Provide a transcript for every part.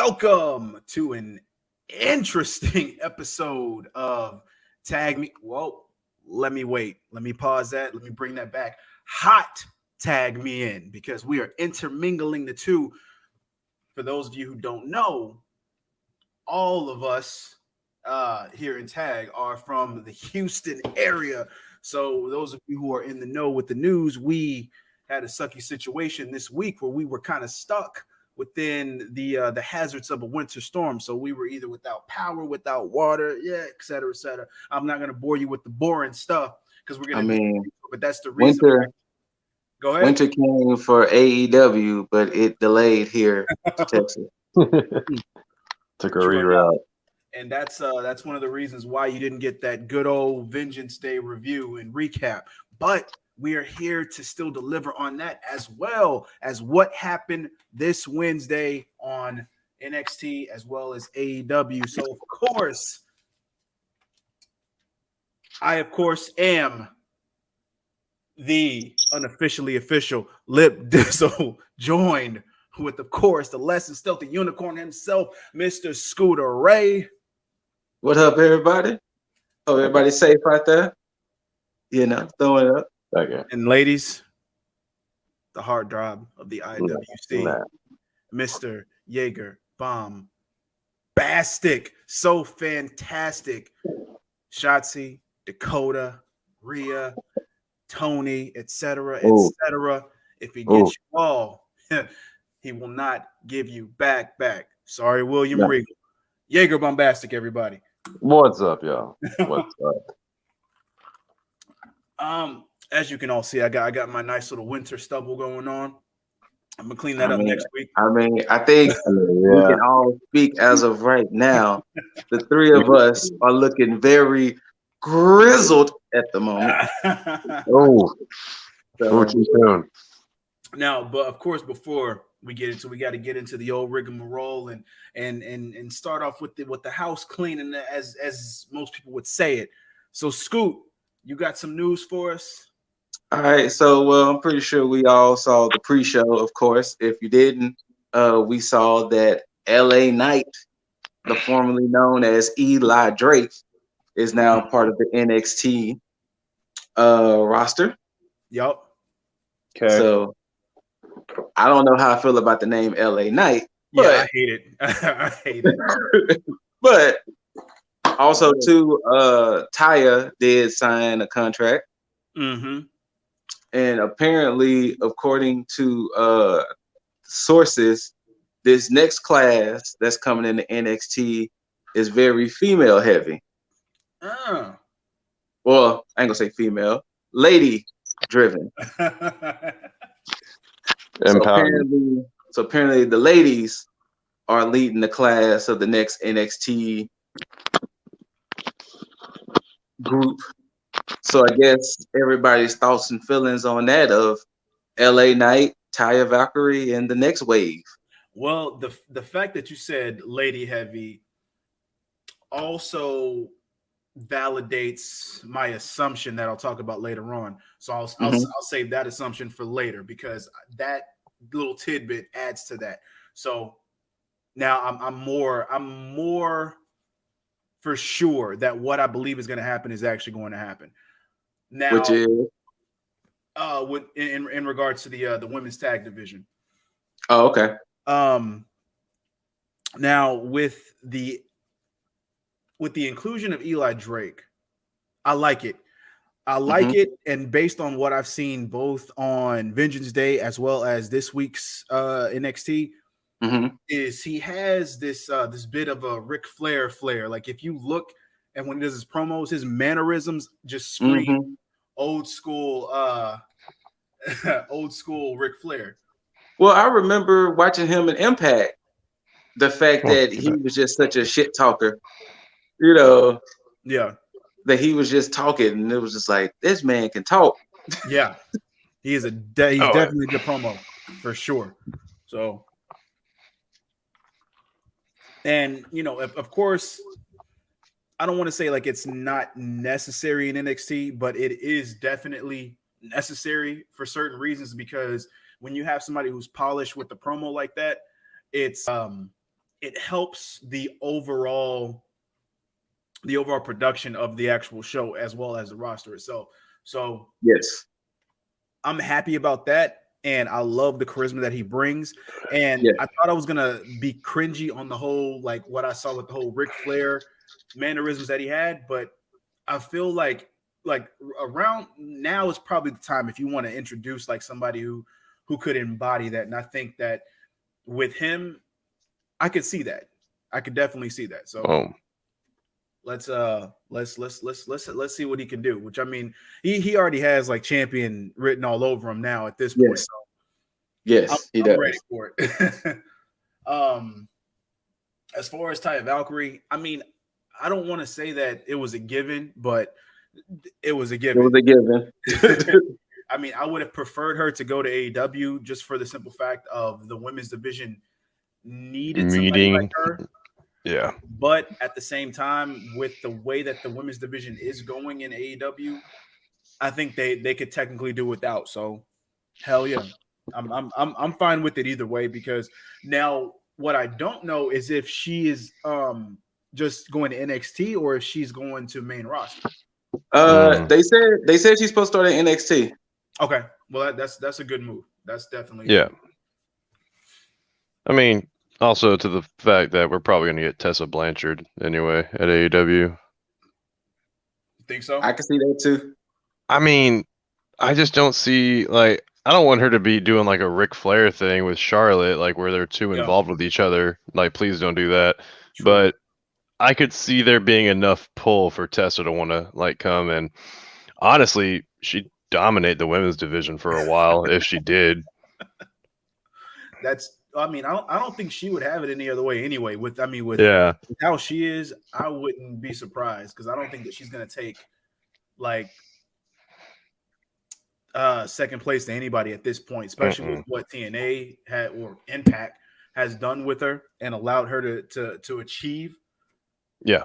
Welcome to an interesting episode of Tag Me. Whoa, let me wait. Let me pause that. Let me bring that back. Hot Tag Me In, because we are intermingling the two. For those of you who don't know, all of us here in Tag are from the Houston area. So those of you who are in the know with the news, we had a sucky situation this week where we were kind of stuck within the hazards of a winter storm. So we were either without power, without water, et cetera, et cetera. I'm not going to bore you with the boring stuff because we're going to but that's the reason. Go ahead. Winter came for AEW, but it delayed here to Texas. Took a reroute. And that's one of the reasons why you didn't get that good old Vengeance Day review and recap. But we are here to still deliver on that, as well as what happened this Wednesday on NXT as well as AEW. So, of course, I am the unofficially official Lip Dizzle, joined with, of course, the less than stealthy unicorn himself, Mr. Scooter Ray. What up, everybody? Hope everybody's safe out there. You know, throwing it up. Okay. And ladies, the heartthrob of the IWC, Mr. Jaeger Bomb Bastic, so fantastic. Shotzi, Dakota, Rhea, Tony, etc., etc. If he gets you all, he will not give you back. Sorry, William Regal. Jaeger Bombastic, everybody. What's up, y'all? What's up? As you can all see, I got my nice little winter stubble going on. I'm gonna clean that up next week. I think we can all speak as of right now. The three of us are looking very grizzled at the moment. Now, but of course, before we get into, we got to get into the old rigmarole and start off with the house cleaning, as most people would say it. So, Scoot, you got some news for us? All right, so I'm pretty sure we all saw the pre-show, of course. If you didn't, we saw that LA Knight, the formerly known as Eli Drake, is now part of the NXT roster. Yep. Okay. So I don't know how I feel about the name LA Knight. But, yeah, I hate it. I hate it. But also, too, Taya did sign a contract. Mm-hmm. And apparently, according to sources, this next class that's coming into NXT is very female heavy. Well, I ain't gonna say female, lady driven. So apparently the ladies are leading the class of the next NXT group. So I guess everybody's thoughts and feelings on that of LA Knight, Taya Valkyrie, and the next wave. Well, the fact that you said lady heavy also validates my assumption that I'll talk about later on. So I'll save that assumption for later, because that little tidbit adds to that. So now I'm more for sure that what I believe is going to happen is actually going to happen. Now, which is in regards to the women's tag division. Oh, okay. Now with the inclusion of Eli Drake, I like it. I like it, and based on what I've seen both on Vengeance Day as well as this week's NXT, is he has this bit of a Ric Flair flair. Like, if you look and when he does his promos, his mannerisms just scream old school Ric Flair. Well, I remember watching him in Impact. The fact that he was just such a shit talker, you know. Yeah. That he was just talking, and it was just like, this man can talk. Yeah. He's definitely a good promo for sure. So, and you know, of course, I don't want to say like it's not necessary in NXT, but it is definitely necessary for certain reasons, because when you have somebody who's polished with the promo like that, it's it helps the overall production of the actual show as well as the roster itself. So yes, I'm happy about that. And I love the charisma that he brings. And yeah. I thought I was going to be cringy on the whole, like what I saw with the whole Ric Flair mannerisms that he had. But I feel like around now is probably the time if you want to introduce like somebody who could embody that. And I think that with him, I could see that. I could definitely see that. So let's see what he can do. Which I mean, he already has like champion written all over him now at this point. Yes, So yes, he does. I'm ready for it. As far as Taya Valkyrie, I mean, I don't want to say that it was a given, but it was a given. It was a given. I mean, I would have preferred her to go to AEW just for the simple fact of the women's division needed somebody like her. Yeah. But at the same time, with the way that the women's division is going in AEW, I think they could technically do without. So hell yeah. I'm fine with it either way, because now what I don't know is if she is just going to NXT or if she's going to main roster. They said she's supposed to start at NXT. Okay. Well, that's a good move. That's definitely yeah. I mean, also to the fact that we're probably going to get Tessa Blanchard anyway at AEW. Think so? I can see that too. I mean, I just don't see, like, I don't want her to be doing like a Ric Flair thing with Charlotte, like where they're too involved with each other. Like, please don't do that. True. But I could see there being enough pull for Tessa to want to like come, and honestly, she'd dominate the women's division for a while if she did. I don't think she would have it any other way anyway. With how she is, I wouldn't be surprised, because I don't think that she's gonna take like second place to anybody at this point, especially with what TNA had or Impact has done with her and allowed her to achieve. Yeah.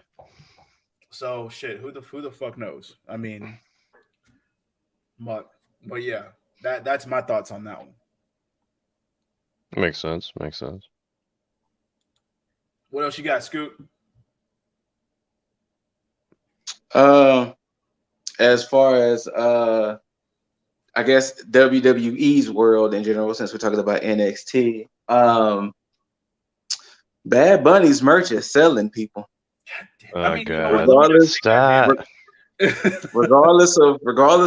So shit, who the fuck knows? I mean, but yeah, that's my thoughts on that one. Makes sense. What else you got, Scoot? As far as I guess WWE's world in general, since we're talking about NXT, Bad Bunny's merch is selling, people. Regardless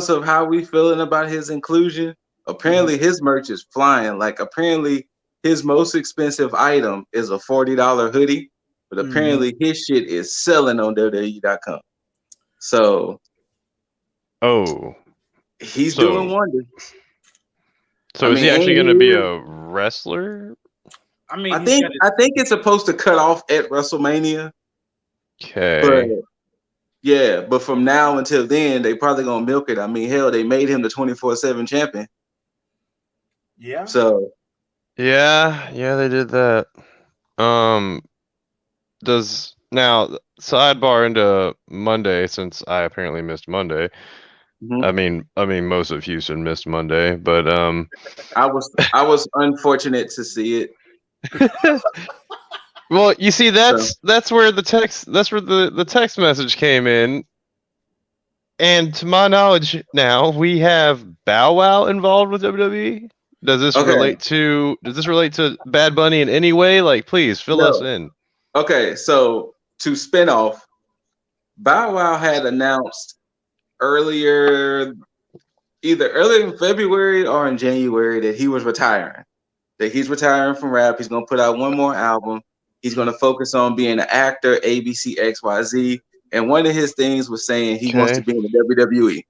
of how we feeling about his inclusion, apparently his merch is flying. Like, apparently his most expensive item is a $40 hoodie, but apparently his shit is selling on WWE.com. So, he's doing wonders. So is he actually going to be a wrestler? I mean, I think it's supposed to cut off at WrestleMania. Okay. But from now until then, they probably gonna milk it. I mean, hell, they made him the 24/7 champion. Yeah. So. Yeah, they did that. Does now sidebar into Monday, since I apparently missed Monday. I mean, most of Houston missed Monday, but I was unfortunate to see it. Well, you see, that's where the text message came in, and to my knowledge, now we have Bow Wow involved with WWE. Does this relate to Bad Bunny in any way? Like, please fill us in. Okay, so to spin off, Bow Wow had announced either earlier in February or in January, that he was retiring. That he's retiring from rap. He's gonna put out one more album. He's going to focus on being an actor, ABC, XYZ. And one of his things was saying he wants to be in the WWE.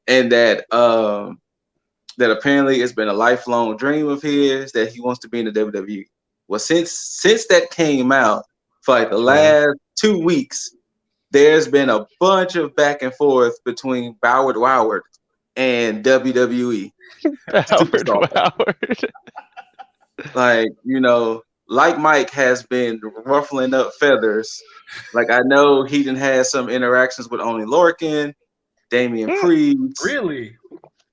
And that apparently it's been a lifelong dream of his that he wants to be in the WWE. Well, since that came out, for like the last 2 weeks, there's been a bunch of back and forth between Howard and WWE. Howard. Like, like Mike has been ruffling up feathers. Like, I know he done had some interactions with Only Lorcan, Damian Priest. Really?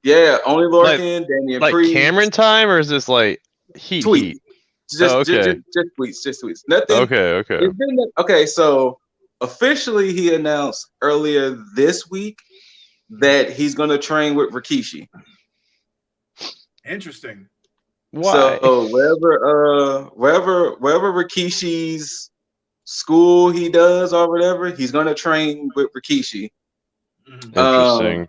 Yeah, Only Lorcan, Damian Priest. Like Cameron time, or is this like heat? Just tweets. Nothing. Okay. Okay, so officially he announced earlier this week that he's going to train with Rikishi. Interesting. Why? So wherever Rikishi's school he does or whatever, he's going to train with Rikishi. Interesting.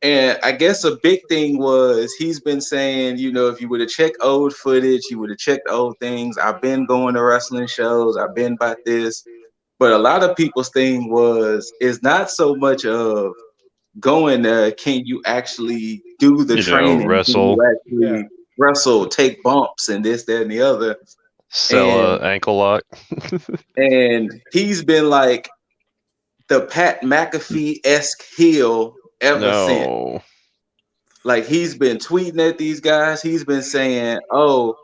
And I guess a big thing was he's been saying, if you would have checked old footage, you would have checked old things. I've been going to wrestling shows. I've been about this. But a lot of people's thing is not so much of going there. Can you actually do the training? Wrestle. Can you actually wrestle, take bumps and this, that, and the other? Sell an ankle lock. And he's been like the Pat McAfee-esque heel ever since. Like he's been tweeting at these guys. He's been saying, "Oh,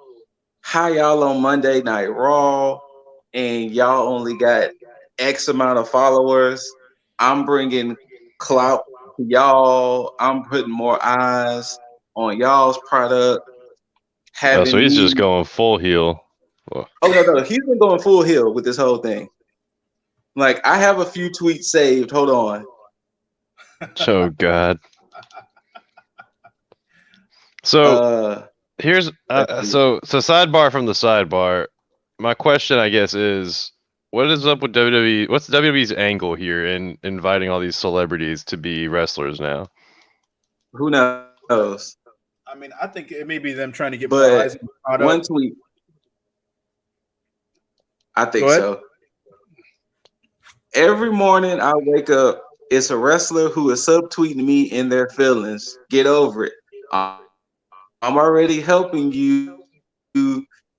how y'all on Monday Night Raw, and y'all only got X amount of followers. I'm bringing clout to y'all. I'm putting more eyes on y'all's product." So he's just going full heel. Oh no, he's been going full heel with this whole thing. Like I have a few tweets saved. Hold on. Oh God. So here's so sidebar from the sidebar. My question, I guess, is what is up with WWE? What's WWE's angle here in inviting all these celebrities to be wrestlers now? Who knows? I mean, I think it may be them trying to get more eyes on the product. One tweet. I think so. Every morning I wake up, it's a wrestler who is subtweeting me in their feelings. Get over it. I'm already helping you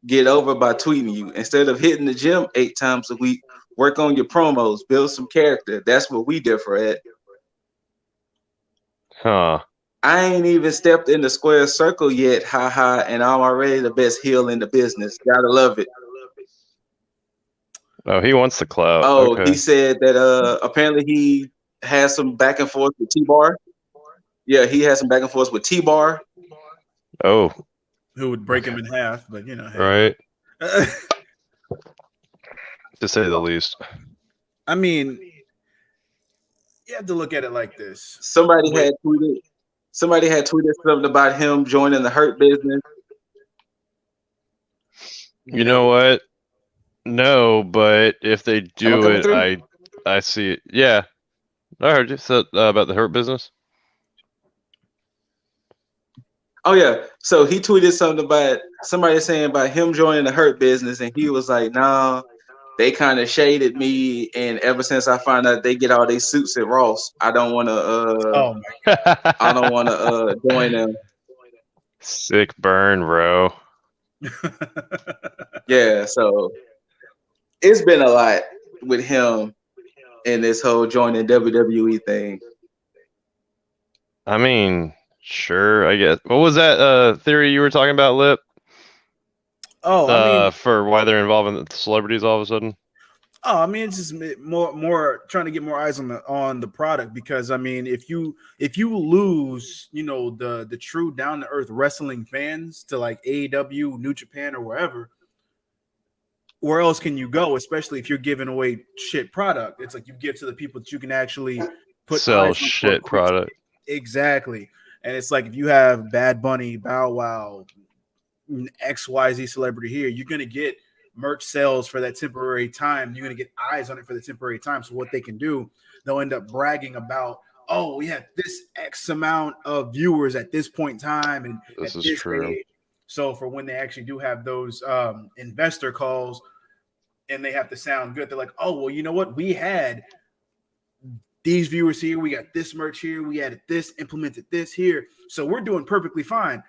get over by tweeting you. Instead of hitting the gym 8 times a week, work on your promos, build some character. That's what we differ at. Huh. I ain't even stepped in the square circle yet, haha, and I'm already the best heel in the business. Gotta love it. Oh, he wants the clout. Oh, okay. He said that apparently he has some back and forth with T-Bar. Yeah, he has some back and forth with T-Bar. Oh. Who would break him in half, but hey. Right. To say the least. I mean, you have to look at it like this. Somebody had tweeted something about him joining the Hurt Business. You know what? No, but if they do it, I see it. Yeah, I heard you said about the Hurt Business. Oh yeah, so he tweeted something about somebody saying about him joining the Hurt Business, and he was like, "Nah, they kind of shaded me, and ever since I found out they get all their suits at Ross, I don't want to. Oh my God. I don't want to join them." Sick burn, bro. Yeah, so it's been a lot with him and this whole joining WWE thing. I mean, sure, I guess. What was that theory you were talking about, Lip? Oh, I mean, for why they're involving the celebrities all of a sudden. Oh, I mean, it's just more trying to get more eyes on the product, because I mean, if you lose, the true down to earth wrestling fans to like AEW, New Japan, or wherever, where else can you go? Especially if you're giving away shit product. It's like you give to the people that you can actually sell shit product. Exactly, and it's like if you have Bad Bunny, Bow Wow, XYZ celebrity here, you're gonna get merch sales for that temporary time. You're going to get eyes on it for the temporary time. So what they can do, they'll end up bragging about, oh, we had this X amount of viewers at this point in time. And this is true. Age. So for when they actually do have those investor calls and they have to sound good, they're like, oh, well, you know what? We had these viewers here. We got this merch here. We added this, implemented this here. So we're doing perfectly fine.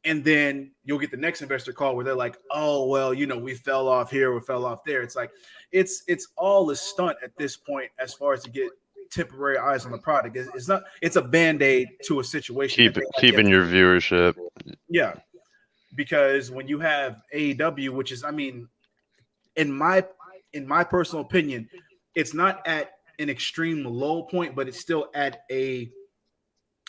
And then you'll get the next investor call where they're like, oh, well, we fell off here, we fell off there. It's like, it's all a stunt at this point as far as to get temporary eyes on the product. It's a Band-Aid to a situation. Keeping your viewership. Yeah. Because when you have AEW, which is, I mean, in my personal opinion, it's not at an extreme low point, but it's still at a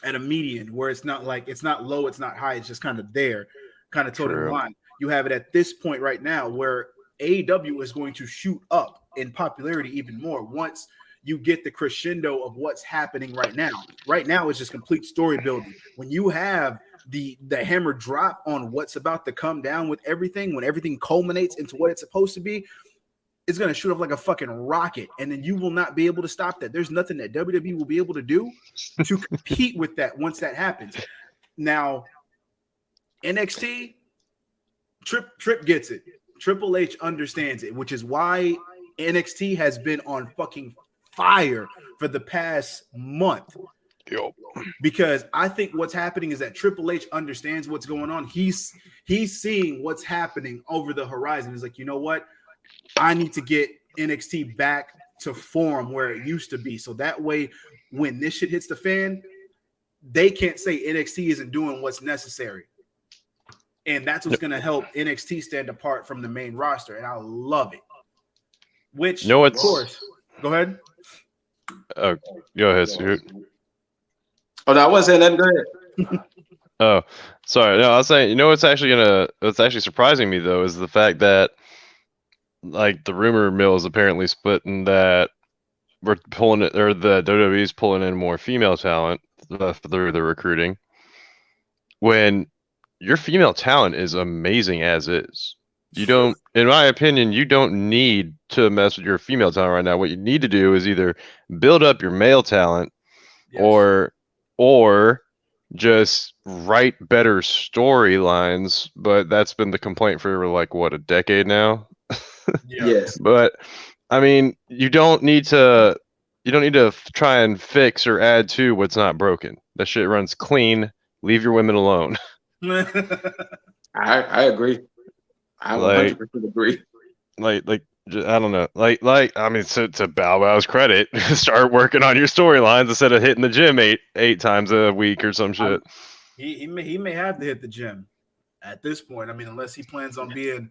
median where it's not low, it's not high, it's just kind of there, kind of total line. you have it at this point right now where AEW is going to shoot up in popularity even more once you get the crescendo of what's happening right now. Right now, it's just complete story building. When you have the hammer drop on what's about to come down with everything, when everything culminates into what it's supposed to be, it's going to shoot up like a fucking rocket, and then you will not be able to stop that. There's nothing that WWE will be able to do to compete with that once that happens. Now, NXT, Trip gets it. Triple H understands it, which is why NXT has been on fucking fire for the past month. Yep. Because I think what's happening is that Triple H understands what's going on. He's seeing what's happening over the horizon. He's like, you know what? I need to get NXT back to form where it used to be. So that way, when this shit hits the fan, they can't say NXT isn't doing what's necessary. And that's what's going to help NXT stand apart from the main roster. And I love it. Which, No, of course, go ahead. Oh, go ahead, Stuart. Oh, no, I wasn't saying nothing. Go ahead. Oh, sorry. No, I was saying, what's actually surprising me though is the fact that like the rumor mill is apparently splitting that we're pulling it, or the WWE's pulling in more female talent through the recruiting. When your female talent is amazing as is. You don't, in my opinion, you don't need to mess with your female talent right now. What you need to do is either build up your male talent, yes, or just write better storylines. But that's been the complaint for like what, a decade now. Yes. But I mean, you don't need to try and fix or add to what's not broken. That shit runs clean. Leave your women alone. I agree. I 100% agree. Like I don't know. I mean, to Bow Wow's credit, start working on your storylines instead of hitting the gym eight times a week or some shit. He may have to hit the gym at this point. I mean, unless he plans on being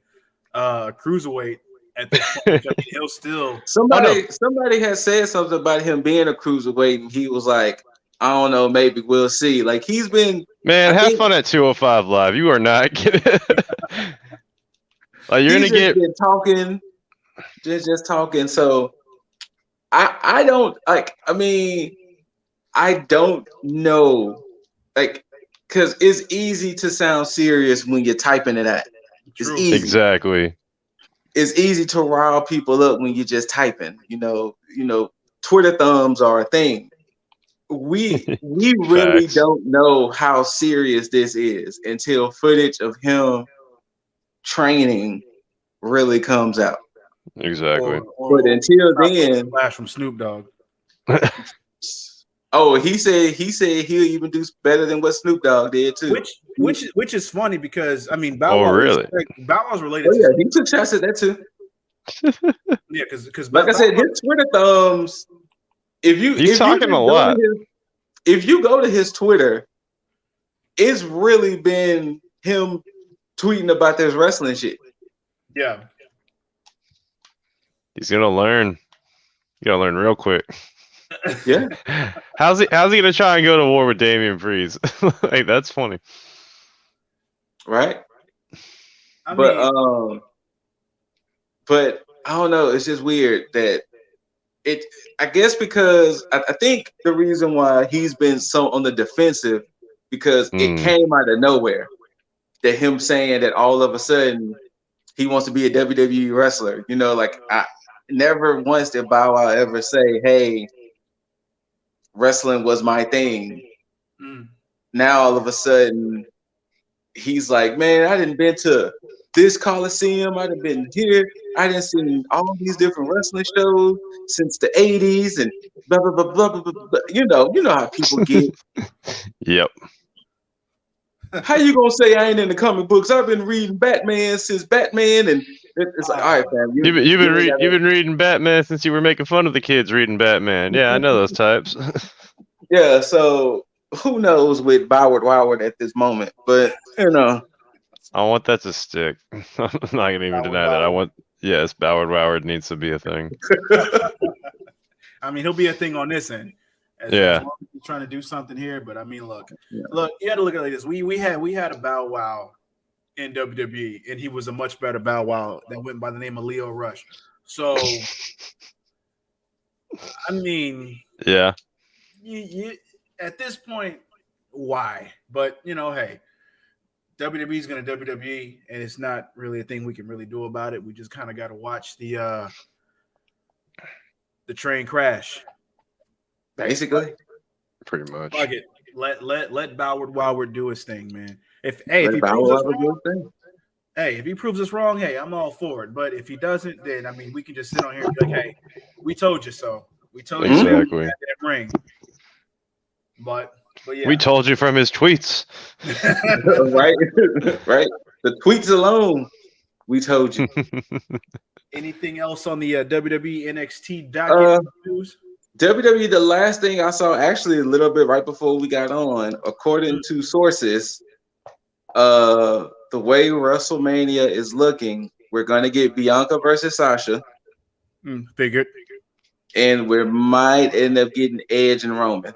cruiserweight at this point, I mean, he'll still. Somebody has said something about him being a cruiserweight, and he was like, I don't know, maybe we'll see. Like he's been. Man, have fun at 205 Live. You are not getting like you're gonna get talking, just talking. So I don't like. I mean, I don't know, like, because it's easy to sound serious when you're typing it out. It's easy. Exactly. It's easy to rile people up when you're just typing. You know, Twitter thumbs are a thing. We really don't know how serious this is until footage of him training really comes out. Exactly. But until then, flash from Snoop Dogg. Oh, he said he'll even do better than what Snoop Dogg did too. Which is funny because I mean, Bow Wow really? Bow Wow's related. Oh yeah, he took shots at that too. Yeah, because like I said, his Twitter thumbs. He's talking a lot. If you go to his Twitter, it's really been him tweeting about this wrestling shit. Yeah. He's gonna learn. You gotta learn real quick. Yeah. How's he gonna try and go to war with Damian Priest? Like that's funny. Right? But I don't know, it's just weird that I guess because I think the reason why he's been so on the defensive because it came out of nowhere. That him saying that all of a sudden he wants to be a WWE wrestler. You know, like I never once did Bow Wow ever say, hey, wrestling was my thing. Now all of a sudden he's like, man, I didn't been to this Coliseum, I done been here, I done seen all these different wrestling shows since the 80s and blah blah blah blah blah blah. You know how people get. Yep. How you gonna say I ain't in the comic books? I've been reading Batman since Batman, and it's like, all right, fam. You've been reading Batman since you were making fun of the kids reading Batman. Yeah, I know those types. Yeah, so who knows with Boward at this moment, but you know, I want that to stick. I'm not gonna even deny that. Yes, Boward needs to be a thing. I mean, he'll be a thing on this end. As long as he's trying to do something here, but I mean, look, you got to look at it like this. We had a Bow Wow in WWE, and he was a much better Bow Wow that went by the name of Leo Rush. So, I mean, Yeah. At this point, why? But hey, WWE is going to WWE, and it's not really a thing we can really do about it. We just kind of got to watch the train crash. Basically, pretty much. Fuck it. Let Boward do his thing, man. If he proves us wrong, hey, I'm all for it. But if he doesn't, then I mean, we can just sit on here and be like, hey, we told you so. We told you so. Exactly. That ring. But yeah. We told you from his tweets. right? Right. The tweets alone, we told you. Anything else on the WWE NXT docket news? WWE, the last thing I saw actually a little bit right before we got on, according to sources, the way WrestleMania is looking, we're going to get Bianca versus Sasha. Figured. And we might end up getting Edge and Roman.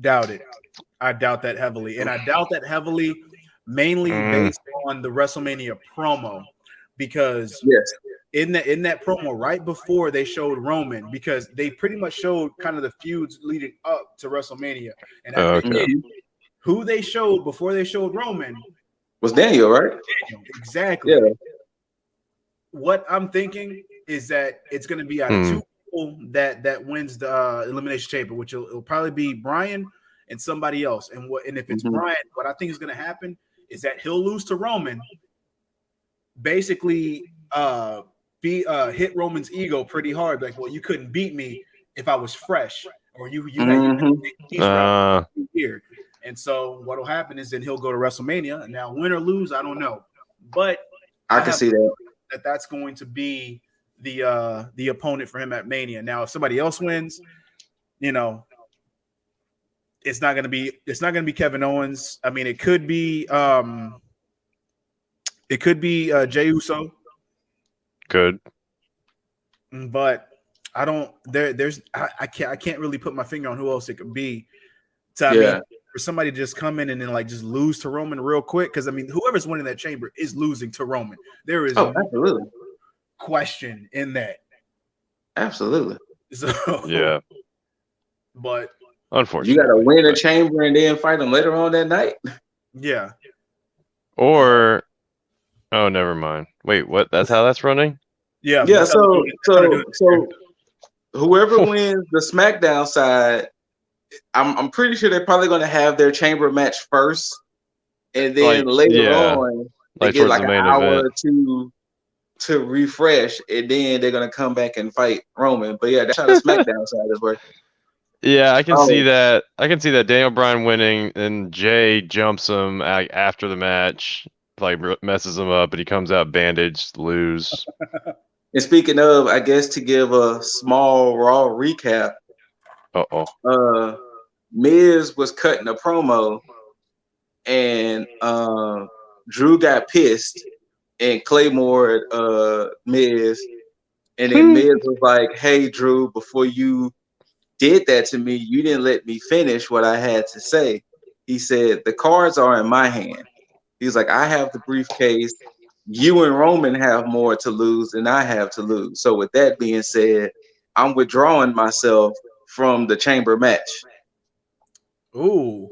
Doubt it. I doubt that heavily. And I doubt that heavily mainly based on the WrestleMania promo. Because in that promo right before they showed Roman, because they pretty much showed kind of the feuds leading up to WrestleMania. And who they showed before they showed Roman was Daniel, right? Daniel, exactly. Yeah. What I'm thinking is that it's going to be out of two people that wins the Elimination Chamber, which it'll probably be Bryan and somebody else. And if it's Bryan, what I think is going to happen is that he'll lose to Roman, basically hit Roman's ego pretty hard. Like, well, you couldn't beat me if I was fresh, or you had here. And so what'll happen is then he'll go to WrestleMania. Now, win or lose, I don't know, but I can see that's going to be the opponent for him at Mania. Now, if somebody else wins, it's not going to be Kevin Owens. I mean, it could be Jey Uso. Good. But I don't. I can't really put my finger on who else it could be. For somebody to just come in and then just lose to Roman real quick, because I mean, whoever's winning that chamber is losing to Roman. There is absolutely question in that. Absolutely. So yeah. But unfortunately, you got to win a chamber and then fight them later on that night. Yeah. Or never mind. Wait, what? That's how that's running? Yeah. Yeah. So whoever wins the SmackDown side, I'm pretty sure they're probably going to have their chamber match first, and then later on they get an hour or two to refresh, and then they're going to come back and fight Roman. But yeah, that's how the SmackDown side is working. Yeah, I can see that. I can see that Daniel Bryan winning, and Jay jumps him after the match, messes him up, and he comes out bandaged, lose. And speaking of, I guess to give a small Raw recap. Miz was cutting a promo, and Drew got pissed and Claymore Miz, and then Miz was like, "Hey, Drew, before you did that to me, you didn't let me finish what I had to say." He said, "The cards are in my hand." He's like, "I have the briefcase. You and Roman have more to lose than I have to lose. So with that being said, I'm withdrawing myself from the chamber match." Ooh.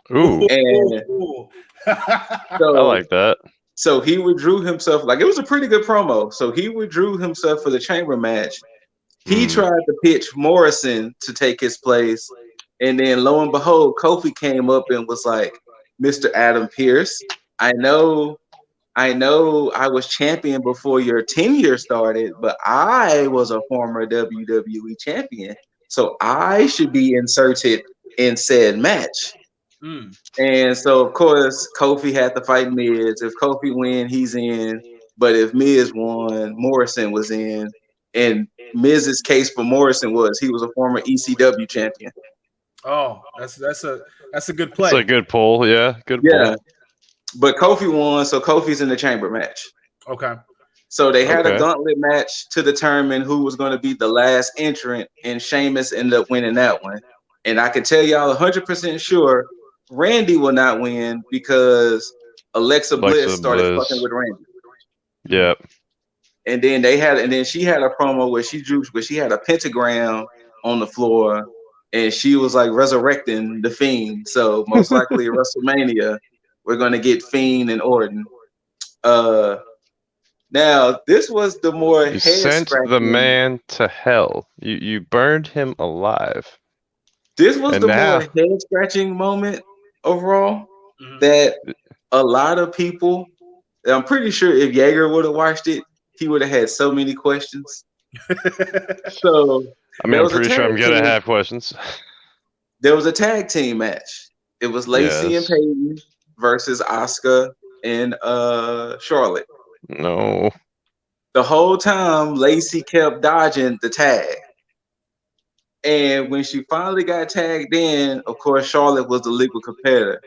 And I like that. So he withdrew himself. It was a pretty good promo. So he withdrew himself for the chamber match. He tried to pitch Morrison to take his place. And then lo and behold, Kofi came up and was like, "Mr. Adam Pearce, I know I was champion before your tenure started, but I was a former WWE champion. So I should be inserted in said match." And so, of course, Kofi had to fight Miz. If Kofi win, he's in. But if Miz won, Morrison was in. And Miz's case for Morrison was he was a former ECW champion. Oh, that's a good play. That's a good pull, yeah. Good pull. But Kofi won, so Kofi's in the chamber match. Okay. So they had a gauntlet match to determine who was going to be the last entrant, and Sheamus ended up winning that one. And I can tell y'all 100% sure Randy will not win because Alexa Bliss started fucking with Randy. Yep. And then she had a promo where she had a pentagram on the floor, and she was like resurrecting the Fiend. So most likely at WrestleMania, we're gonna get Fiend and Orton. Now this was the more You sent the man to hell. You burned him alive. This was the more head scratching moment overall that a lot of people. I'm pretty sure if Jaeger would have watched it, he would have had so many questions. So I mean, I'm pretty sure I'm gonna have questions. There was a tag team match. It was Lacey and Peyton versus Asuka and Charlotte. No. The whole time, Lacey kept dodging the tag. And when she finally got tagged in, of course, Charlotte was the legal competitor.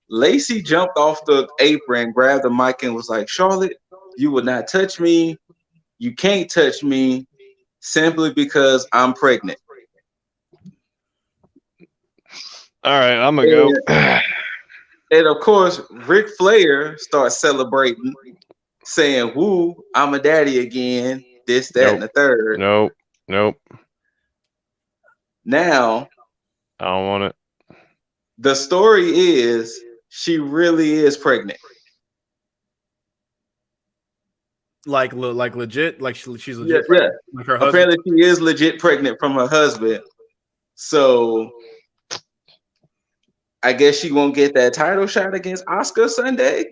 Lacey jumped off the apron, grabbed the mic, and was like, "Charlotte, you will not touch me. You can't touch me simply because I'm pregnant." All right, I'm going to go. And of course, Ric Flair starts celebrating, saying, "Woo, I'm a daddy again, this, that, and the third." Nope. Now, I don't want it. The story is she really is pregnant. Like legit? Like she's legit? Yeah. Like her Apparently husband? she is legit pregnant from her husband. So I guess she won't get that title shot against Asuka Sunday.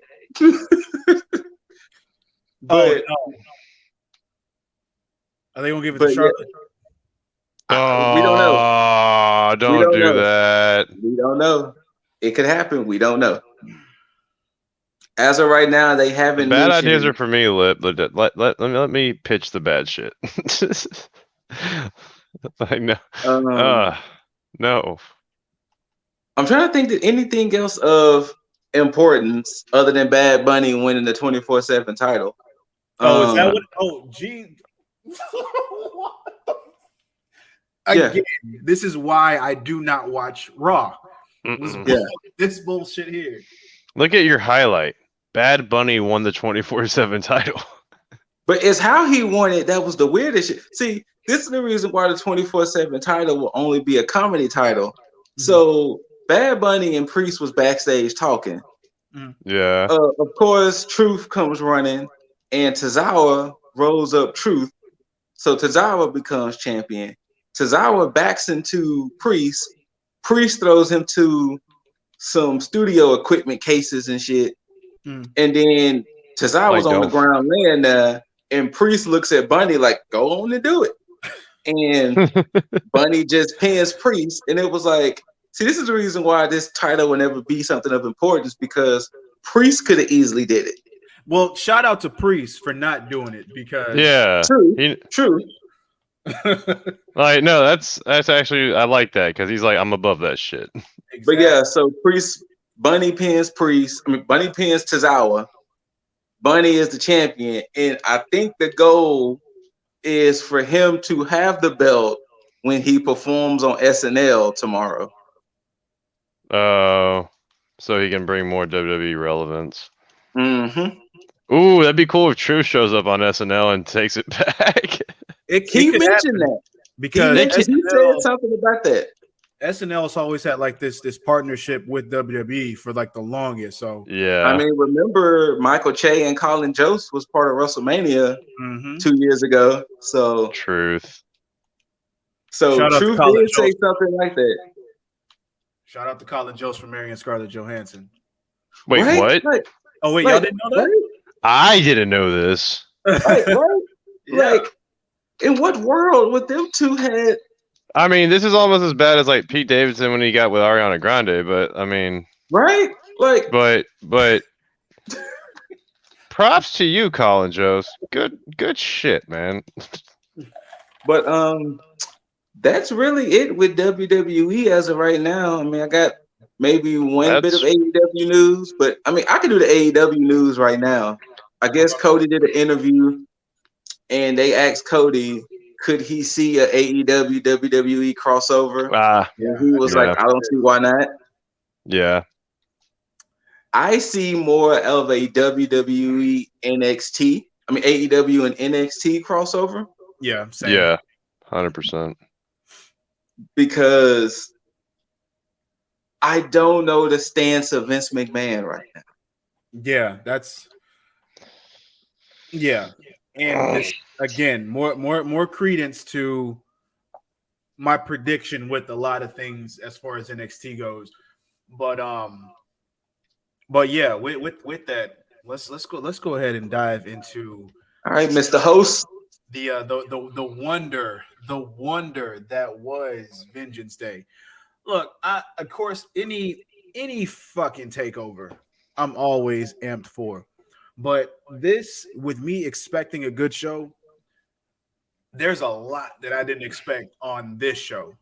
But no. Are they gonna give it to Charlotte? We don't know. Don't do that. We don't know. It could happen. We don't know. As of right now, they haven't. Bad ideas are for me, Lip. Let me pitch the bad shit. Like no. No. I'm trying to think that anything else of importance other than Bad Bunny winning the 24/7 title. Is that what? Oh, gee. Again, this is why I do not watch Raw. This bullshit here. Look at your highlight. Bad Bunny won the 24/7 title. But it's how he won it that was the weirdest shit. See, this is the reason why the 24/7 title will only be a comedy title. Mm-hmm. So Bad Bunny and Priest was backstage talking. Yeah. Of course, Truth comes running, and Tozawa rolls up Truth. So Tozawa becomes champion. Tozawa backs into Priest. Priest throws him to some studio equipment cases and shit. And then Tozawa's on the ground laying there, and Priest looks at Bunny like, "Go on and do it." And Bunny just pins Priest, and it was like, see, this is the reason why this title will never be something of importance, because Priest could have easily did it. Well, shout out to Priest for not doing it, because true. Like, no, that's actually, I like that, because he's like, I'm above that shit. Exactly. But yeah, so Bunny pins Tozawa. Bunny is the champion, and I think the goal is for him to have the belt when he performs on SNL tomorrow. Oh, so he can bring more WWE relevance. Mm-hmm. Ooh, that'd be cool if Truth shows up on SNL and takes it back. He mentioned that because he said something about that. SNL has always had like this partnership with WWE for like the longest. So yeah, I mean, remember Michael Che and Colin Jost was part of WrestleMania 2 years ago. So Truth. So Truth did say something like that. Shout out to Colin Jost for marrying Scarlett Johansson. Wait, what? Like, oh wait, y'all didn't know that? Right? I didn't know this. Right? Yeah. Like, in what world would them two had? I mean, this is almost as bad as like Pete Davidson when he got with Ariana Grande, but I mean, right? Like, but props to you, Colin Jost. Good shit, man. But that's really it with WWE as of right now. I mean, I got maybe one bit of AEW news, but I mean, I can do the AEW news right now. I guess Cody did an interview, and they asked Cody, could he see a AEW WWE crossover? And he was like, I don't see why not. Yeah. I see more of a WWE NXT. I mean AEW and NXT crossover. Yeah, same. Yeah, 100%. Because I don't know the stance of Vince McMahon right now. Yeah, and this again, more credence to my prediction with a lot of things as far as NXT goes, but yeah, with that, let's go ahead and dive into All right, Mr. Host. The wonder that was Vengeance Day. Look, of course, any fucking takeover, I'm always amped for. But this, with me expecting a good show, there's a lot that I didn't expect on this show.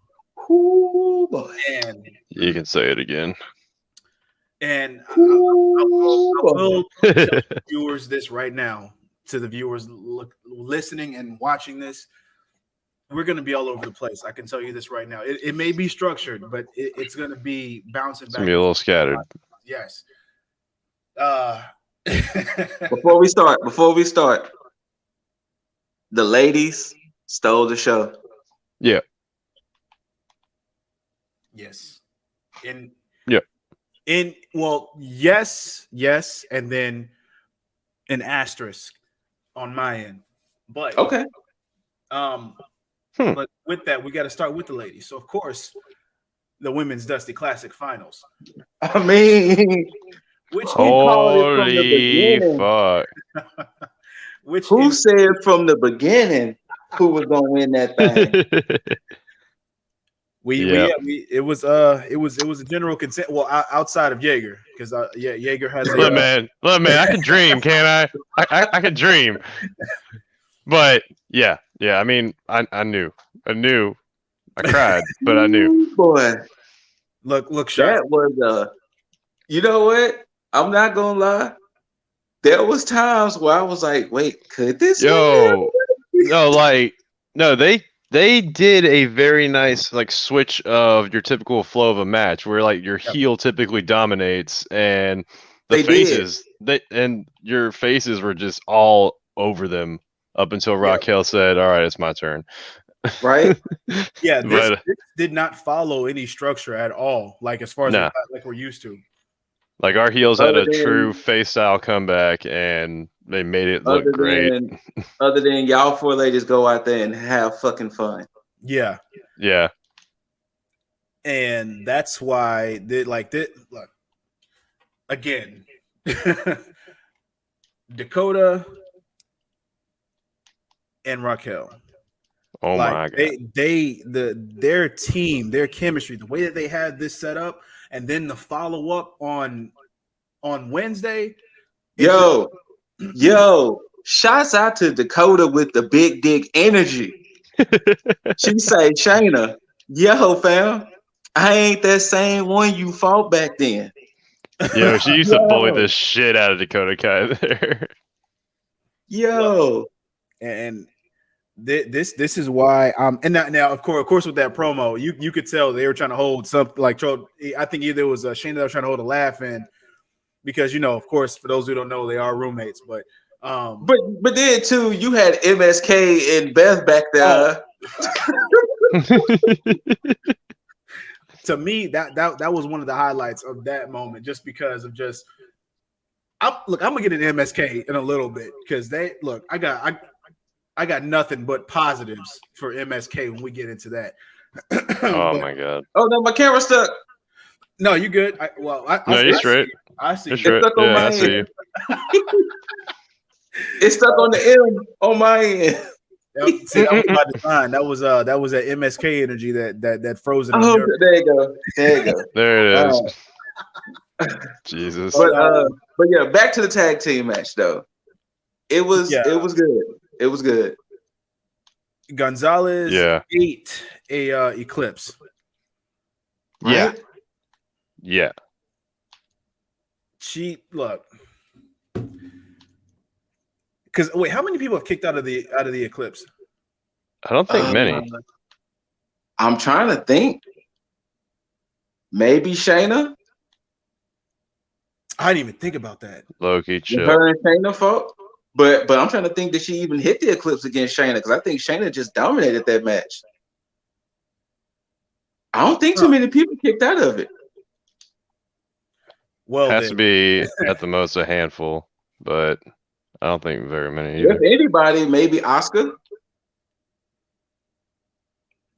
Ooh, boy. And You can say it again. And I will tell the viewers this right now, to the viewers listening and watching this, we're going to be all over the place. I can tell you this right now. It may be structured, but it's going to be bouncing back. It's going to be a little scattered. Yes. Before we start, the ladies stole the show. Yeah. Yes. Yes, and then an asterisk on my end. But okay. But with that, we got to start with the ladies. So of course, the Women's Dusty Classic Finals. I mean, which holy fuck. Who said from the beginning who was gonna win that thing? It was a general consent. Well, outside of Jaeger, because Jaeger has. Look, man, I can dream, can't I? I can dream. But yeah. I mean, I knew. I cried, but I knew. Boy, look, that was you know what? I'm not gonna lie. There was times where I was like, "Wait, could this?" No, they did a very nice like switch of your typical flow of a match, where like your heel typically dominates, and your faces were just all over them up until Raquel said, "All right, it's my turn." Right? Yeah, this did not follow any structure at all. Like as far as like we're used to. Like our heels had a true face style comeback, and they made it look great. Other than y'all four ladies go out there and have fucking fun. Yeah. And that's why look again. Dakota and Raquel. Oh my god! Their team, their chemistry, the way that they had this set up, and then the follow up on Wednesday. Yo, shouts out to Dakota with the big dick energy. She say, Shayna, yo, fam, I ain't that same one you fought back then. Yo, she used to bully the shit out of Dakota Kai there. Yo, and this is why and now of course with that promo you could tell they were trying to hold something like I think either it was Shayna that was trying to hold a laugh in, because of course for those who don't know, they are roommates, but then too, you had MSK and Beth back there. To me, that was one of the highlights of that moment, just because of I'm gonna get an MSK in a little bit, because I got nothing but positives for MSK when we get into that. My god! Oh no, my camera's stuck. No, you good? You're straight. I see. It's stuck on my end. It's stuck on the M on my end. See, that was by design. That was that MSK energy that frozen. Oh, there you go. There it is. Jesus. But yeah, back to the tag team match though. It was good. It was good. Gonzalez ate a Eclipse. Right? Yeah. Look. Because wait, how many people have kicked out of the Eclipse? I don't think many. I'm trying to think. Maybe Shayna. I didn't even think about that. Low-key chill. Her and Shayna fought. But I'm trying to think that she even hit the Eclipse against Shayna because I think Shayna just dominated that match. I don't think too many people kicked out of it. Well, has to be at the most a handful, but I don't think very many either. If anybody, maybe Asuka.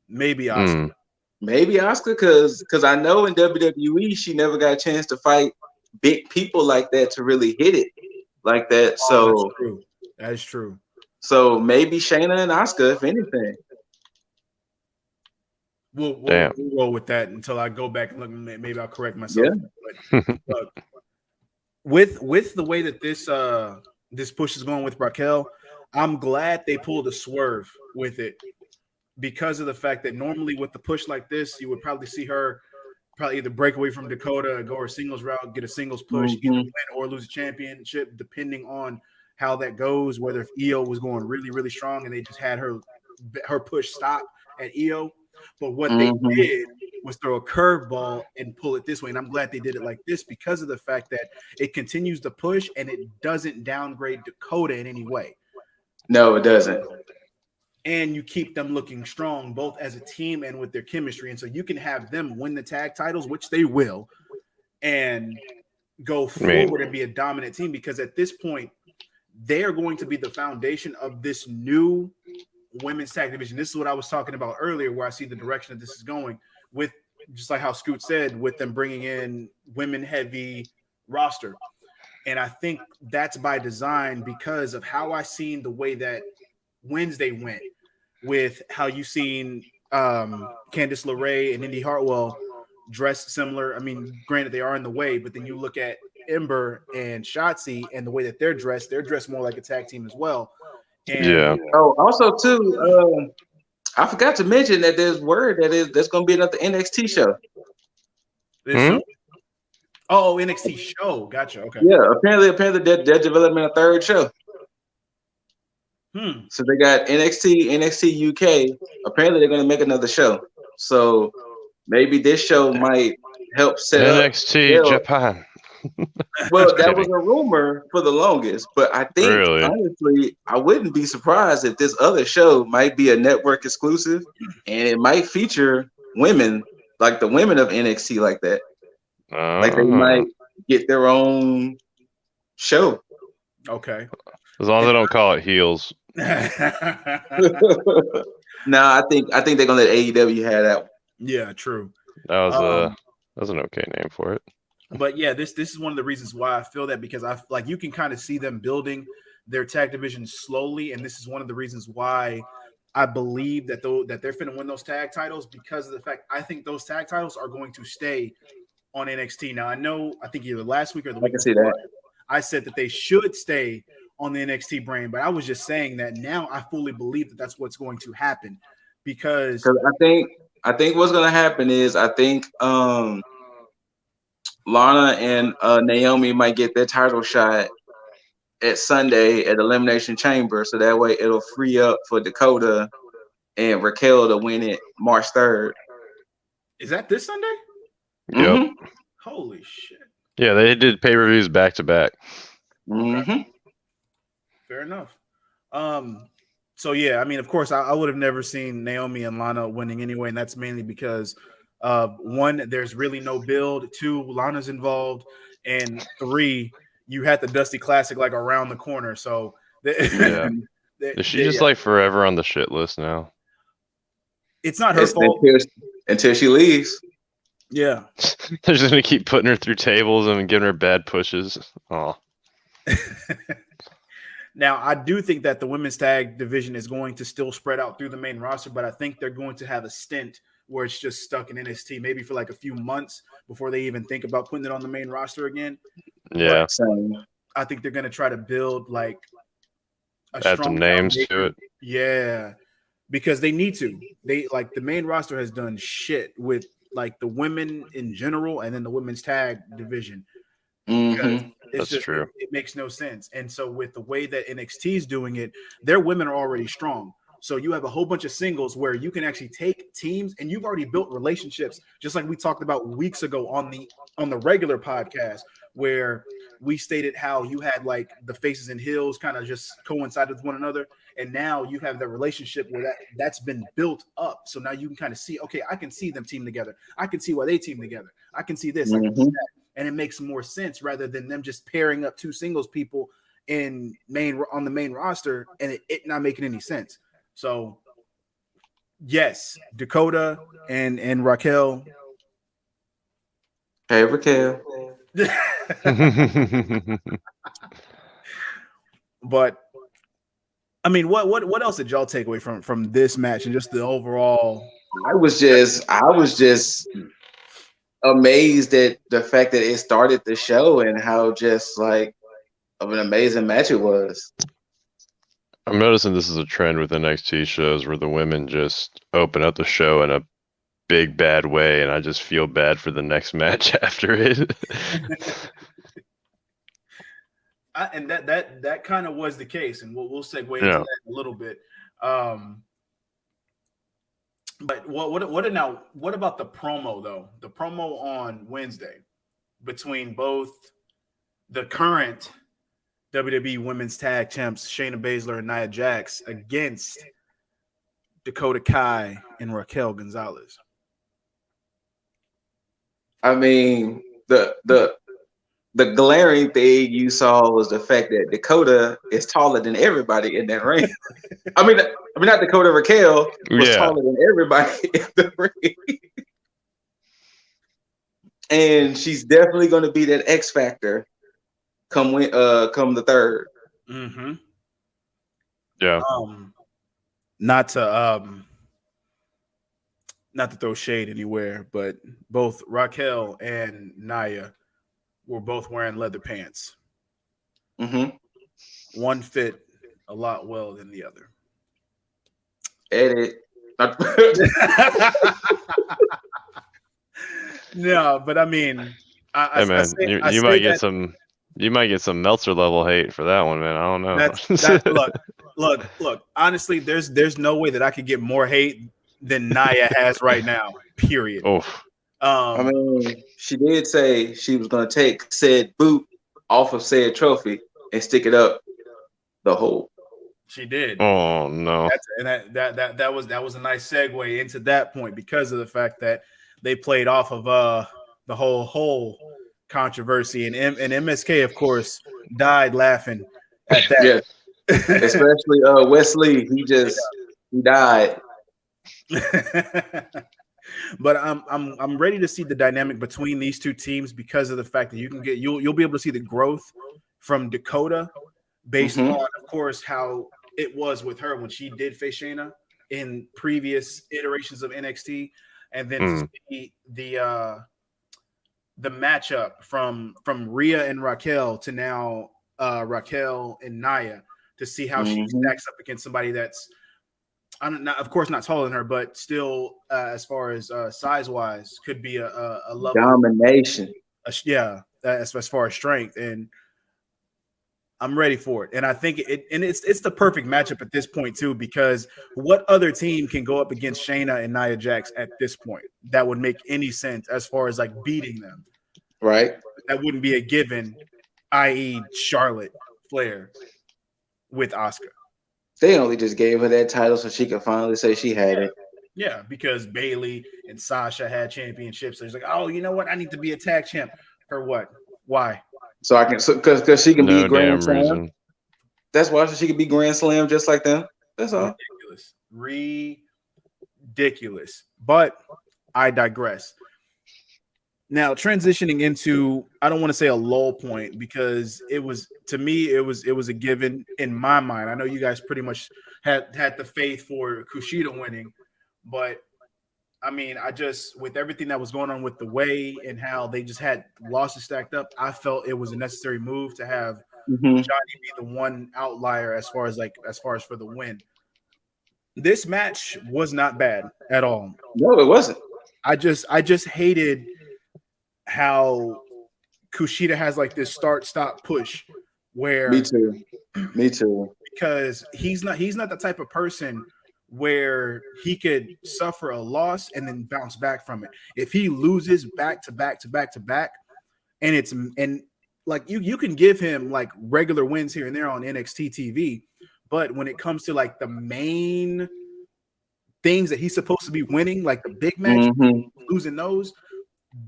Maybe Asuka. Maybe Asuka, because I know in WWE she never got a chance to fight big people like that to really hit it like that. So that's true. That is true. So maybe Shayna and Asuka, if anything. We'll roll with that until I go back and look. Maybe I'll correct myself. Yeah. But with the way that this push is going with Raquel, I'm glad they pulled a swerve with it because of the fact that normally with the push like this, you would probably see her probably either break away from Dakota, go her singles route, get a singles push, either win or lose a championship, depending on how that goes. Whether if Io was going really, really strong and they just had her push stop at Io. But what they did was throw a curveball and pull it this way. And I'm glad they did it like this because of the fact that it continues to push and it doesn't downgrade Dakota in any way. No, it doesn't. And you keep them looking strong, both as a team and with their chemistry. And so you can have them win the tag titles, which they will, and go forward and be a dominant team because at this point, they are going to be the foundation of this new women's tag division. This is what I was talking about earlier, where I see the direction that this is going with, just like how Scoot said, with them bringing in women heavy roster. And I think that's by design because of how I seen the way that Wednesday went with how you seen Candice LeRae and Indy Hartwell dressed similar. I mean, granted they are in the way, but then you look at Ember and Shotzi and the way that they're dressed more like a tag team as well. And Oh, also too, I forgot to mention that there's word there's going to be another NXT show. Oh, NXT show. Gotcha. Okay. Yeah, apparently they're developing a third show. So they got NXT UK. Apparently they're going to make another show. So maybe this show might help set NXT Japan. Well, that was a rumor for the longest, but I think honestly, I wouldn't be surprised if this other show might be a network exclusive, and it might feature women, like the women of NXT, like that. Like they might get their own show. Okay, as long as they don't call it heels. No, I think they're gonna let AEW have that one. Yeah, true. That was an okay name for it. But yeah, this is one of the reasons why I feel that, because I like you can kind of see them building their tag division slowly, and this is one of the reasons why I believe that they're finna win those tag titles, because of the fact I think those tag titles are going to stay on NXT. Now I think either last week or the week before, I said that they should stay on the NXT brand, but I was just saying that now I fully believe that that's what's going to happen, because I think what's gonna happen is I think Lana and Naomi might get their title shot at Sunday at Elimination Chamber, so that way it'll free up for Dakota and Raquel to win it March 3rd. Is that this Sunday? Yep. Holy shit. Yeah, they did pay-per-views back to back. Fair enough. So yeah, I mean, of course, I would have never seen Naomi and Lana winning anyway, and that's mainly because one, there's really no build. Two, Lana's involved, and three, you had the Dusty Classic like around the corner. So is she just like forever on the shit list now? It's not her fault until she leaves. Yeah, they're just gonna keep putting her through tables and giving her bad pushes. Oh. Now, I do think that the women's tag division is going to still spread out through the main roster, but I think they're going to have a stint where it's just stuck in NXT, maybe for like a few months before they even think about putting it on the main roster again. Yeah. But I think they're going to try to build like add some names to it. Yeah, because they need to. They like the main roster has done shit with like the women in general and then the women's tag division. That's true. It makes no sense. And so with the way that NXT is doing it, their women are already strong. So you have a whole bunch of singles where you can actually take teams, and you've already built relationships, just like we talked about weeks ago on the regular podcast, where we stated how you had like the faces and heels kind of just coincided with one another, and now you have that relationship where that's been built up. So now you can kind of see, okay, I can see them team together. I can see why they team together. I can see this. I can see that. And it makes more sense rather than them just pairing up two singles people on the main roster and it not making any sense. So yes, Dakota and Raquel. Hey, Raquel. But I mean, what else did y'all take away from this match and just the overall? I was just amazed at the fact that it started the show and how just like of an amazing match it was. I'm noticing this is a trend with NXT shows where the women just open up the show in a big bad way, and I just feel bad for the next match after it. And that kind of was the case, and we'll segue into that in a little bit. But what about the promo though? The promo on Wednesday between both the current WWE Women's Tag Champs Shayna Baszler and Nia Jax against Dakota Kai and Raquel Gonzalez. I mean, the glaring thing you saw was the fact that Dakota is taller than everybody in that ring. I mean, not Dakota, Raquel was taller than everybody in the ring. And she's definitely going to be that X factor come the third. Mm-hmm. Yeah. Not to throw shade anywhere, but both Raquel and Nia were both wearing leather pants. Mm-hmm. One fit a lot well than the other. Edit. No, but I mean, you might get some Meltzer level hate for that one, man. I don't know. Look. Honestly, there's no way that I could get more hate than Nia has right now. Period. Oh. I mean, she did say she was going to take said boot off of said trophy and stick it up the hole. She did. Oh no! That was a nice segue into that point because of the fact that they played off of the whole controversy, and MSK, of course, died laughing at that. Yeah, especially Wesley. He died. But I'm ready to see the dynamic between these two teams because of the fact that you'll be able to see the growth from Dakota based on, of course, how it was with her when she did face Shayna in previous iterations of NXT, and then to see the matchup from Rhea and Raquel to now Raquel and Nia to see how she stacks up against somebody that's of course not taller than her, but still as far as size wise could be a level domination. As far as strength, and I'm ready for it. And I think it's the perfect matchup at this point too, because what other team can go up against Shayna and Nia Jax at this point that would make any sense as far as like beating them? Right. That wouldn't be a given, i.e. Charlotte Flair with Asuka. They only just gave her that title so she could finally say she had it. Yeah, because Bayley and Sasha had championships. So he's like, oh, you know what? I need to be a tag champ. For what? Why? So I can, because she can be Grand Slam. Reason. That's why she can be Grand Slam just like them. That's all. Ridiculous. But I digress. Now transitioning into, I don't want to say a low point because it was a given in my mind. I know you guys pretty much had the faith for Kushida winning, but I mean, with everything that was going on with the way and how they just had losses stacked up, I felt it was a necessary move to have Johnny be the one outlier as far as for the win. This match was not bad at all. No, it wasn't. I just hated how Kushida has like this start-stop push where Me too. Because he's not the type of person where he could suffer a loss and then bounce back from it. If he loses back to back, and like you can give him like regular wins here and there on NXT TV, but when it comes to like the main things that he's supposed to be winning, like the big match, losing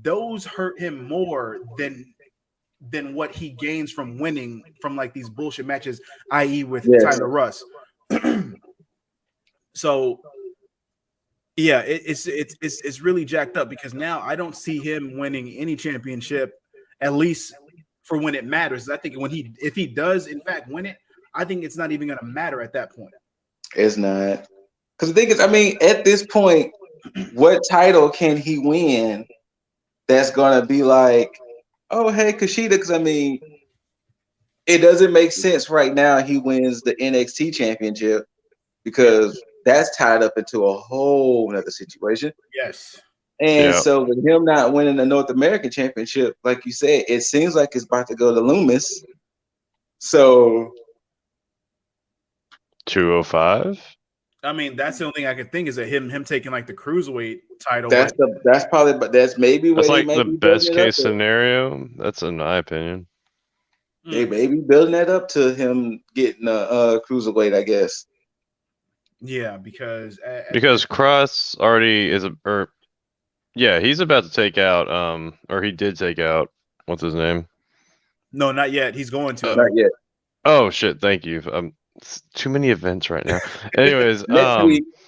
those hurt him more than what he gains from winning from like these bullshit matches, i.e. with Tyler Russ. So yeah, it's really jacked up because now I don't see him winning any championship, at least for when it matters. I think if he does in fact win it, I think it's not even going to matter at that point. It's not, because the thing is, I mean, at this point, what title can he win that's going to be like, oh hey, Kushida? Because I mean, it doesn't make sense right now. He wins the NXT championship because that's tied up into a whole nother situation. Yes. And so with him not winning the North American championship, like you said, it seems like it's about to go to Loomis. So 205. I mean, that's the only thing I could think is that him taking like the cruiserweight title. That's probably, but that's maybe what like the best case scenario. That's in my opinion. They may be building that up to him getting a cruiserweight, I guess. Yeah, because Cross already is he's about to take out or he did take out, what's his name? No, not yet. He's going to. Not yet. Oh shit! Thank you. Too many events right now. Anyways,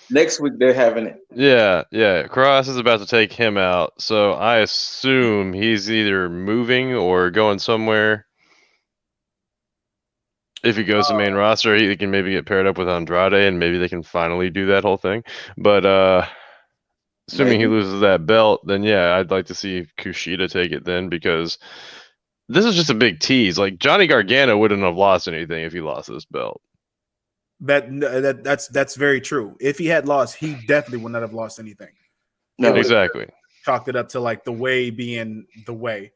next week they're having it. Yeah. Cross is about to take him out, so I assume he's either moving or going somewhere. If he goes to main roster, he can maybe get paired up with Andrade, and maybe they can finally do that whole thing. But assuming he loses that belt, then yeah, I'd like to see Kushida take it then, because this is just a big tease. Like Johnny Gargano wouldn't have lost anything if he lost this belt. That's very true. If he had lost, he definitely would not have lost anything. No, exactly. Chalked it up to like the way being the way.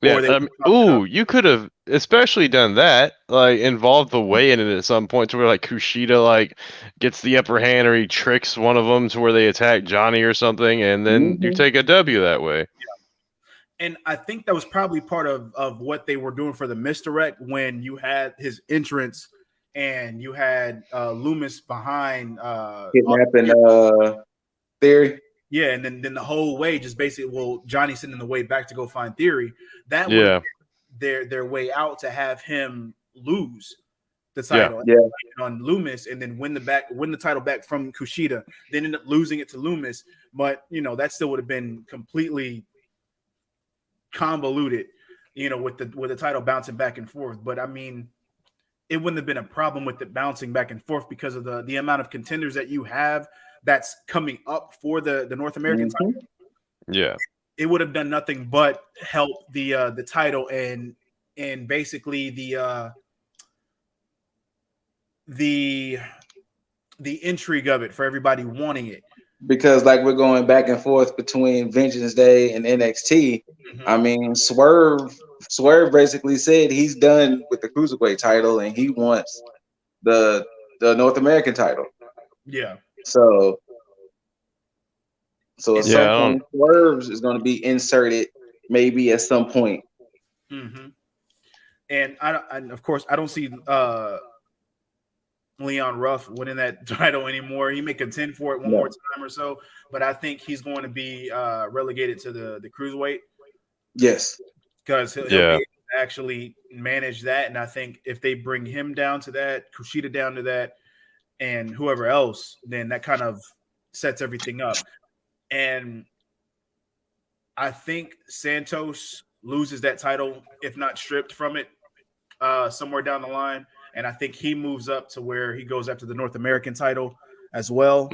Yeah. You could have especially done that, like involved the way in it at some point to where like Kushida like gets the upper hand, or he tricks one of them to where they attack Johnny or something, and then you take a W that way. Yeah. And I think that was probably part of what they were doing for the misdirect when you had his entrance and you had Loomis behind kidnapping Theory. Yeah, and then the whole way just basically, Johnny sitting in the way back to go find Theory. That was their way out to have him lose the title on Loomis, and then win the title back from Kushida, then end up losing it to Loomis. But that still would have been completely convoluted, with the title bouncing back and forth. But I mean, it wouldn't have been a problem with it bouncing back and forth because of the amount of contenders that you have that's coming up for the North American title. Yeah, it would have done nothing but help the title and basically the intrigue of it for everybody wanting it. Because like we're going back and forth between Vengeance Day and NXT. I mean, Swerve basically said he's done with the Cruiserweight title and he wants the North American title. Yeah. So at some point, Swerve is going to be inserted maybe at some point. And of course, I don't see Leon Ruff winning that title anymore. He may contend for it one more time or so, but I think he's going to be relegated to the Cruiserweight. Yes. Because he'll be able to actually manage that. And I think if they bring him down to that, Kushida down to that, and whoever else, then that kind of sets everything up. And I think Santos loses that title, if not stripped from it, somewhere down the line. And I think he moves up to where he goes after the North American title as well,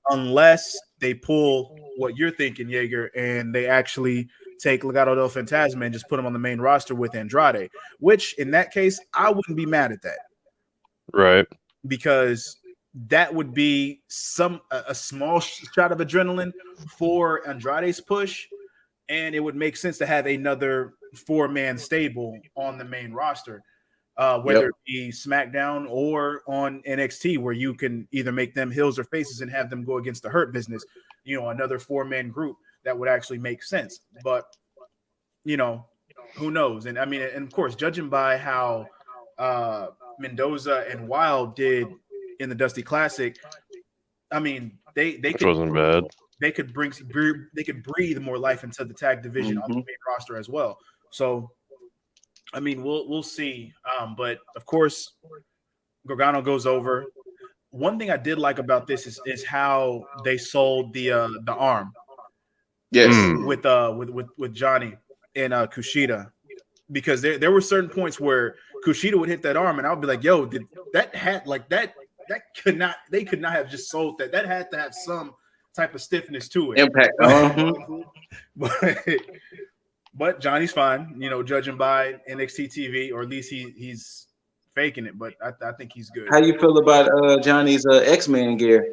unless they pull what you're thinking, Jaeger, and they actually take Legado del Fantasma and just put him on the main roster with Andrade, which in that case, I wouldn't be mad at that. Right. Because that would be a small shot of adrenaline for Andrade's push, and it would make sense to have another 4-man stable on the main roster. whether it be SmackDown or on NXT, where you can either make them heels or faces and have them go against the Hurt Business, another 4-man group that would actually make sense. But, who knows? And I mean, and of course, judging by how Mendoza and Wilde did in the Dusty Classic, I mean, they wasn't bad. They could breathe more life into the tag division on the main roster as well. So, I mean, we'll see. But of course, Gargano goes over. One thing I did like about this is how they sold the arm. Yes, with Johnny and Kushida, because there were certain points where Kushida would hit that arm, and I would be like, "Yo, did that they could not have just sold that. That had to have some type of stiffness to it." Impact. But Johnny's fine, judging by NXT TV, or at least he's faking it. But I think he's good. How you feel about Johnny's X-Men gear?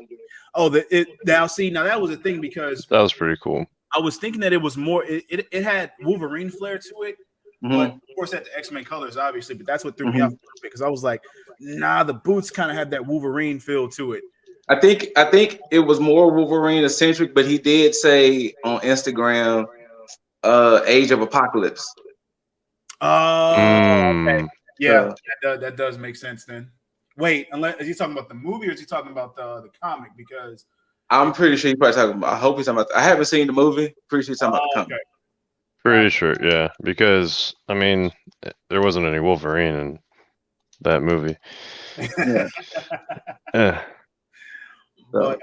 Oh, now that was a thing, because that was pretty cool. I was thinking that it was more. It had Wolverine flair to it, but of course it had the X-Men colors, obviously. But that's what threw me off a little bit, because I was like, nah, the boots kind of had that Wolverine feel to it. I think it was more Wolverine eccentric, but he did say on Instagram, Age of Apocalypse. Okay. Yeah, that does make sense then. Wait, is he talking about the movie, or is he talking about the comic? Because I'm pretty sure he's probably talking about. I hope he's talking about. I haven't seen the movie. Pretty sure he's talking about the comic. Okay. Pretty sure, yeah. Because I mean, there wasn't any Wolverine in that movie. Yeah. But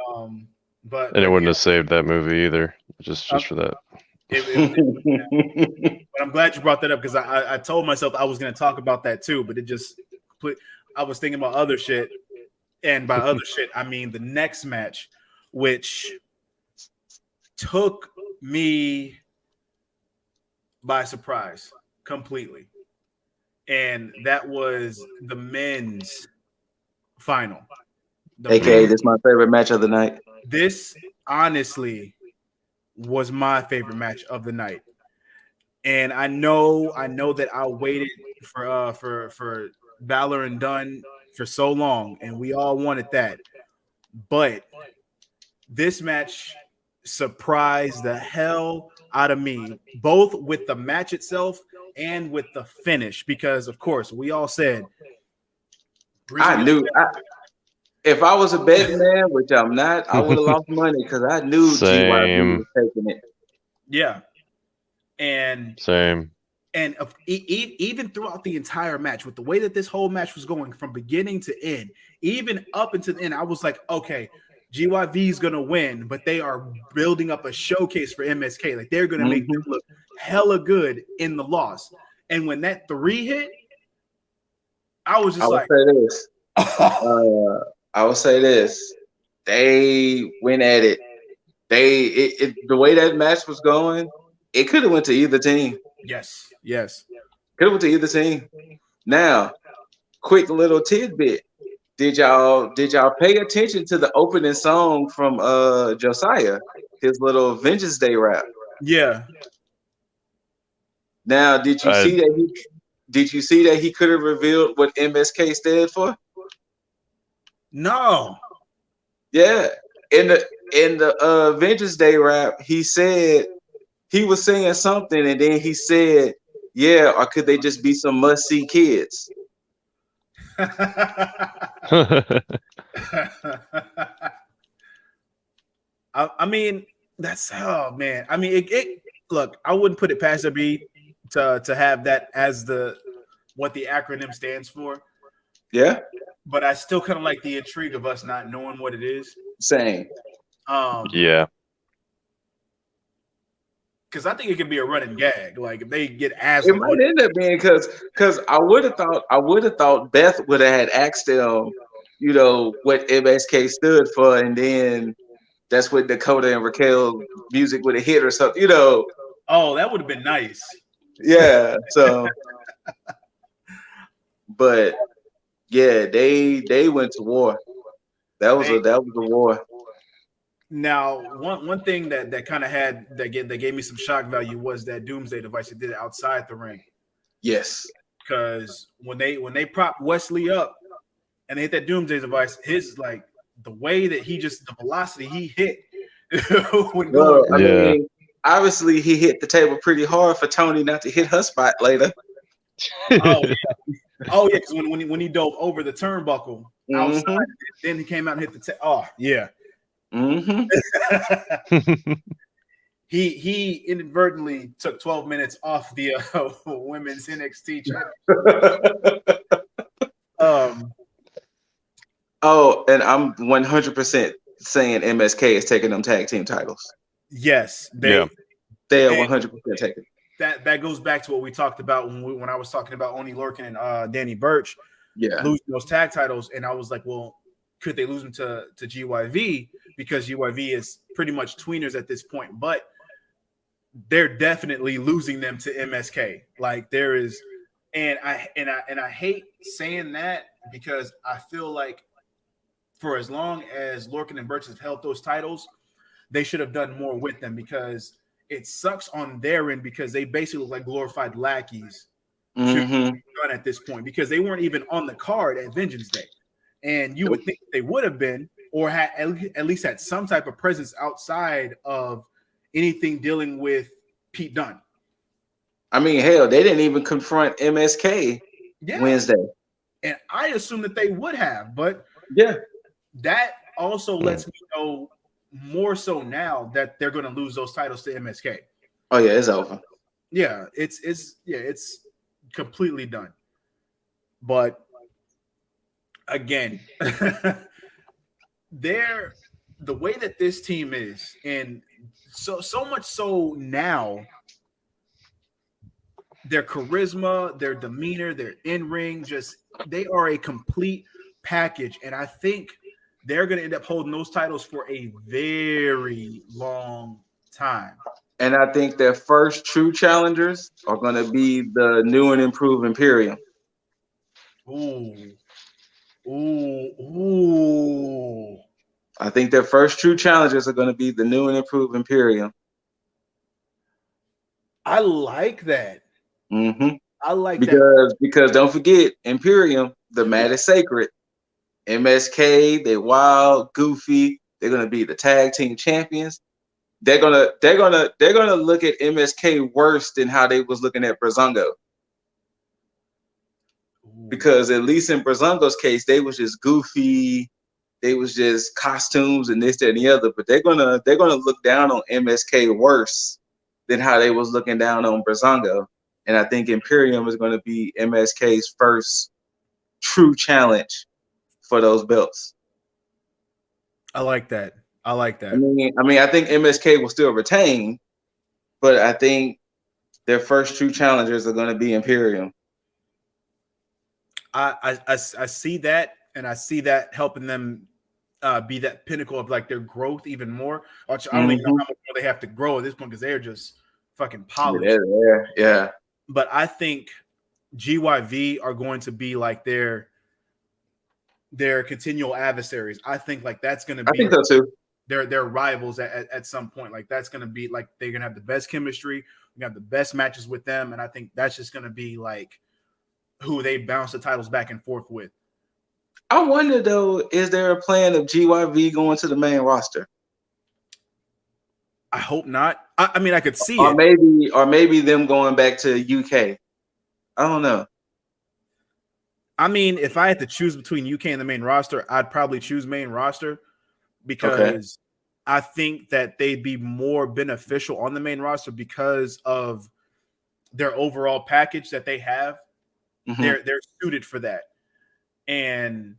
and it wouldn't have saved that movie either, just for that. But I'm glad you brought that up, because I told myself I was going to talk about that too, but I was thinking about other shit, and by other shit I mean the next match, which took me by surprise completely, and that was the men's final. AKA, this is my favorite match of the night. This honestly was my favorite match of the night, and I know that I waited for Balor and Dunn for so long, and we all wanted that, but this match surprised the hell out of me, both with the match itself and with the finish, because of course we all said I knew. If I was a betting man, which I'm not, I would have lost money, because I knew GYV was taking it. Yeah, and same. And even throughout the entire match, with the way that this whole match was going from beginning to end, even up until the end, I was like, okay, GYV is gonna win, but they are building up a showcase for MSK. Like, they're gonna make them look hella good in the loss. And when that 3 hit, I was just like, I will say this. They went at it. The way that match was going, it could have went to either team. Yes. Could have went to either team. Now, quick little tidbit. Did y'all pay attention to the opening song from Josiah, his little Vengeance Day rap? Yeah. Now, did you see that he could have revealed what MSK stood for? No. Yeah. In the Vengeance Day rap, he said he was saying something, and then he said, yeah, or could they just be some must-see kids? I mean, that's, oh man. I mean, it look, I wouldn't put it past WWE to have that as what the acronym stands for. Yeah. But I still kind of like the intrigue of us not knowing what it is. Same. Yeah. Because I think it could be a running gag. Like, if they get asked, it might end up being, because I would have thought Beth would have had asked them, what MSK stood for, and then that's what Dakota and Raquel music would have hit or something, Oh, that would have been nice. Yeah. So, but yeah, they went to war. That was a war. Now, one thing that kind of that gave me some shock value was that Doomsday device that did it outside the ring. Yes. because when they prop Wesley up and they hit that Doomsday device, his like the way that the velocity he hit when Well, going. I mean, obviously he hit the table pretty hard for Tony not to hit her spot later. Oh yeah, because when he dove over the turnbuckle outside, then he came out and hit the oh yeah. He inadvertently took 12 minutes off the women's NXT championship. Oh, and I'm 100% saying MSK is taking them tag team titles. Yes, they are 100% taking. That goes back to what we talked about when I was talking about Oni Lorcan and Danny Burch, losing those tag titles, and I was like, well, could they lose them to GYV because GYV is pretty much tweeners at this point, but they're definitely losing them to MSK. Like there is, and I hate saying that because I feel like for as long as Lorcan and Burch have held those titles, they should have done more with them because it sucks on their end because they basically look like glorified lackeys at this point because they weren't even on the card at Vengeance Day. And you would think they would have been or had at least had some type of presence outside of anything dealing with Pete Dunne. I mean, hell, they didn't even confront MSK Wednesday. And I assume that they would have, but that also lets me know more so now that they're going to lose those titles to MSK. Oh yeah, it's over. Yeah, it's completely done. But again, the way that this team is, and so much so now, their charisma, their demeanor, their in-ring, they are a complete package. And I think they're going to end up holding those titles for a very long time. And I think their first true challengers are going to be the new and improved Imperium. Ooh. I think their first true challengers are going to be the new and improved Imperium. I like that. I like that because don't forget Imperium, the mat is sacred. MSK, they wild, goofy. They're gonna be the tag team champions. They're gonna look at MSK worse than how they was looking at Breezango. Because at least in Breezango's case, they was just goofy. They was just costumes and this, that, and the other. But they're gonna look down on MSK worse than how they was looking down on Breezango. And I think Imperium is going to be MSK's first true challenge for those belts. I like that. I mean, I think MSK will still retain, but I think their first true challengers are going to be Imperium. I see that, and I see that helping them be that pinnacle of like their growth even more. I don't even know how much more they have to grow at this point because they're just fucking polished. Yeah. But I think GYV are going to be like their continual adversaries. I think like that's going to be. I think so too. Their rivals at some point. Like that's going to be like they're going to have the best chemistry. We have the best matches with them, and I think that's just going to be like who they bounce the titles back and forth with. I wonder though, is there a plan of GYV going to the main roster? I hope not. I mean, I could see it. Or maybe them going back to UK. I don't know. I mean, if I had to choose between UK and the main roster, I'd probably choose main roster because I think that they'd be more beneficial on the main roster because of their overall package that they have. They're suited for that. And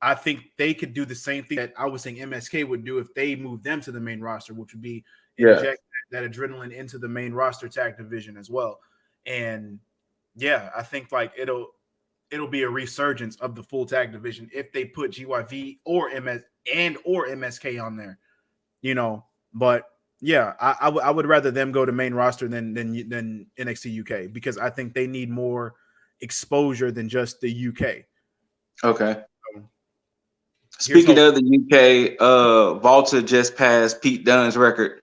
I think they could do the same thing that I was saying MSK would do if they moved them to the main roster, which would be inject that adrenaline into the main roster tag division as well. And I think like it'll be a resurgence of the full tag division if they put GYV or MSK on there, But I would rather them go to main roster than NXT UK because I think they need more exposure than just the UK. Okay. Speaking of the UK, Volta just passed Pete Dunne's record.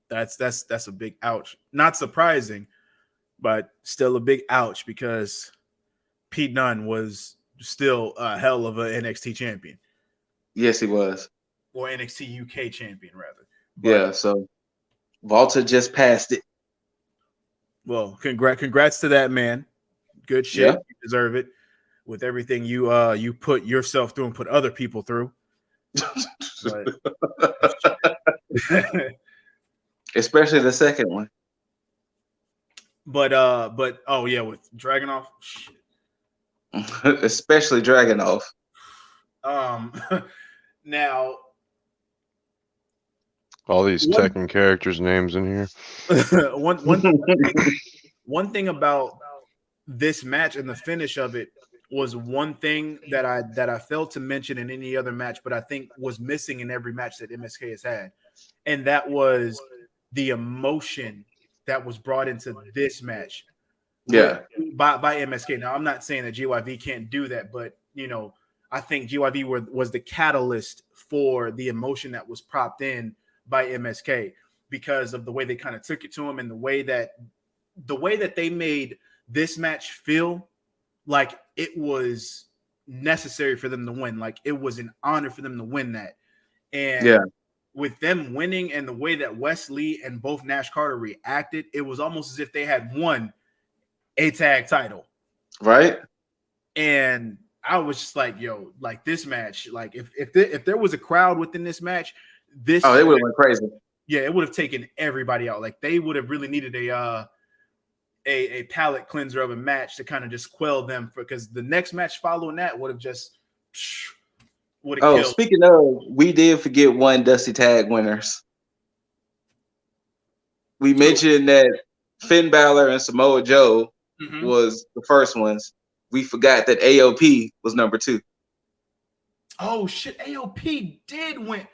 That's a big ouch. Not surprising, but still a big ouch because Pete Dunne was still a hell of an NXT champion. Yes, he was. Or NXT UK champion, rather. But, yeah, so Walter just passed it. Well, congrats to that man. Good shit. Yeah. You deserve it with everything you put yourself through and put other people through. But, especially the second one. But oh yeah, with Dragunov, shit. Especially Dragunov. Now all these Tekken characters' names in here. one thing about this match and the finish of it was one thing that I failed to mention in any other match, but I think was missing in every match that MSK has had, and that was the emotion that was brought into this match. Yeah, by MSK. Now, I'm not saying that GYV can't do that, but I think GYV was the catalyst for the emotion that was propped in by MSK because of the way they kind of took it to him and the way that they made this match feel like it was necessary for them to win. Like it was an honor for them to win that. And with them winning and the way that Wes Lee and both Nash Carter reacted, it was almost as if they had won a tag title. Right. And I was just like, yo, like this match, like if there was a crowd within this match, they would have went crazy. Yeah, it would have taken everybody out. Like they would have really needed a palate cleanser of a match to kind of just quell them because the next match following that would have just killed. Speaking of, we did forget one Dusty Tag winners. We mentioned that Finn Balor and Samoa Joe was the first ones. We forgot that AOP was number 2. Oh shit, AOP did win.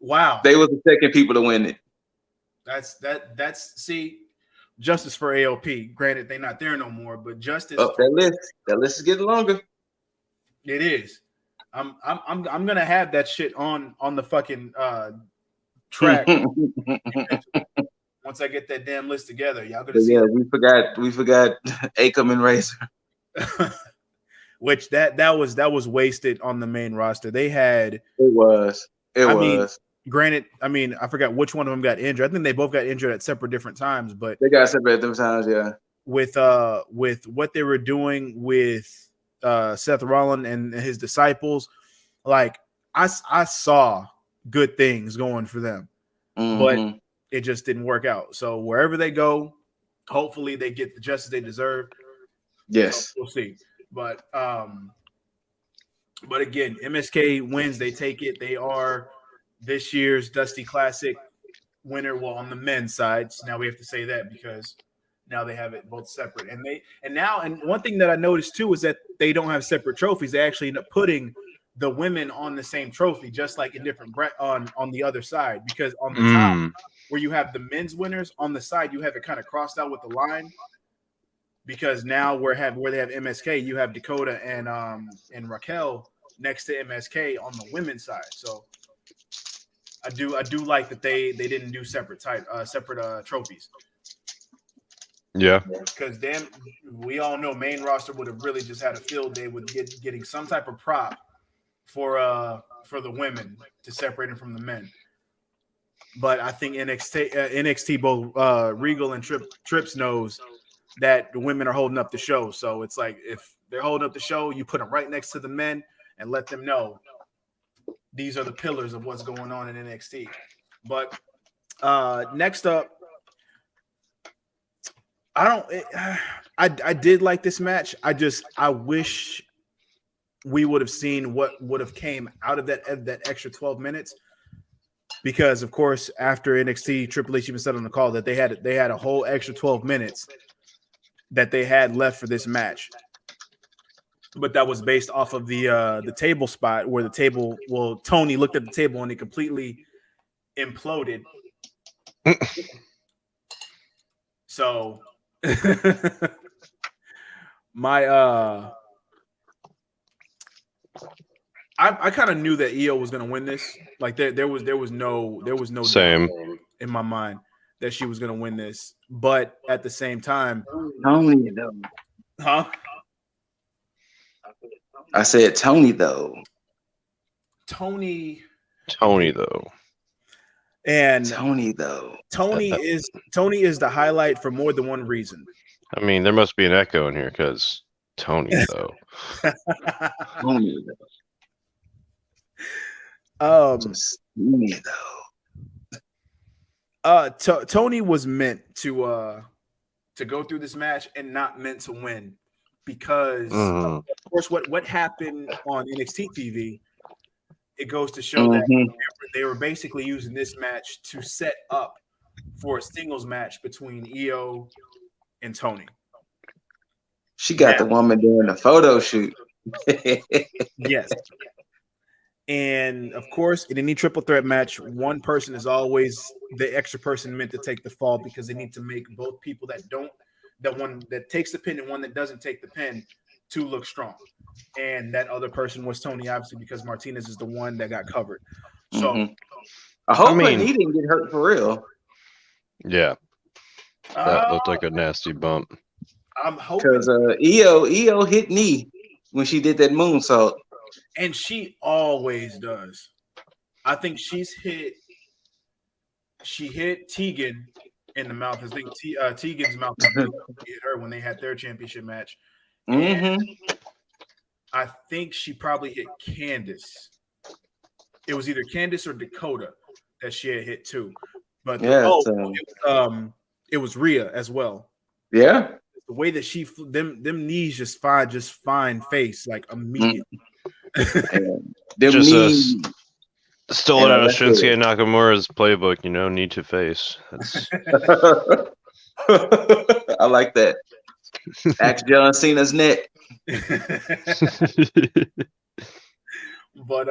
Wow. They were the second people to win it. That's see, justice for AOP. Granted, they're not there no more, but justice. Oh, that list is getting longer. It is. I'm gonna have that shit on the fucking track. Once I get that damn list together, y'all gonna see. Yeah, we forgot Akam and Razor. Which that was wasted on the main roster. They had it mean, granted, I mean, I forgot which one of them got injured. I think they both got injured at separate different times, but they got separate at different times, yeah. With what they were doing with Seth Rollins and his disciples, like I saw good things going for them, but it just didn't work out. So wherever they go, hopefully they get the justice they deserve. Yes, so we'll see. But again, MSK wins. They take it. They are this year's Dusty Classic winner. Well, on the men's side, so now we have to say that because now they have it both separate. And one thing that I noticed too is that they don't have separate trophies. They actually end up putting the women on the same trophy, just like in different on the other side. Because on the top, where you have the men's winners, on the side you have it kind of crossed out with the line. Because now where they have MSK, you have Dakota and Raquel next to MSK on the women's side. So I do like that they didn't do separate trophies. Yeah, because we all know main roster would have really just had a field day with getting some type of prop for the women to separate them from the men. But I think NXT both Regal and Trips knows that the women are holding up the show. So it's like if they're holding up the show, you put them right next to the men and let them know these are the pillars of what's going on in NXT. But next up, I did like this match. I wish we would have seen what would have came out of that extra 12 minutes. Because of course, after NXT, Triple H even said on the call that they had a whole extra 12 minutes that they had left for this match. But that was based off of the table spot where Tony looked at the table and it completely imploded. So I kind of knew that EO was going to win this. Like there was no same doubt in my mind that she was going to win this, but at the same time, Tony though. huh? I said Tony though. Tony though. And Tony though. Tony is the highlight for more than one reason. I mean, there must be an echo in here because Tony though. Tony though. Just Tony though. Tony was meant to go through this match and not meant to win because of course what happened on NXT TV, it goes to show that they were basically using this match to set up for a singles match between Io and Tony. She got the woman doing the photo shoot. Yes. And of course, in any triple threat match, one person is always the extra person meant to take the fall because they need to make both people that one that takes the pin and one that doesn't take the pin to look strong. And that other person was Tony, obviously, because Martinez is the one that got covered. So I hope he didn't get hurt for real. Yeah. That looked like a nasty bump. I'm hoping because Io hit knee when she did that moonsault. And she always does. I think she hit Tegan in the mouth. I think Tegan's mouth hit her when they had their championship match. I think she probably hit Candice. It was either Candice or Dakota that she had hit too. But it was Rhea as well. Yeah. The way that she them knees just find face like immediately. Stole it out of Shinsuke Nakamura's playbook, knee to face. I like that. Ask John Cena's neck. But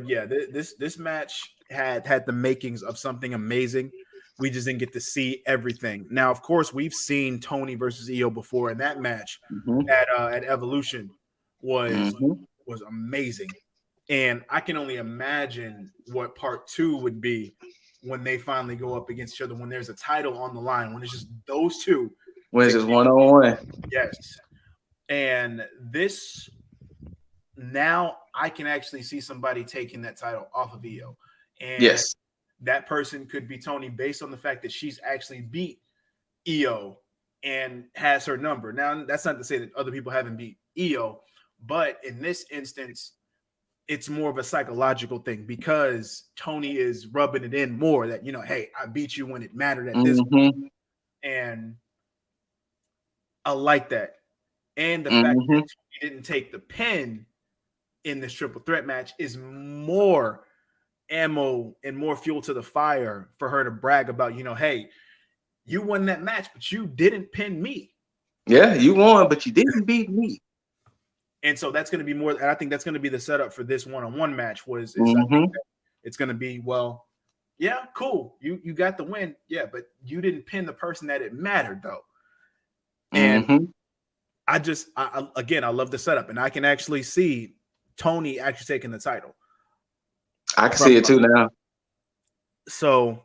yeah, this match had the makings of something amazing. We just didn't get to see everything. Now, of course, we've seen Tony versus Io before, and that match at Evolution was amazing. And I can only imagine what part 2 would be when they finally go up against each other, when there's a title on the line, when it's just those two. When it's just one-on-one. Yes. And this, now I can actually see somebody taking that title off of Io. And yes, that person could be Tony based on the fact that she's actually beat Io and has her number. Now, that's not to say that other people haven't beat Io, but in this instance, it's more of a psychological thing because Tony is rubbing it in more that, hey, I beat you when it mattered at this point. And I like that. And the fact that he didn't take the pin in this triple threat match is more ammo and more fuel to the fire for her to brag about, hey, you won that match, but you didn't pin me. Yeah, you won, but you didn't beat me. And so that's going to be more, and I think that's going to be the setup for this one-on-one match I think that it's going to be, well, yeah, cool. You got the win. Yeah, but you didn't pin the person that it mattered, though. And I love the setup, and I can actually see Tony actually taking the title. I can see it too now. So,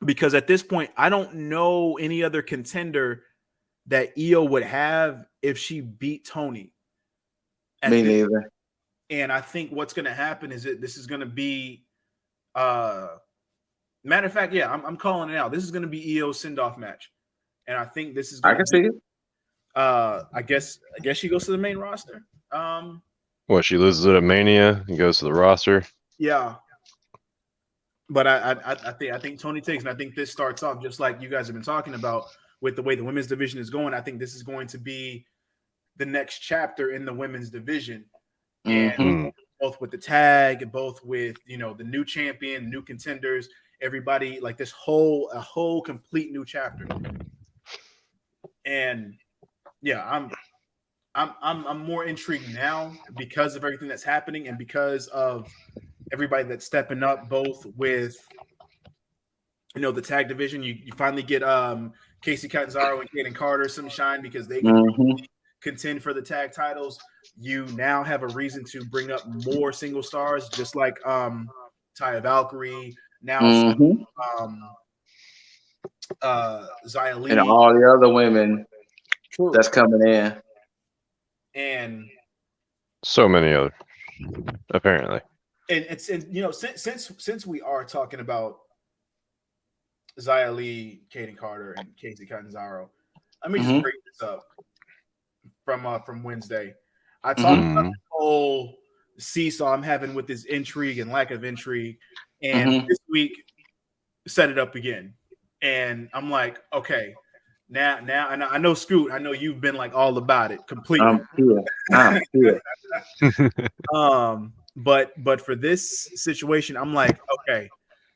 because at this point, I don't know any other contender that Io would have if she beat Tony. Me neither. And I think what's going to happen is that this is going to be, matter of fact, yeah, I'm calling it out. This is going to be Io's send-off match, and I think this is. I can see it. I guess she goes to the main roster. She loses at a Mania and goes to the roster. Yeah, but I think Tony takes, and I think this starts off just like you guys have been talking about with the way the women's division is going. I think this is going to be the next chapter in the women's division, and both with the tag, both with the new champion, new contenders, everybody, like this a whole complete new chapter. And yeah, I'm more intrigued now because of everything that's happening and because of everybody that's stepping up, both with the tag division. You finally get Casey Catanzaro and Kaden Carter some shine because they can contend for the tag titles. You now have a reason to bring up more single stars, just like Taya Valkyrie. Now Xia Li, and all the other women that's coming in, and so many other, apparently. And it's since we are talking about Xia Li, Kaden Carter, and Casey Catanzaro, let me just bring this up from Wednesday. I talked about the whole seesaw I'm having with this intrigue and lack of intrigue, and this week set it up again. And I'm like, okay, now, and I know Scoot, I know you've been like all about it completely. I'm here. But for this situation, I'm like, okay.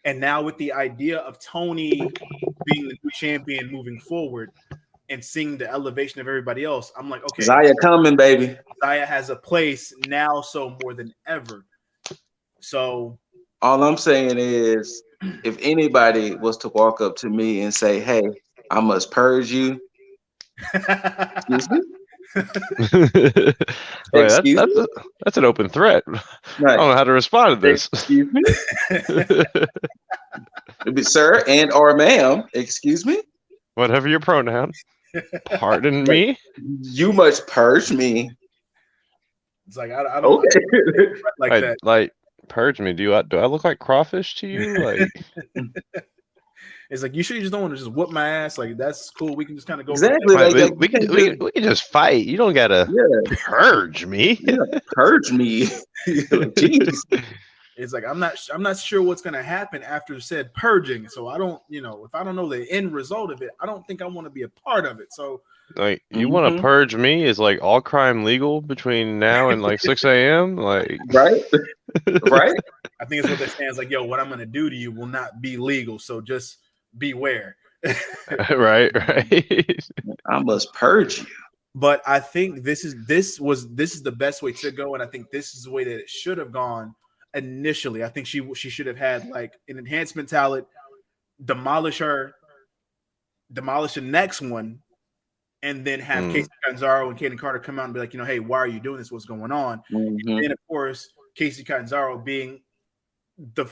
And now with the idea of Tony being the new champion moving forward and seeing the elevation of everybody else, I'm like, okay, Xia coming, baby. Xia has a place now, so more than ever. So all I'm saying is, if anybody was to walk up to me and say, "Hey, I must purge you," excuse me. That's an open threat. Right. I don't know how to respond to this. Excuse me, sir and or ma'am. Excuse me. Whatever your pronoun. Pardon me. You must purge me. It's like I don't like that. Like purge me. Do I look like crawfish to you? Like. It's like, you sure you just don't want to just whoop my ass? Like, that's cool. We can just kind of go. Exactly. Like, we can just fight. You don't gotta purge me. Purge me. Jeez. It's like I'm not sure what's gonna happen after said purging. So I don't, if I don't know the end result of it, I don't think I want to be a part of it. So like, you want to purge me? Is like all crime legal between now and like 6 a.m.? Like, right. I think it's what they're saying. Is like, yo, what I'm gonna do to you will not be legal. So just beware. right. I must purge you. But I think this is the best way to go, and I think this is the way that it should have gone initially. I think she should have had like an enhancement talent, demolish the next one, and then have Casey Catanzaro and Kaden Carter come out and be like, hey, why are you doing this? What's going on? And then of course Casey Catanzaro being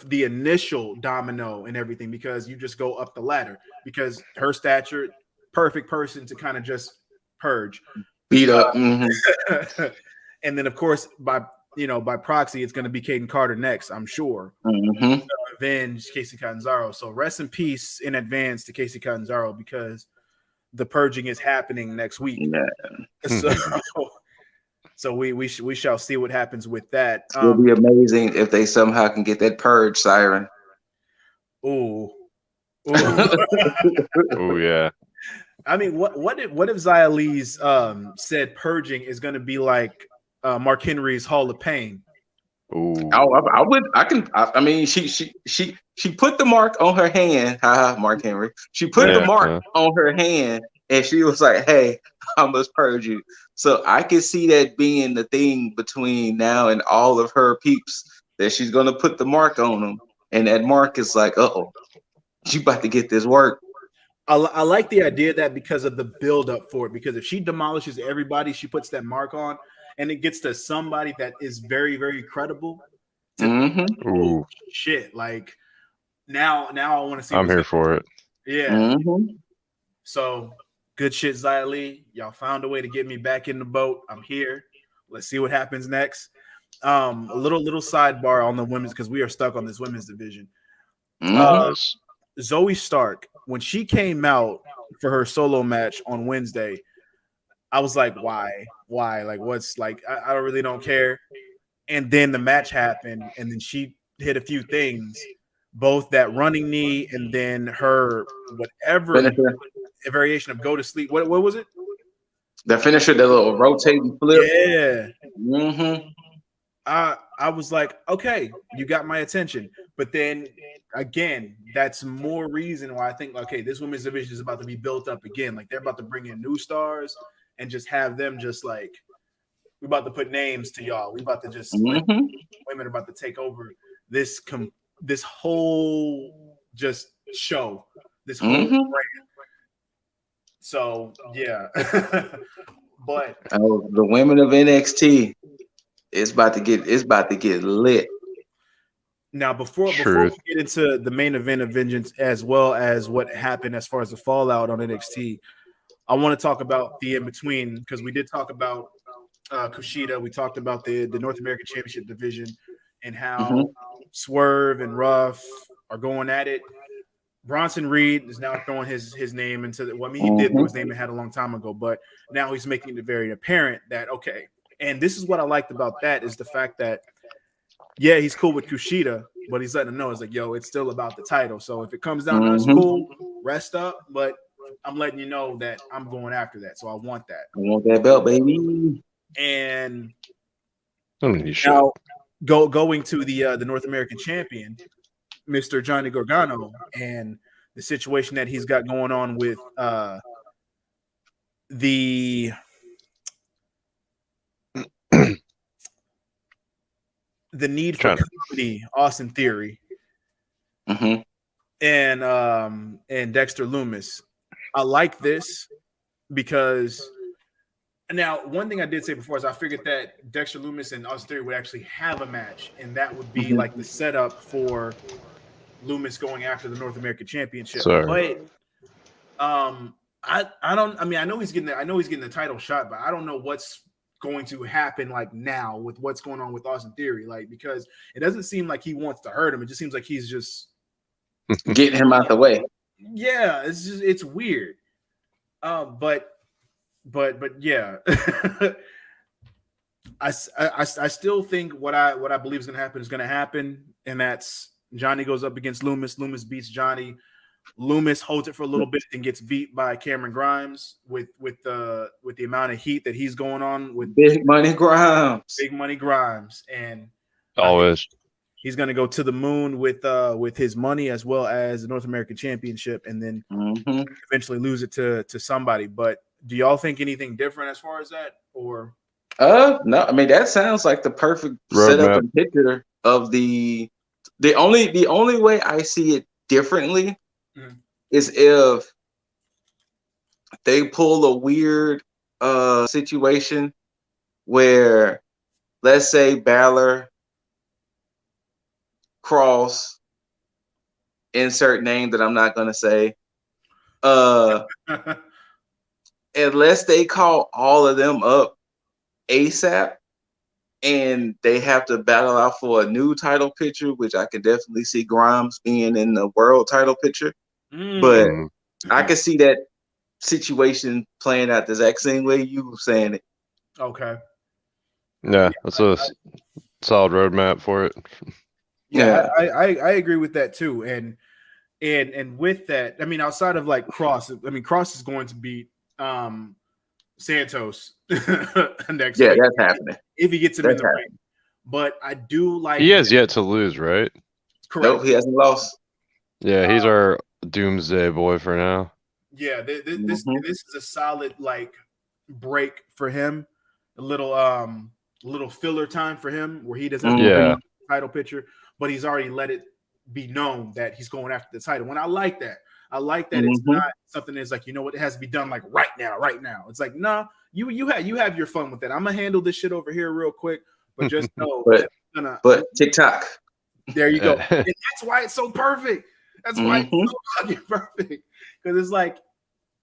the initial domino and everything, because you just go up the ladder, because her stature, perfect person to kind of just purge, beat up. And then of course by proxy it's going to be Kaden Carter next, I'm sure. So avenge Casey Catanzaro. So rest in peace in advance to Casey Catanzaro, because the purging is happening next week. So we shall see what happens with that. It'll be amazing if they somehow can get that purge siren. Oh yeah. I mean, what if Xia Li's said purging is going to be like Mark Henry's Hall of Pain? I mean, she put the mark on her hand. Mark Henry. She put the mark on her hand, and she was like, "Hey, I must purge you." So I can see that being the thing between now and all of her peeps, that she's going to put the mark on them, and that mark is like, "Uh-oh, you about to get this work." I like the idea of that because of the build up for it. Because if she demolishes everybody, she puts that mark on, and it gets to somebody that is very, very credible. Oh, shit! Like now I want to see. I'm here for it. Yeah. So good shit, Xia Li. Y'all found a way to get me back in the boat. I'm here. Let's see what happens next. A little sidebar on the women's, because we are stuck on this women's division. Zoe Stark, when she came out for her solo match on Wednesday, I was like, why? Like, what's like, I really don't care. And then the match happened, and then she hit a few things, both that running knee and then her whatever a variation of go to sleep. What was it? The finisher, the little rotating flip. Yeah. I was like, okay, you got my attention. But then again, that's more reason why I think, okay, this women's division is about to be built up again. Like, they're about to bring in new stars and just have them just like, we're about to put names to y'all. We about to just like, women are about to take over this whole just show, this whole brand. So yeah. But the women of NXT, it's about to get lit. Now, before we get into the main event of Vengeance, as well as what happened as far as the fallout on NXT, I want to talk about the in between, because we did talk about Kushida. We talked about the North American Championship division and how Swerve and Ruff are going at it. Bronson Reed is now throwing his name into the. Well, I mean, he did throw his name and had a long time ago, but now he's making it very apparent that okay. And this is what I liked about that is the fact that. Yeah, he's cool with Kushida, but he's letting him know it's like, yo, it's still about the title. So if it comes down to us, cool, rest up. But I'm letting you know that I'm going after that. So I want that. I want that belt, baby. And now going to the North American champion, Mr. Johnny Gargano, and the situation that he's got going on with the need for comedy, Austin Theory, and Dexter Lumis. I like this because now one thing I did say before is I figured that Dexter Lumis and Austin Theory would actually have a match, and that would be like the setup for Lumis going after the North American Championship. But I don't. I mean, I know he's getting the title shot, but I don't know what's going to happen like now with what's going on with Austin Theory, like because it doesn't seem like he wants to hurt him. It just seems like he's just getting him out the way. Yeah, it's weird. But yeah, I still think what I believe is going to happen, and that's Johnny goes up against Lumis. Lumis beats Johnny. Lumis holds it for a little bit and gets beat by Cameron Grimes with the amount of heat that he's going on with Big Money Grimes, and always he's going to go to the moon with his money as well as the North American Championship, and then eventually lose it to somebody. But do y'all think anything different as far as that, or? No, I mean that sounds like the perfect setup and picture of the only way I see it differently. Is if they pull a weird situation where, let's say, Balor, Cross, insert name that I'm not going to say, unless they call all of them up ASAP and they have to battle out for a new title picture, which I can definitely see Grimes being in the world title picture. But I can see that situation playing out the exact same way you were saying it. Okay. Yeah, that's a solid roadmap for it. Yeah, I agree with that too. And with that, I mean, outside of like Cross, I mean, Cross is going to beat Santos next week. That's happening. If he gets him in the ring. But I do like he has yet to lose, right? Correct. Nope, he hasn't lost. Yeah, he's our doomsday boy for now. Yeah, this is a solid like break for him. A little filler time for him where he doesn't have to bring the title picture, but he's already let it be known that he's going after the title. And I like that. It's not something that's like, you know what, it has to be done like right now. It's like, nah, you have your fun with that. I'm gonna handle this shit over here real quick, but just know but TikTok. There you go. And that's why it's so perfect. That's why it's so fucking perfect. Because it's like,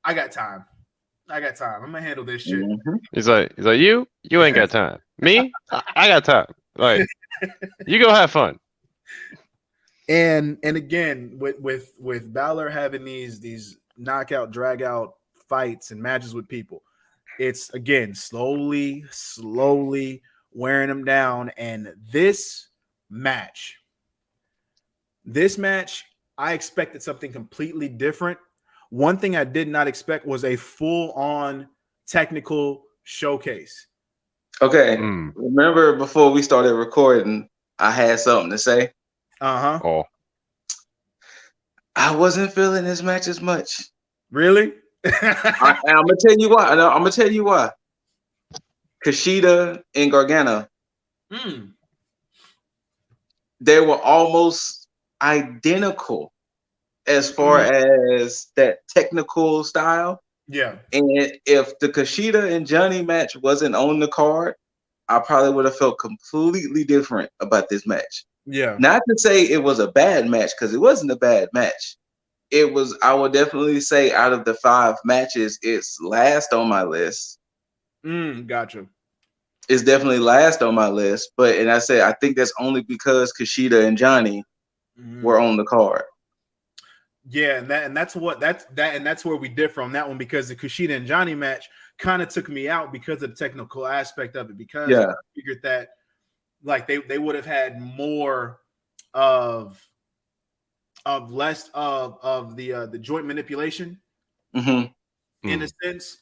I got time. I'm gonna handle this shit. He's like, you ain't got time. Me, I got time. Like, you go have fun. And again, with Balor having these knockout, drag out fights and matches with people, it's again slowly wearing them down. And this match, I expected something completely different. One thing I did not expect was a full-on technical showcase. Okay. Remember before we started recording, I had something to say. Oh. I wasn't feeling this match as much. Really? I'm gonna tell you why. I'm gonna tell you why. Kushida and Gargano. They were almost identical as far as that technical style. Yeah. And if the Kushida and Johnny match wasn't on the card, I probably would have felt completely different about this match. Yeah. Not to say it was a bad match, because it wasn't a bad match. It was, I would definitely say, out of the 5 matches, it's last on my list. Gotcha. It's definitely last on my list. And I said, I think that's only because Kushida and Johnny were on the card. Yeah, and that's where we differ on that one, because the Kushida and Johnny match kind of took me out because of the technical aspect of it, because I figured that like they would have had more of less of the joint manipulation in a sense.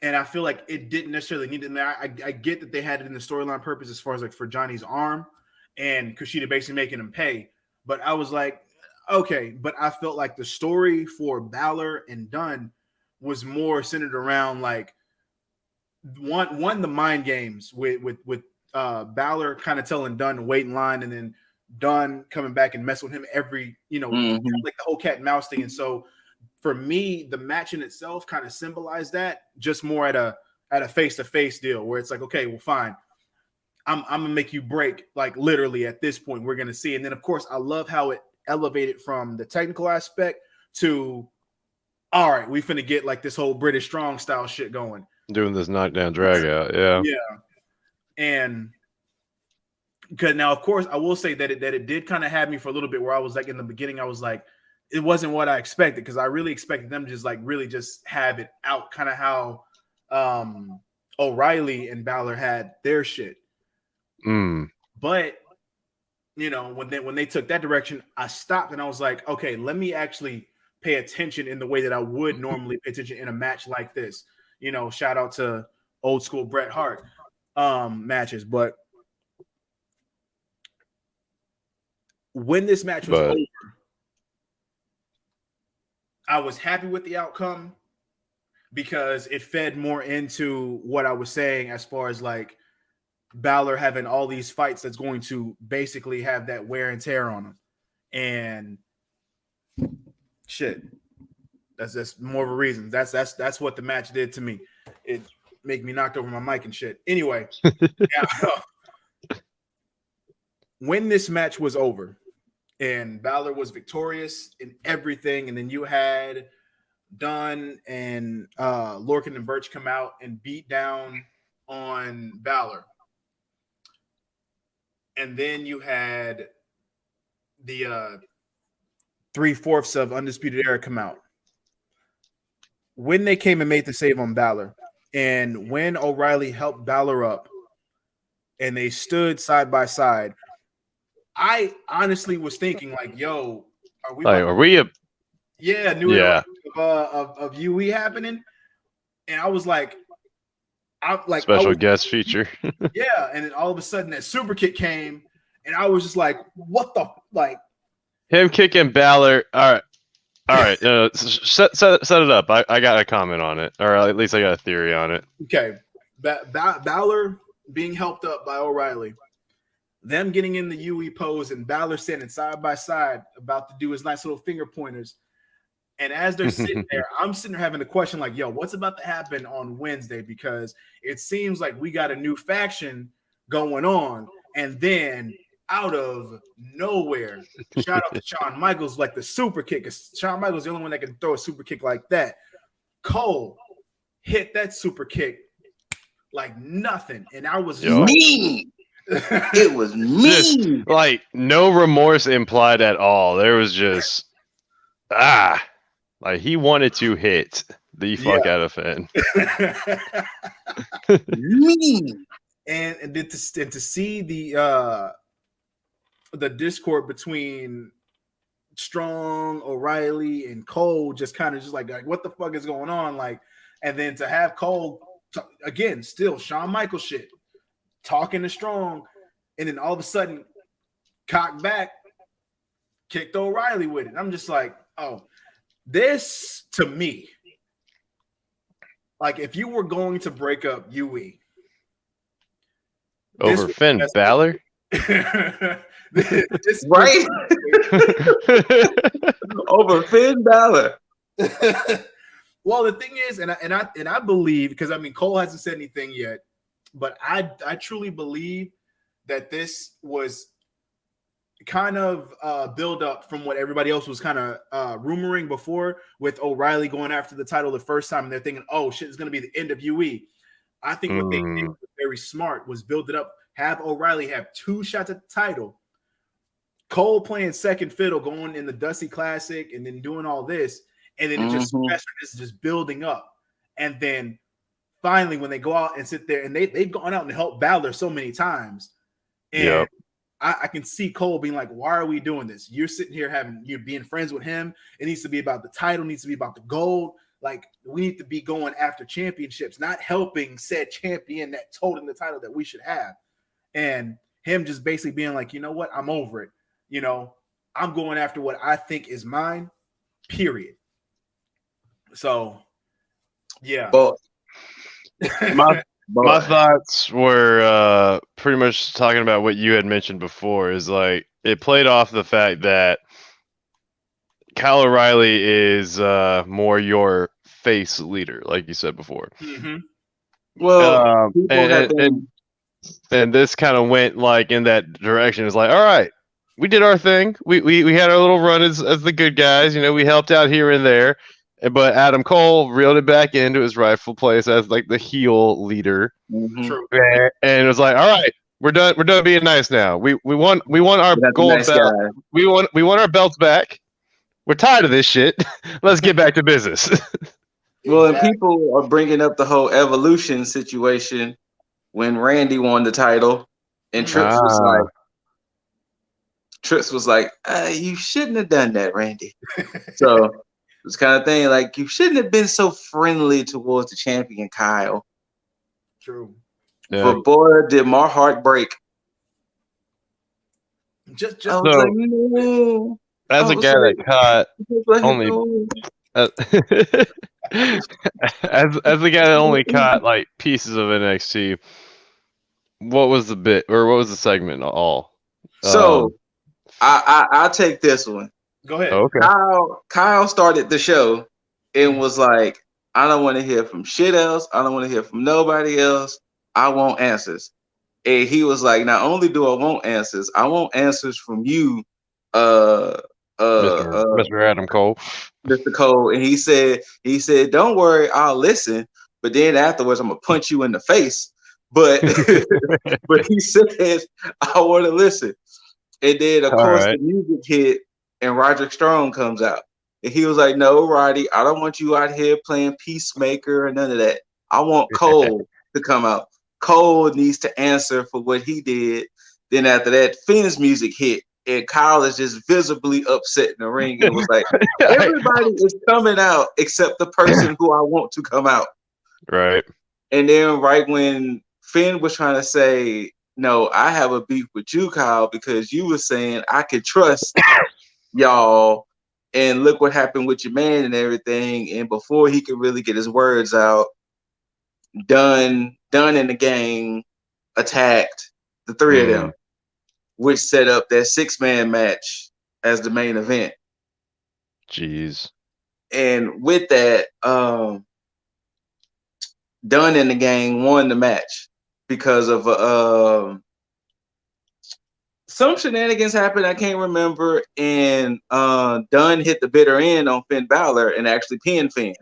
And I feel like it didn't necessarily need it. I get that they had it in the storyline purpose as far as like for Johnny's arm and Kushida basically making him pay. But I was like, okay. But I felt like the story for Balor and Dunn was more centered around like one the mind games with Balor kind of telling Dunn to wait in line, and then Dunn coming back and mess with him every, like the whole cat and mouse thing. And so for me, the match in itself kind of symbolized that, just more at a face-to-face deal where it's like, okay, well, fine. I'm gonna make you break, like literally at this point, we're gonna see. And then of course, I love how it elevated from the technical aspect to, all right, we finna get like this whole British strong style shit going. Doing this knockdown drag out, yeah. Yeah. And because now, of course, I will say that it did kind of have me for a little bit where I was like, in the beginning, I was like, it wasn't what I expected, because I really expected them to just like really just have it out, kind of how O'Reilly and Balor had their shit. But when they took that direction, I stopped and I was like, okay, let me actually pay attention in the way that I would normally pay attention in a match like this. Shout out to old school Bret Hart matches. But when this match was over, I was happy with the outcome because it fed more into what I was saying as far as like Balor having all these fights that's going to basically have that wear and tear on him. And shit, that's more of a reason. That's what the match did to me. It made me knocked over my mic and shit. Anyway, when this match was over and Balor was victorious in everything, and then you had Dunn and Lorcan and Birch come out and beat down on Balor. And then you had the 3/4 of Undisputed Era come out. When they came and made the save on Balor, and when O'Reilly helped Balor up and they stood side by side, I honestly was thinking like, yo, are we of UE happening? And I was like, special guest feature. Yeah, and then all of a sudden that super kick came, and I was just like, what the like? Him kicking Balor. All right. Set it up. I got a comment on it, or at least I got a theory on it. Okay, Balor being helped up by O'Reilly, them getting in the UE pose, and Balor standing side by side about to do his nice little finger pointers. And as they're sitting there, I'm sitting there having a question like, yo, what's about to happen on Wednesday? Because it seems like we got a new faction going on. And then out of nowhere, shout out to Shawn Michaels, like the super kick. Because Shawn Michaels is the only one that can throw a super kick like that. Cole hit that super kick like nothing. And I was just mean. It was mean. Just, like no remorse implied at all. There was just like he wanted to hit the fuck out of Finn. Mean. And to see the discord between Strong, O'Reilly, and Cole, just kind of just like what the fuck is going on? Like, and then to have Cole again, still Shawn Michaels shit, talking to Strong, and then all of a sudden cock back, kicked O'Reilly with it. I'm just like, oh, this to me, like if you were going to break up UE over Finn Balor, right? Over Finn Balor. Well, the thing is, and I believe, because I mean Cole hasn't said anything yet, but I truly believe that this was kind of build up from what everybody else was kind of rumoring before, with O'Reilly going after the title the first time, and they're thinking, oh shit, it's going to be the NWE. I think what they did was very smart, was build it up, have O'Reilly have 2 shots at the title, Cole playing second fiddle, going in the Dusty Classic, and then doing all this, and then it just is just building up, and then finally when they go out and sit there, and they've gone out and helped Balor so many times, and I can see Cole being like, why are we doing this? You're sitting here you're being friends with him. It needs to be about the title, needs to be about the gold. Like, we need to be going after championships, not helping said champion that's holding the title that we should have. And him just basically being like, you know what? I'm over it. You know, I'm going after what I think is mine, period. So, yeah. But my thoughts were pretty much talking about what you had mentioned before, is like, it played off the fact that Kyle O'Reilly is more your face leader, like you said before. Well, and this kind of went like in that direction. It's like, all right, we did our thing. We had our little run as the good guys. You know, we helped out here and there. But Adam Cole reeled it back into his rightful place as like the heel leader. True. And it was like, all right, we're done. We're done being nice now. We want our gold nice belt. guy. We want our belts back. We're tired of this shit. Let's get back to business. Well, and people are bringing up the whole Evolution situation when Randy won the title, and Trips was like, you shouldn't have done that, Randy. So it's kind of thing like, you shouldn't have been so friendly towards the champion, Kyle. True. Yeah. But boy, did my heart break. Just so, like, no. As a guy that caught only as the guy that only caught like pieces of NXT, what was the bit, or what was the segment all? So I'll take this one. Go ahead. Okay. Kyle started the show and was like, I don't want to hear from shit else. I don't want to hear from nobody else. I want answers. And he was like, not only do I want answers, I want answers from you, Mr. Adam Cole. Mr. Cole. And he said, don't worry, I'll listen. But then afterwards, I'm gonna punch you in the face. But but he said, I want to listen. And then of course the music hit and Roderick Strong comes out. And he was like, no, Roddy, I don't want you out here playing Peacemaker or none of that. I want Cole to come out. Cole needs to answer for what he did. Then after that, Finn's music hit. And Kyle is just visibly upset in the ring. It was like, everybody is coming out except the person who I want to come out. Right. And then right when Finn was trying to say, no, I have a beef with you, Kyle, because you were saying I could trust y'all. And look what happened with your man and everything. And before he could really get his words out, Dunn and the gang attacked the three of them, which set up that 6-man match as the main event. Jeez. And with that, Dunn and the gang won the match because of some shenanigans happened. I can't remember. And Dunn hit the bitter end on Finn Balor and actually pinned Finn.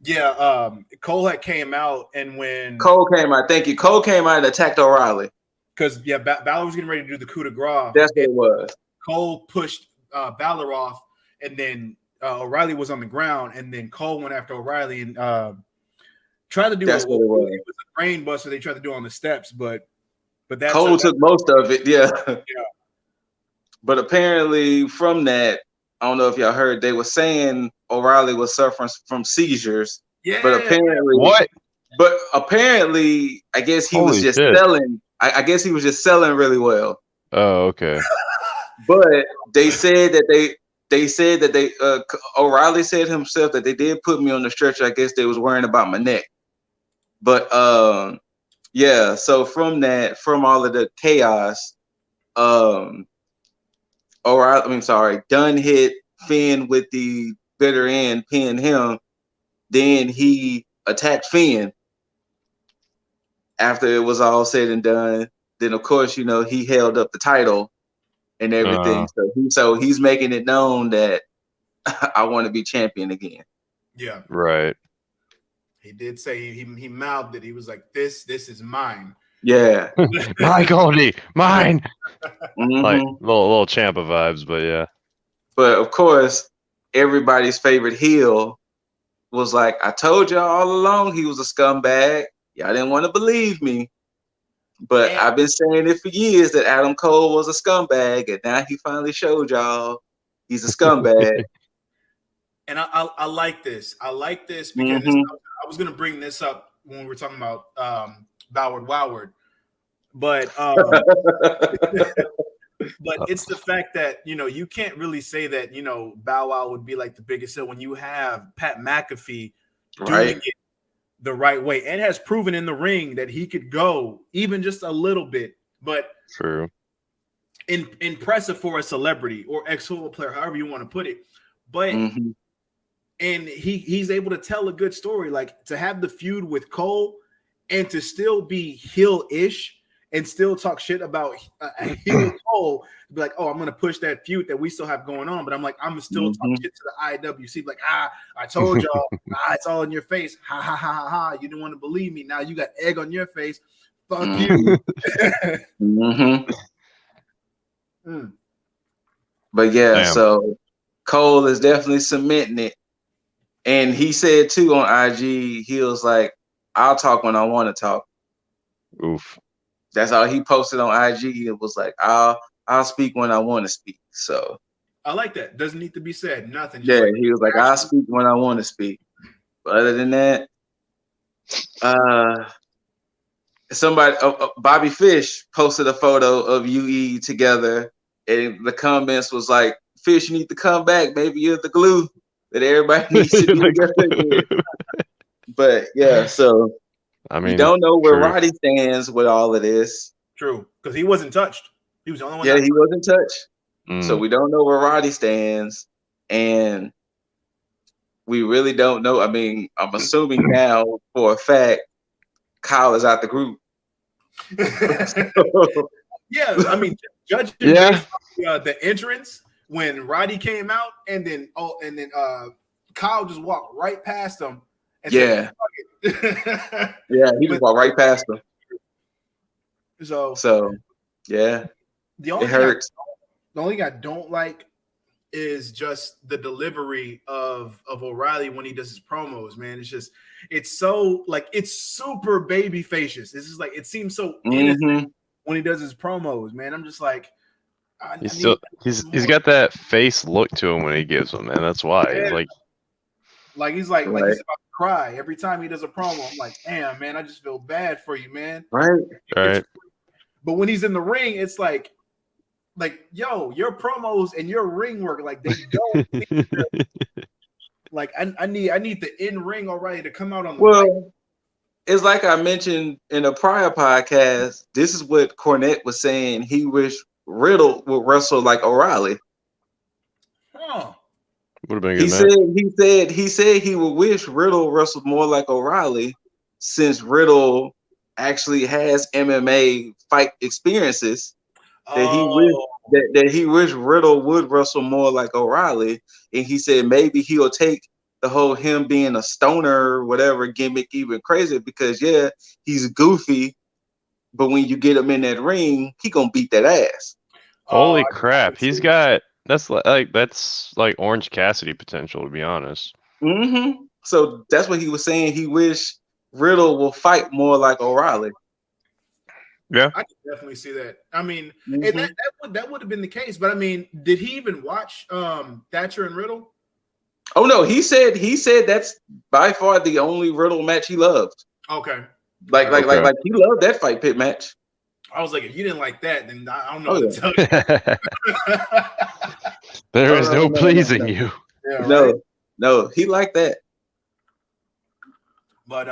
Yeah, Cole had came out, and when Cole came out, thank you. Cole came out and attacked O'Reilly. Because Balor was getting ready to do the coup de grace. That's what it was. Cole pushed Balor off, and then O'Reilly was on the ground, and then Cole went after O'Reilly and tried to do That's what it was. It was a brain buster they tried to do on the steps, but that Cole took most of it, yeah. Yeah. But apparently from that, I don't know if y'all heard, they were saying O'Reilly was suffering from seizures. Yeah. But apparently what? But apparently, I guess he was just selling. I guess he was just selling really well. Oh, okay. But they said that O'Reilly said himself that they did put me on the stretcher. I guess they was worrying about my neck. But yeah. So from all of the chaos, Dunn hit Finn with the bitter end, pinned him. Then he attacked Finn. After it was all said and done, then of course, he held up the title and everything. So he's making it known that I want to be champion again. Yeah, right. He did say he mouthed it. He was like, "This is mine." Yeah, My Goldie, mine. mm-hmm. Like little Ciampa vibes, but yeah. But of course, everybody's favorite heel was like, I told y'all all along he was a scumbag. Y'all didn't want to believe me. But I've been saying it for years that Adam Cole was a scumbag, and now he finally showed y'all he's a scumbag. And I like this. I like this because I was going to bring this up when we were talking about Boward Woward. But but it's the fact that, you can't really say that, Bow Wow would be like the biggest heel when you have Pat McAfee doing it the right way and has proven in the ring that he could go even just a little bit. But true. Impressive for a celebrity or ex-football player, however you want to put it. But and he's able to tell a good story, like to have the feud with Cole and to still be heel-ish and still talk shit about a heel Cole, be like, oh, I'm going to push that feud that we still have going on, but I'm like, I'm going to still talk shit to the IWC. Like, I told y'all, it's all in your face. Ha, ha, ha, ha, ha. You didn't want to believe me. Now you got egg on your face. Fuck you. But yeah, so Cole is definitely cementing it. And he said too on IG, he was like, I'll talk when I want to talk. Oof. That's all he posted on IG. It was like, I'll speak when I want to speak. So I like that. Doesn't need to be said. Nothing. Just he was like, I'll speak when I want to speak. But other than that, somebody, Bobby Fish posted a photo of UE together, and the comments was like, Fish, you need to come back. Maybe you're the glue that everybody needs to be together. But yeah, so I mean, you don't know where Roddy stands with all of this. True, because he wasn't touched. He was the only one. Yeah, he wasn't touched. So we don't know where Roddy stands, and we really don't know. I mean, I'm assuming now for a fact Kyle is out the group. Yeah, I mean, judging based on the entrance when Roddy came out, and then Kyle just walked right past him. And yeah, yeah, he just walked right past him. So yeah, it hurts. The only thing I don't like is just the delivery of O'Reilly when he does his promos. Man, it's so like it's super baby facious. This is like it seems so innocent when he does his promos. Man, I'm just like. He's got that face look to him when he gives them, man. That's why he's like he's about to cry every time he does a promo. I'm like, damn, man, I just feel bad for you, man. Right. But when he's in the ring, it's like, yo, your promos and your ring work, like they don't. Like I need the in ring already to come out on the mic. It's like I mentioned in a prior podcast. This is what Cornette was saying. He wished Riddle would wrestle like O'Reilly. Huh. Would have been a good match. He said he would wish Riddle wrestled more like O'Reilly, since Riddle actually has MMA fight experiences. That he wished Riddle would wrestle more like O'Reilly, and he said maybe he'll take the whole him being a stoner, whatever gimmick even crazier, because he's goofy, but when you get him in that ring, he gonna beat that ass. Holy crap, he's got that's like Orange Cassidy potential, to be honest. So that's what he was saying. He wished Riddle will fight more like O'Reilly. Yeah, I can definitely see that. I mean, and that would have been the case. But I mean, did he even watch Thatcher and Riddle? Oh no, he said that's by far the only Riddle match he loved. Okay. Like he loved that fight pit match. I was like, if you didn't like that, then I don't know what to tell you. There is no pleasing you. Yeah, right? No, he liked that. But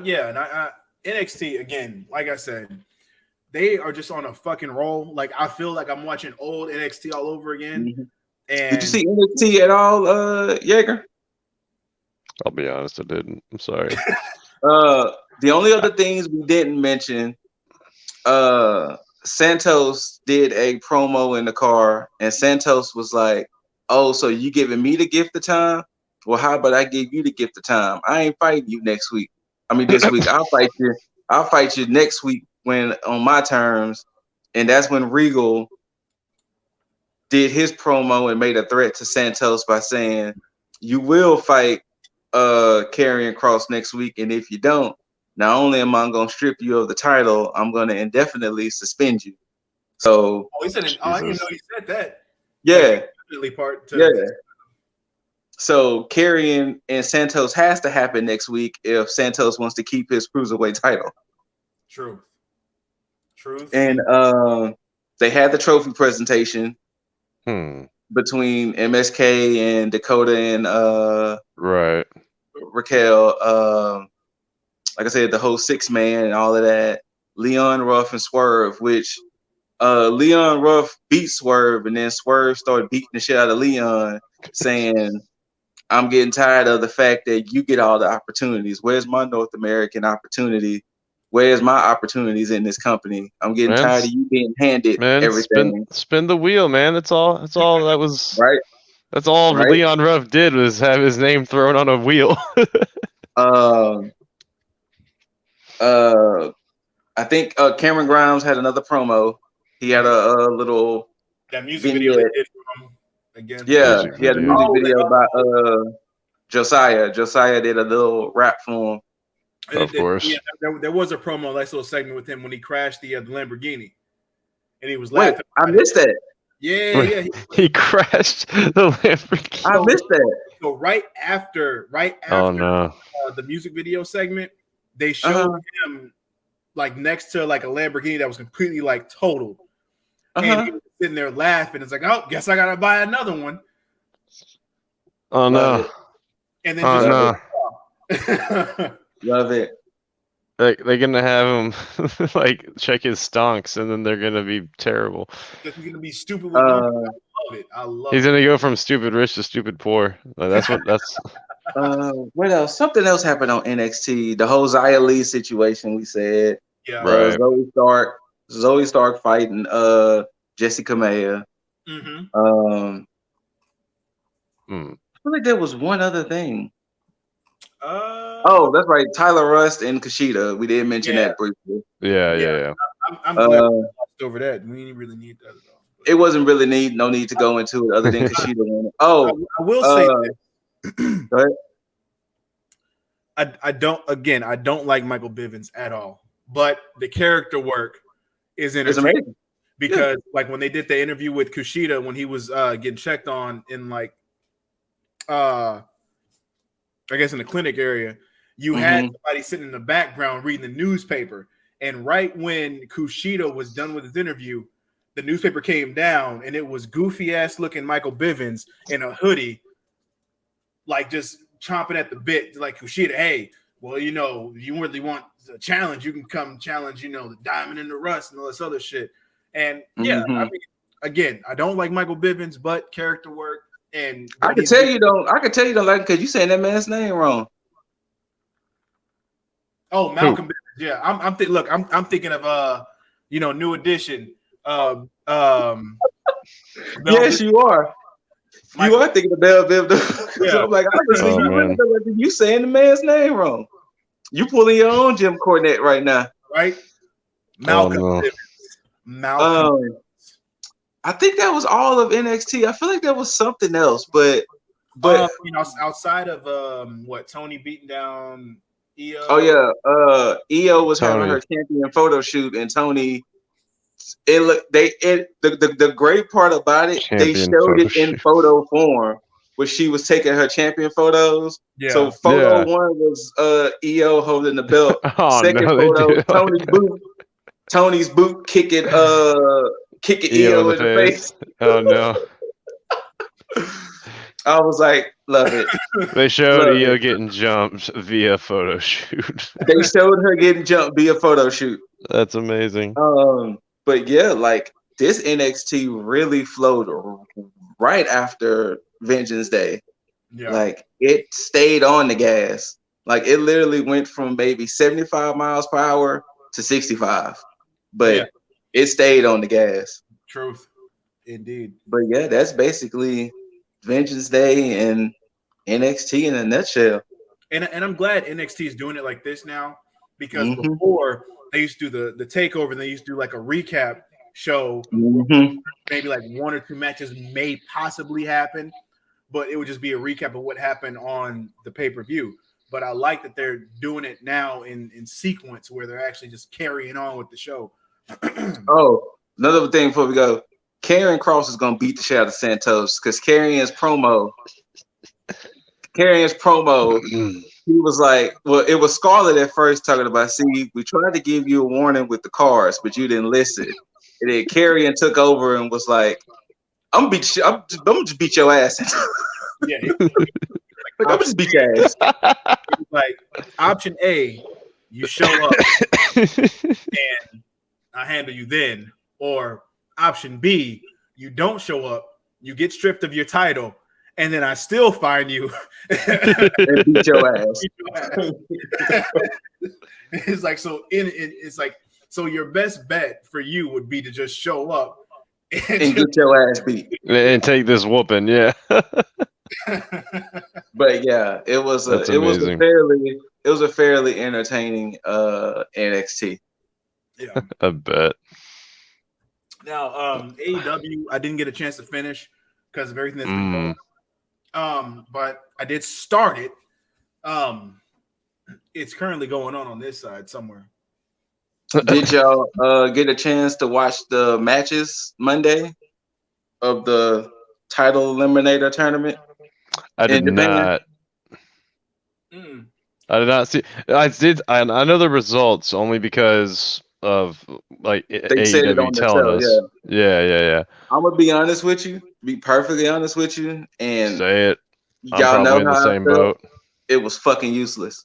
yeah, and NXT again, like I said, they are just on a fucking roll. Like I feel like I'm watching old NXT all over again. And did you see NXT at all, Jaeger? I'll be honest, I didn't. I'm sorry. The only other things we didn't mention, Santos did a promo in the car, and Santos was like, "Oh, so you giving me the gift of time? Well, how about I give you the gift of time? I ain't fighting you next week. I mean, this week. I'll fight you. I'll fight you next week when on my terms." And that's when Regal did his promo and made a threat to Santos by saying, "You will fight Karrion Kross next week, and if you don't, not only am I going to strip you of the title, I'm going to indefinitely suspend you." So, he said it. I didn't know he said that. Yeah, like, part to, yeah. So Karrion and Santos has to happen next week if Santos wants to keep his cruiserweight title. Truth. And they had the trophy presentation between MSK and Dakota and right. Raquel. Like I said, the whole 6-man and all of that. Leon Ruff and Swerve, which Leon Ruff beat Swerve, and then Swerve started beating the shit out of Leon, saying, "I'm getting tired of the fact that you get all the opportunities. Where's my North American opportunity? Where's my opportunities in this company? I'm getting tired of you being handed everything." Spin the wheel, man. That's all that was. Right. That's all Leon Ruff did was have his name thrown on a wheel. I think Cameron Grimes had another promo. He had a little that music video they did from again. Yeah, he had a music video by Josiah. Josiah did a little rap for him. Of course. Yeah, there was a promo, nice little segment with him when he crashed the Lamborghini, and he was laughing. Wait, I missed that. Yeah. He crashed the Lamborghini. I missed that. So right after the music video segment, they showed him like next to like a Lamborghini that was completely like totaled, and he was sitting there laughing. It's like, oh, guess I gotta buy another one. Oh no! And then Love it. They're gonna have him like check his stonks, and then they're gonna be terrible. He's gonna be stupid. I love it. He's gonna go from stupid rich to stupid poor. Like, that's what. That's. What else? Something else happened on NXT. The whole Xia Li situation. We said. Yeah. Right. Zoe Stark fighting Jessica Maya. I feel like there was one other thing. Oh, that's right. Tyler Rust and Kushida. We did mention that briefly. Yeah. I'm glad we lost over that. We didn't really need that at all. It wasn't really no need to go into it other than Kushida winning. Oh, I will say this. Go ahead. I don't like Michael Bivens at all, but the character work is entertaining because like when they did the interview with Kushida when he was getting checked on in like I guess in the clinic area, you had somebody sitting in the background reading the newspaper, and right when Kushida was done with his interview, the newspaper came down and it was goofy ass looking Michael Bivens in a hoodie, like just chomping at the bit, like Kushida, hey, well, you know, you really want a challenge, you can come challenge, you know, the Diamond and the Rust and all this other shit. And I mean, again, I don't like Michael Bivens, but character work and I can tell you don't like him because you saying that man's name wrong. Oh, Malcolm Bivens, yeah. I'm thinking of you know, New Edition. Yes, you are. You are thinking of Bell Biv. So I'm like, honestly, you saying the man's name wrong. You pulling your own Jim Cornette right now, right? Malcolm. Malcolm. I think that was all of NXT. I feel like there was something else, but you know, outside of what Tony beating down EO. Oh yeah, EO was having her champion photo shoot, and Tony. The great part about it, they showed it in photo form, where she was taking her champion photos. Yeah. So photo one was EO holding the belt. Second photo, Tony's boot kicking EO in the face. Oh no. I was like, love it. They showed EO getting jumped via photo shoot. They showed her getting jumped via photo shoot. That's amazing. But yeah, like this NXT really flowed right after Vengeance Day. Yeah. Like it stayed on the gas. Like it literally went from maybe 75 miles per hour to 65. But it stayed on the gas. Truth, indeed. But yeah, that's basically Vengeance Day and NXT in a nutshell. And I'm glad NXT is doing it like this now, because before they used to do the takeover, and they used to do like a recap show. Maybe like 1 or 2 matches may possibly happen, but it would just be a recap of what happened on the pay-per-view. But I like that they're doing it now in sequence, where they're actually just carrying on with the show. Oh, another thing before we go. Karrion Kross is going to beat the shit out of Santos, because Karrion's promo, he was like, well, it was Scarlett at first talking about, see, we tried to give you a warning with the cars, but you didn't listen. And then Karrion took over and was like, I'm gonna just beat your ass. Yeah. I'm gonna just beat your ass. Like, option A, you show up and I handle you then. Or option B, you don't show up, you get stripped of your title, and then I still find you and beat your ass. It's like, so it's like, so your best bet for you would be to just show up and get your ass beat and take this whooping. Yeah. But yeah, it was a fairly entertaining NXT. Yeah, I bet. Now, AEW, I didn't get a chance to finish because of everything that's been going on. But I did start it. It's currently going on this side somewhere. Did y'all get a chance to watch the matches Monday of the title eliminator tournament? I did not. I did not see. I know the results only because of like they said it on telling the us. Yeah. Yeah. I'm gonna be honest with you. Be perfectly honest with you, and say it. Y'all know in the same boat. It was fucking useless.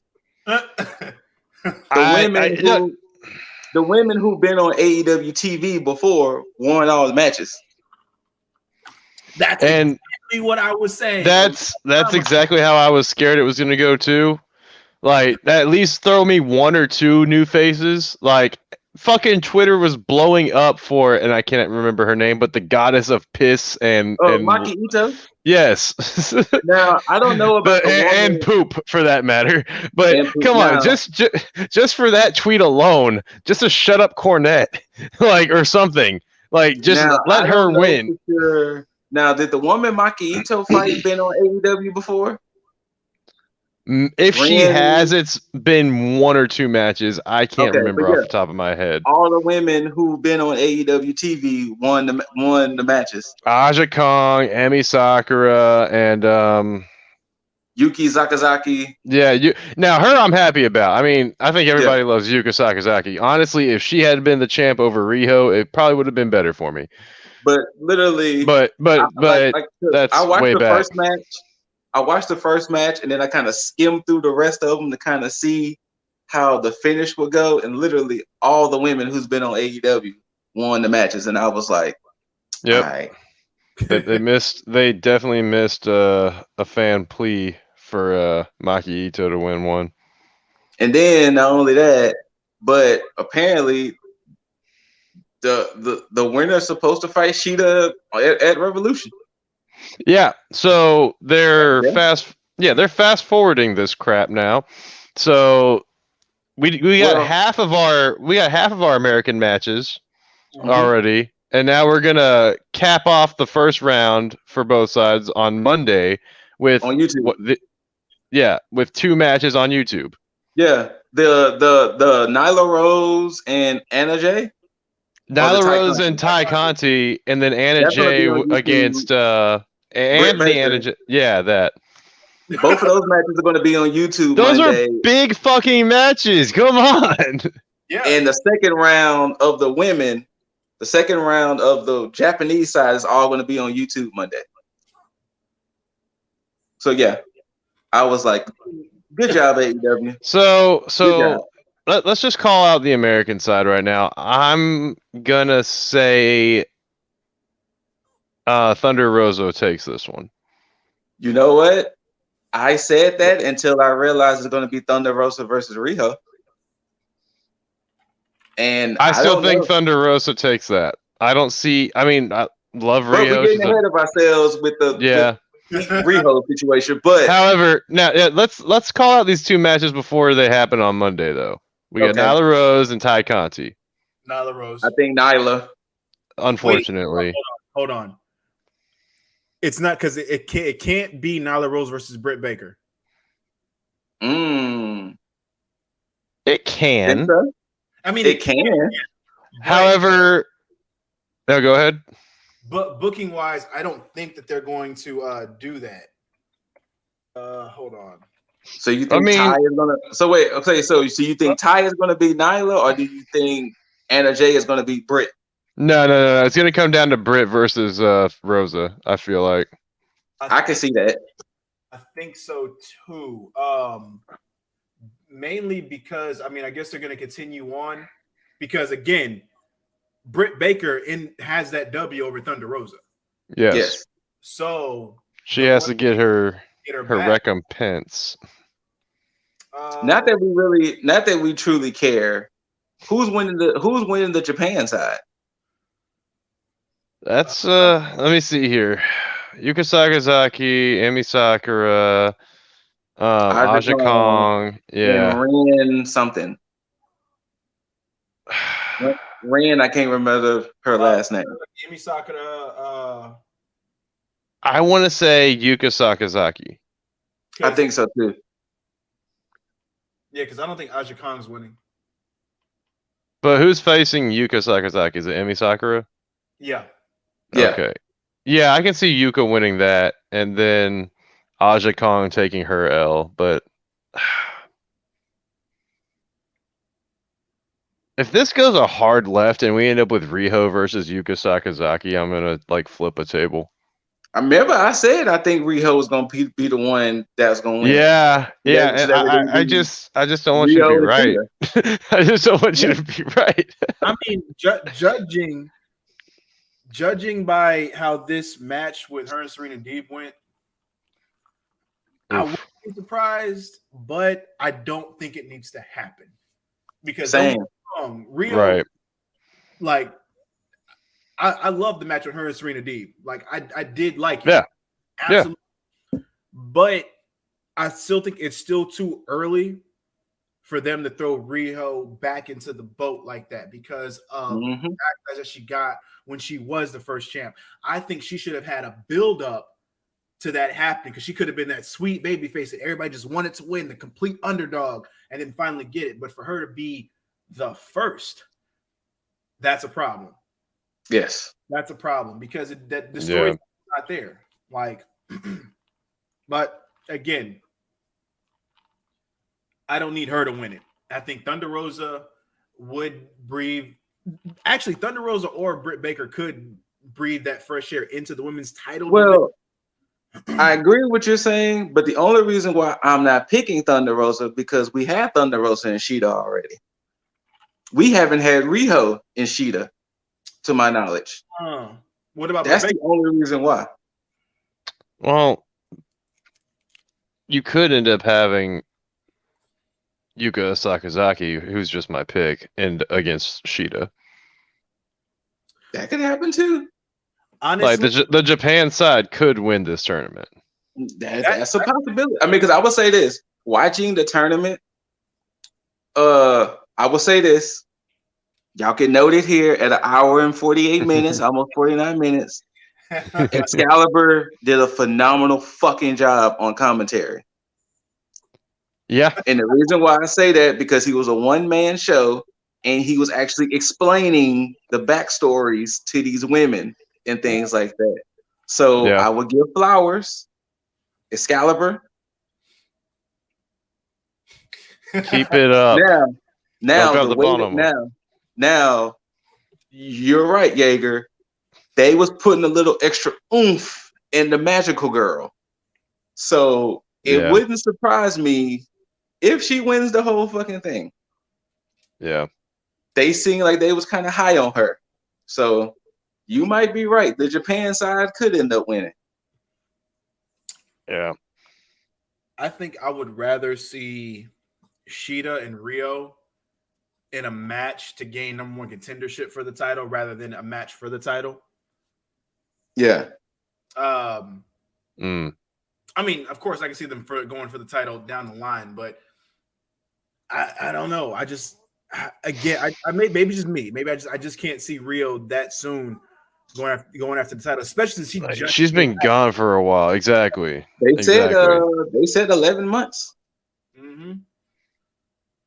The women who've been on AEW TV before won all the matches. That's exactly what I was saying. That's exactly how I was scared it was going to go too. Like, at least throw me 1 or 2 new faces. Like, fucking Twitter was blowing up for, and I can't remember her name, but the goddess of piss and Maki Ito. Yes. Now I don't know about and poop for that matter, but come on, just for that tweet alone, just to shut up Cornette, like, or something, like, just let her win. Sure. Now, did the woman Maki Ito fight been on AEW before? If she has, it's been 1 or 2 matches. I can't remember off the top of my head. All the women who've been on AEW TV won the matches. Aja Kong, Emi Sakura, and Yuki Sakazaki. Yeah, now her I'm happy about. I mean, I think everybody loves Yuka Sakazaki. Honestly, if she had been the champ over Riho, it probably would have been better for me. But literally, but that's I watched way the back. first match. I watched the first match, and then I kind of skimmed through the rest of them to kind of see how the finish would go. And literally, all the women who's been on AEW won the matches, and I was like, "Yep." All right. They definitely missed a fan plea for Maki Ito to win one. And then not only that, but apparently the winner's supposed to fight Shida at Revolution. Yeah, so they're fast forwarding this crap now. So we got half of our American matches already, and now we're gonna cap off the first round for both sides on Monday with on YouTube. With 2 matches on YouTube. Yeah, the Nyla Rose and Anna Jay. Nyla Rose and Ty Conti, and then Anna Jay against Anthony Anna Jay. Yeah, that. Both of those matches are going to be on YouTube. Those Monday. Are big fucking matches. Come on. Yeah. And the second round of the women, the second round of the Japanese side is all going to be on YouTube Monday. So yeah, I was like, good job, AEW. So let's just call out the American side right now. I'm gonna say Thunder Rosa takes this one. You know what? I said that until I realized it's going to be Thunder Rosa versus Riho. And I still don't think know. Thunder Rosa takes that. I don't see. I mean, I love But we're Rio. getting ahead of ourselves with the Riho situation. But However, now let's call out these two matches before they happen on Monday, though. We got Nyla Rose and Ty Conti. Nyla Rose. I think Nyla. Unfortunately, hold on. It's not because it can't be Nyla Rose versus Britt Baker. It can. So? I mean, it can. However, no, go ahead. But booking wise, I don't think that they're going to do that. Hold on. So you think Ty is gonna? So wait, okay. So you think Ty is gonna be Nyla, or do you think Anna Jay is gonna be Britt? No. It's gonna come down to Britt versus Rosa. I feel like. I can see that. I think so too. Mainly because I guess they're gonna continue on because again, Britt Baker has that W over Thunder Rosa. Yes. So she has to get her recompense. Not that we truly care. Who's winning the Japan side? That's let me see here. Yuka Sakazaki, Emi Sakura, Aja Kong, and Ren something. Ren, I can't remember her last name. Emi Sakura. I want to say Yuka Sakazaki. I think so too. Yeah, because I don't think Aja Kong's winning. But who's facing Yuka Sakazaki? Is it Emi Sakura? Yeah. Okay. Yeah, I can see Yuka winning that, and then Aja Kong taking her L. But if this goes a hard left and we end up with Riho versus Yuka Sakazaki, I'm gonna flip a table. I remember I said I think Riho was gonna be the one that's gonna win. Yeah. And I just don't want you to be right. I just don't want you to be right. I mean, judging by how this match with her and Serena Deeb went, I wouldn't be surprised, but I don't think it needs to happen because Rio, I love the match with her and Serena Deeb. I did like it. Yeah. Absolutely. Yeah. But I still think it's still too early for them to throw Riho back into the boat like that because of the backlash that she got when she was the first champ. I think she should have had a build up to that happening because she could have been that sweet baby face that everybody just wanted to win, the complete underdog, and then finally get it. But for her to be the first, that's a problem. Yes. That's a problem because the story's not there. But again, I don't need her to win it. I think Thunder Rosa would breathe. Actually, Thunder Rosa or Britt Baker could breathe that fresh air into the women's title. Well, I agree with what you're saying, but the only reason why I'm not picking Thunder Rosa because we had Thunder Rosa and Shida already. We haven't had Riho and Shida, to my knowledge. What about that's the only reason why? Well, you could end up having Yuka Sakazaki, who's just my pick, and against Shida. That could happen too. Honestly, like the Japan side could win this tournament. That's a possibility. I mean, because I would say this: watching the tournament, I will say this. Y'all can note it here at 1 hour and 48 minutes, almost 49 minutes. Excalibur did a phenomenal fucking job on commentary. Yeah. And the reason why I say that because he was a one-man show and he was actually explaining the backstories to these women and things like that. So I will give flowers. Excalibur. Keep it up. Now, you're right, Jaeger. They was putting a little extra oomph in the magical girl. So it wouldn't surprise me if she wins the whole fucking thing. Yeah. They seem like they was kind of high on her. So you might be right. The Japan side could end up winning. Yeah. I think I would rather see Shida and Rio in a match to gain number one contendership for the title rather than a match for the title. Yeah. I mean, of course, I can see them going for the title down the line, but I don't know. I maybe just me. Maybe I just can't see Rio that soon going after the title, especially since she's been gone for a while. Exactly. They said 11 months. Mm-hmm.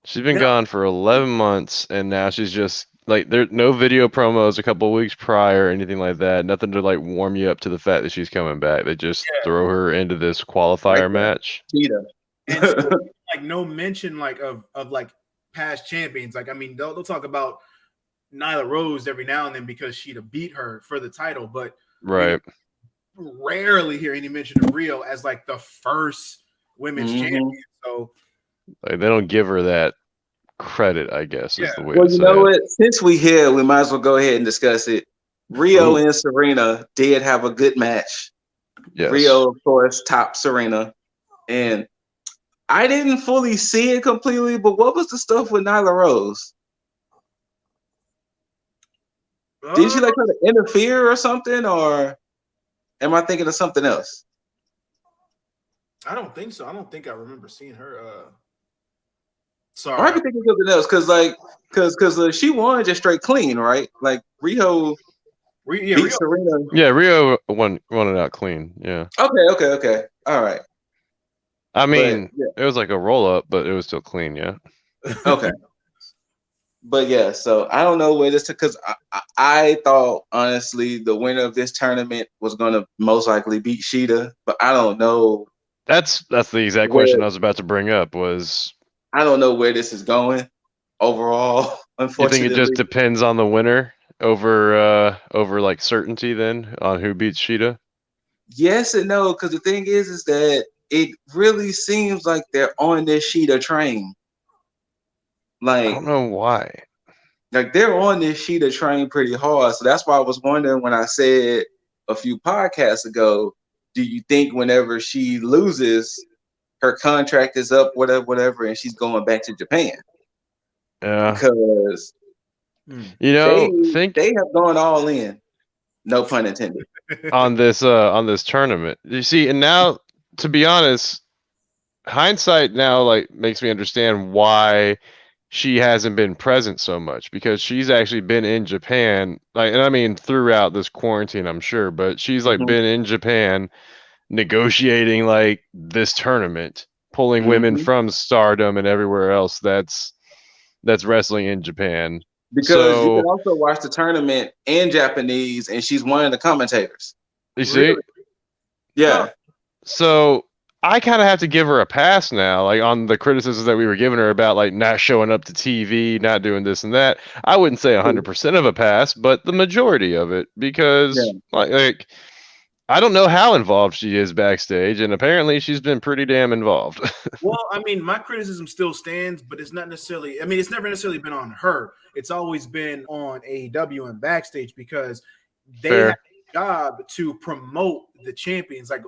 She's been gone for 11 months, and now she's just like there's no video promos a couple of weeks prior or anything like that. Nothing to like warm you up to the fact that she's coming back. They just throw her into this qualifier match. And so, like no mention like of like past champions. Like I mean, they'll talk about Nyla Rose every now and then because she'd beat her for the title, but right. Rarely hear any mention of Rio as like the first women's champion. So like, they don't give her that credit, I guess, is the way well, to you say know it. what? Since we here, we might as well go ahead and discuss it. Rio and Serena did have a good match. Yes. Rio, of course, topped Serena. And I didn't fully see it completely, but what was the stuff with Nyla Rose? Did she like try to interfere or something, or am I thinking of something else? I don't think so. I don't think I remember seeing her. Sorry, I might be thinking of something else because she won just straight clean, right? Like Rio beat Serena. Yeah, Rio won it out clean. Yeah. Okay. All right. I mean, it was like a roll up, but it was still clean. Yeah. Okay. But yeah, so I don't know where this because I thought honestly the winner of this tournament was gonna most likely beat Shida, but I don't know. That's the exact question I was about to bring up. Was I don't know where this is going overall. Unfortunately, you think it just depends on the winner over like certainty then on who beats Shida? Yes and no, because the thing is that it really seems like they're on this Shida train. Like I don't know why. Like they're on this Shida train pretty hard. So that's why I was wondering when I said a few podcasts ago, do you think whenever she loses, her contract is up, whatever, and she's going back to Japan? Yeah. Because you know, they have gone all in. No pun intended. on this tournament. You see, and now to be honest, hindsight now like makes me understand why she hasn't been present so much, because she's actually been in Japan, like, and I mean throughout this quarantine, I'm sure, but she's like been in Japan negotiating like this tournament, pulling women from Stardom and everywhere else that's wrestling in Japan. Because you can also watch the tournament in Japanese, and she's one of the commentators. You see? Yeah. So I kind of have to give her a pass now, like on the criticisms that we were giving her about like not showing up to TV, not doing this and that. I wouldn't say 100% of a pass, but the majority of it, because like I don't know how involved she is backstage, and apparently she's been pretty damn involved. Well, I mean, my criticism still stands, but it's not necessarily. I mean, it's never necessarily been on her. It's always been on AEW and backstage, because they have a job to promote the champions. Like,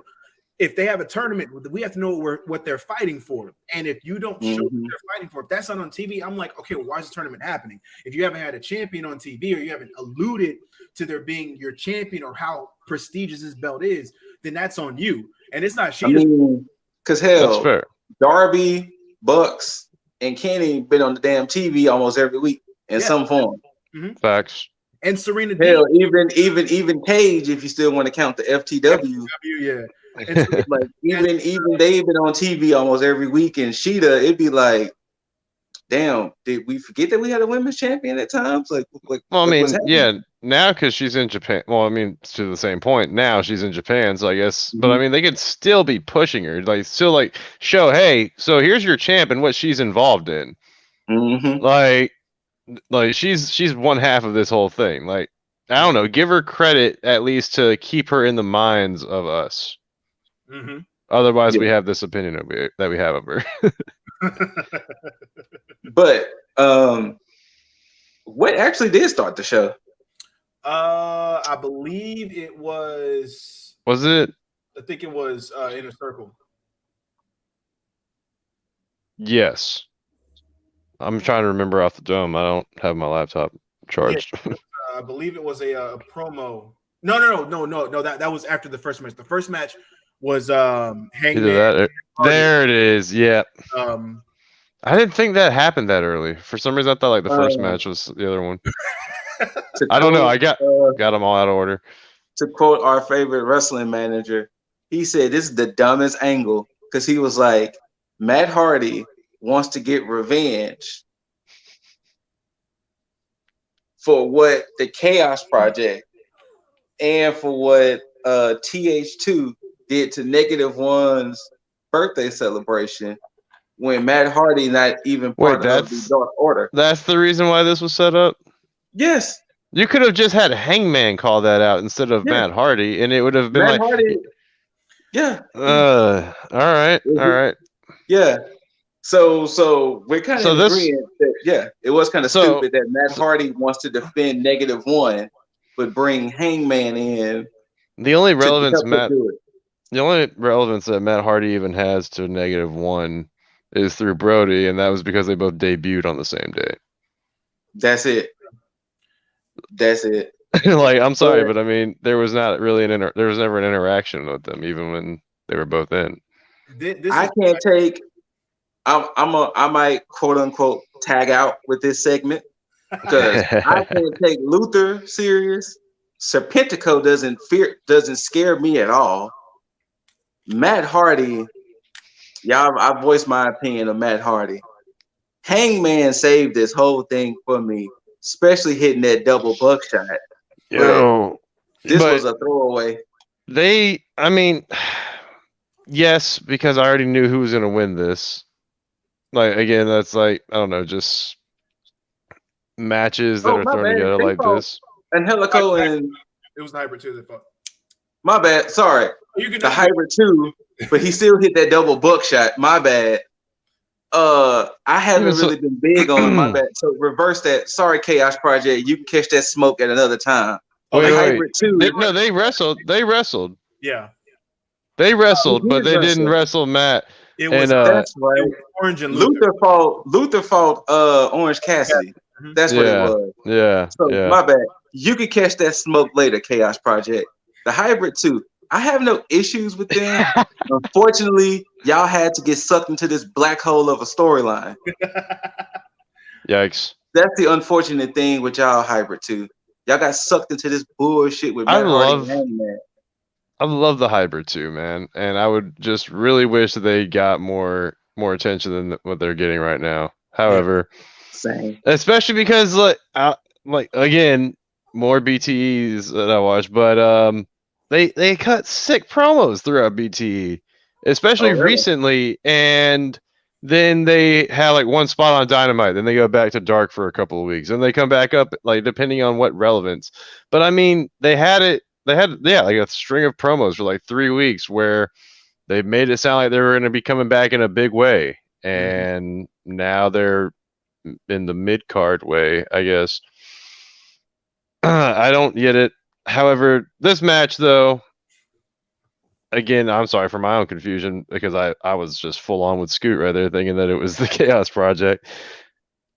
if they have a tournament, we have to know what they're fighting for. And if you don't show what they're fighting for, if that's not on TV, I'm like, okay, well, why is the tournament happening? If you haven't had a champion on TV, or you haven't alluded to there being your champion or how prestigious this belt is, then that's on you. And it's not Shida. Because hell, Darby, Bucks, and Kenny been on the damn TV almost every week in some form. Facts. And Serena. Hell, even T.A.G, if you still want to count the FTW. Yeah. And so, like even they've been on TV almost every week, and Shida, it'd be like, damn, did we forget that we had a women's champion at times? Like well, I mean, now because she's in Japan. Well, I mean, to the same point, now she's in Japan, so I guess. But I mean, they could still be pushing her, like still like show, hey, so here's your champ and what she's involved in. Like she's one half of this whole thing. Like, I don't know, give her credit at least to keep her in the minds of us. Otherwise, we have this opinion that we have of her. But what actually did start the show? I believe it was. Was it? I think it was Inner Circle. Yes. I'm trying to remember off the dome. I don't have my laptop charged. Yeah, I believe it was a promo. No. That was after the first match. The first match was Either Hangman. that. There it is. Yeah. Um, I didn't think that happened that early. For some reason, I thought like the first match was the other one. I don't know. I got them all out of order. To quote our favorite wrestling manager, he said this is the dumbest angle because he was like, Matt Hardy wants to get revenge for what the Chaos Project and for what TH2 did to Negative One's birthday celebration when Matt Hardy not even part of the Dark Order. That's the reason why this was set up? Yes. You could have just had Hangman call that out instead of Matt Hardy, and it would have been Matt Hardy. Yeah. All right. Yeah. So we're kind of agreeing that it was kind of stupid that Matt Hardy wants to defend Negative One, but bring Hangman in. The only relevance that Matt Hardy even has to Negative One is through Brody, and that was because they both debuted on the same day. That's it. Like, I'm sorry, but I mean, there was not really there was never an interaction with them, even when they were both in. I can't take. I might quote unquote tag out with this segment because I can't take Luther serious. Serpentico doesn't scare me at all. Matt Hardy, y'all, I voiced my opinion of Matt Hardy. Hangman saved this whole thing for me, especially hitting that double buckshot. This was a throwaway. I mean, yes, because I already knew who was going to win this. Like, again, that's like, I don't know, just matches that are thrown together like this. And Helico and it was the Hybrid 2 that fought. My bad. Sorry. The Hybrid 2, but he still hit that double buckshot. My bad. I haven't really been big on my bad. So reverse that. Sorry, Chaos Project. You can catch that smoke at another time. Hybrid 2. They wrestled. Yeah. They wrestled, but they didn't wrestle Matt. It was that's right. Orange and Luther fought Orange Cassidy. That's what it was. Yeah. So my bad. You can catch that smoke later, Chaos Project. The Hybrid 2. I have no issues with them. Unfortunately, y'all had to get sucked into this black hole of a storyline. Yikes. That's the unfortunate thing with y'all Hybrid 2. Y'all got sucked into this bullshit with Matt Hardy and Matt. I love the Hybrid 2, man, and I would just really wish that they got more attention than what they're getting right now. However, same, especially because like again, more BTEs that I watch, but they cut sick promos throughout BTE, especially recently, and then they have like one spot on Dynamite, then they go back to Dark for a couple of weeks, and they come back up, like depending on what relevance. But I mean, they had like a string of promos for like 3 weeks where they made it sound like they were going to be coming back in a big way, and now they're in the mid-card way, I guess. I don't get it. However, this match, though, again, I'm sorry for my own confusion because I was just full on with Scoot right there thinking that it was the Chaos Project.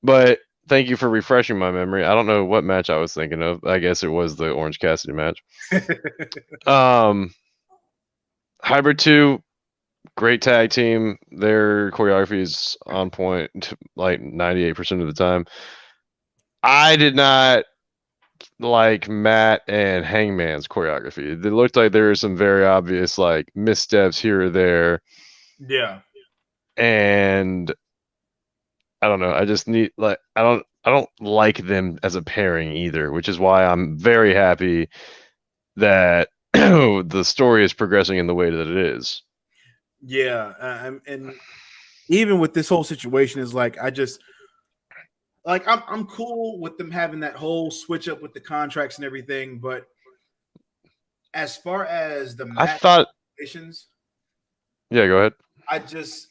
But thank you for refreshing my memory. I don't know what match I was thinking of. I guess it was the Orange Cassidy match. Hybrid 2, great tag team. Their choreography is on point like 98% of the time. I did not like Matt and Hangman's choreography. It looked like there were some very obvious like missteps here or there. Yeah. And I don't know. I just need like I don't like them as a pairing either, which is why I'm very happy that the story is progressing in the way that it is. Yeah, and even with this whole situation is like I'm cool with them having that whole switch up with the contracts and everything, but as far as the match situations, yeah, go ahead. I just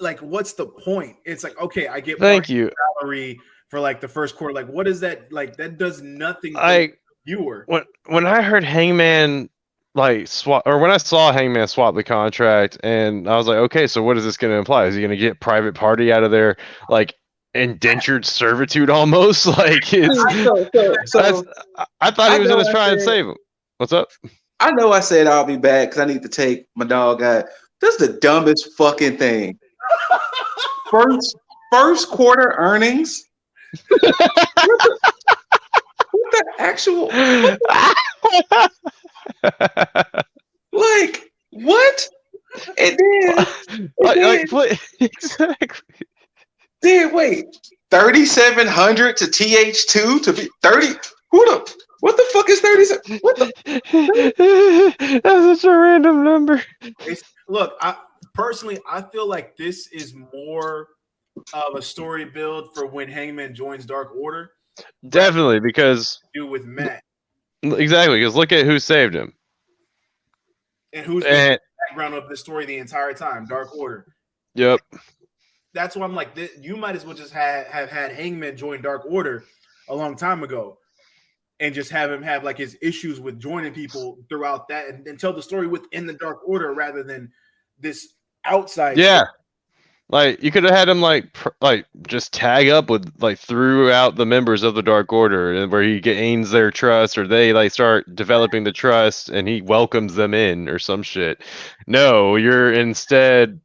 like, what's the point? It's like, okay, I get salary for like the first quarter. Like, what is that? Like, that does nothing for the viewer. When I heard Hangman like swap, or when I saw Hangman swap the contract, and I was like, okay, so what is this going to imply? Is he going to get Private Party out of there? Like, indentured servitude almost. Like it's. I thought he was gonna try and save him. What's up? I know I said I'll be back because I need to take my dog out. This is the dumbest fucking thing. First quarter earnings. What the actual? Like what? And then exactly. Then wait, 3,700 to TH2 to be 30. What the fuck is 37? What the? That's such a random number. Look, I feel like this is more of a story build for when Hangman joins Dark Order. Definitely, because do with Matt. Exactly, because look at who saved him. And who's been in the background of the story the entire time, Dark Order. Yep. That's why I'm like, you might as well just have had Hangman join Dark Order a long time ago and just have him have like his issues with joining people throughout that and tell the story within the Dark Order rather than this outside. Yeah. Story. Like you could have had him like just tag up with like throughout the members of the Dark Order, and where he gains their trust, or they like start developing the trust, and he welcomes them in, or some shit. No, you're instead,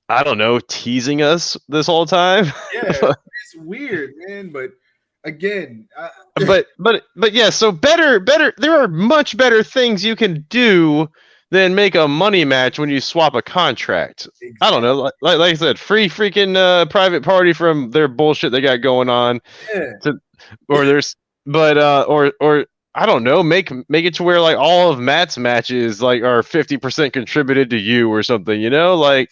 I don't know, teasing us this whole time. Yeah, it's weird, man. But again, but yeah. So better. There are much better things you can do than make a money match when you swap a contract. Exactly. I don't know, like I said, free freaking private party from their bullshit they got going on. Yeah. Or I don't know, make it to where like all of Matt's matches like are 50% contributed to you or something. You know, like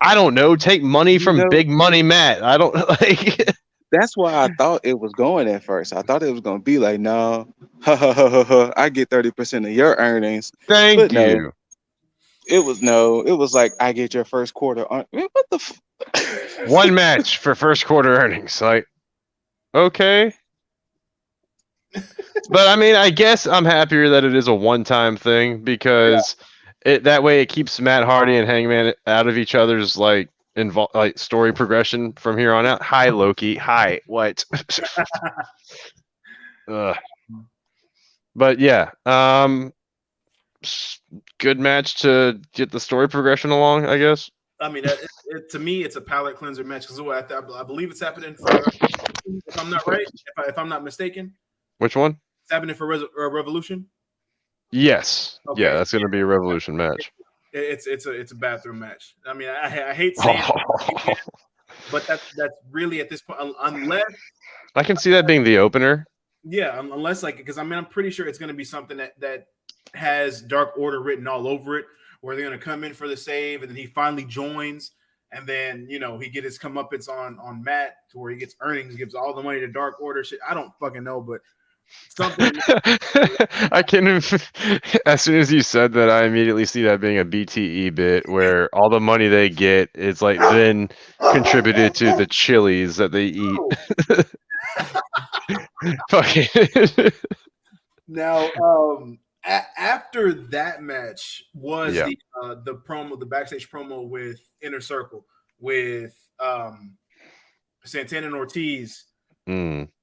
I don't know, take money from Big Money Matt. I don't like. That's why I thought it was going at first. I thought it was going to be like, no, I get 30% of your earnings. Thank you. It was like, I get your first quarter. What the? One match for first quarter earnings. Like, okay. But I mean, I guess I'm happier that it is a one-time thing because that way it keeps Matt Hardy and Hangman out of each other's like story progression from here on out. Hi, Loki. Hi. What? But yeah, good match to get the story progression along, I guess. I mean, to me, it's a palate cleanser match because I believe it's happening for. If I'm not right, if I'm not mistaken. Which one? It's happening for Revolution. Yes. Okay. Yeah, that's going to be a Revolution match. It's a bathroom match. I mean, I hate saying it, but that's really at this point, unless I can see that being the opener. Yeah, unless like because I mean I'm pretty sure it's going to be something that has Dark Order written all over it, where they're going to come in for the save, and then he finally joins, and then he get his comeuppance on Matt to where he gets earnings, gives all the money to Dark Order. Shit, I don't fucking know, but. Something. I can. As soon as you said that, I immediately see that being a BTE bit where all the money they get is like then contributed to the chilies that they eat. Fucking. Now, after that match was the promo, the backstage promo with Inner Circle with Santana and Ortiz.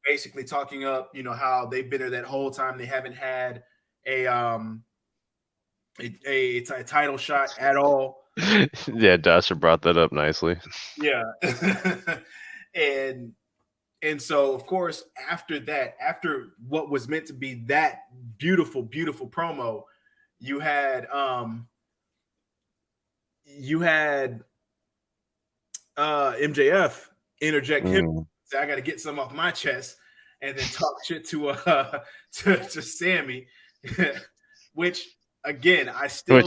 Basically talking up, how they've been there that whole time. They haven't had a title shot at all. Yeah, Dasher brought that up nicely. Yeah. and so of course after what was meant to be that beautiful promo, you had MJF interject him. I got to get some off my chest, and then talk shit to Sammy, which again I still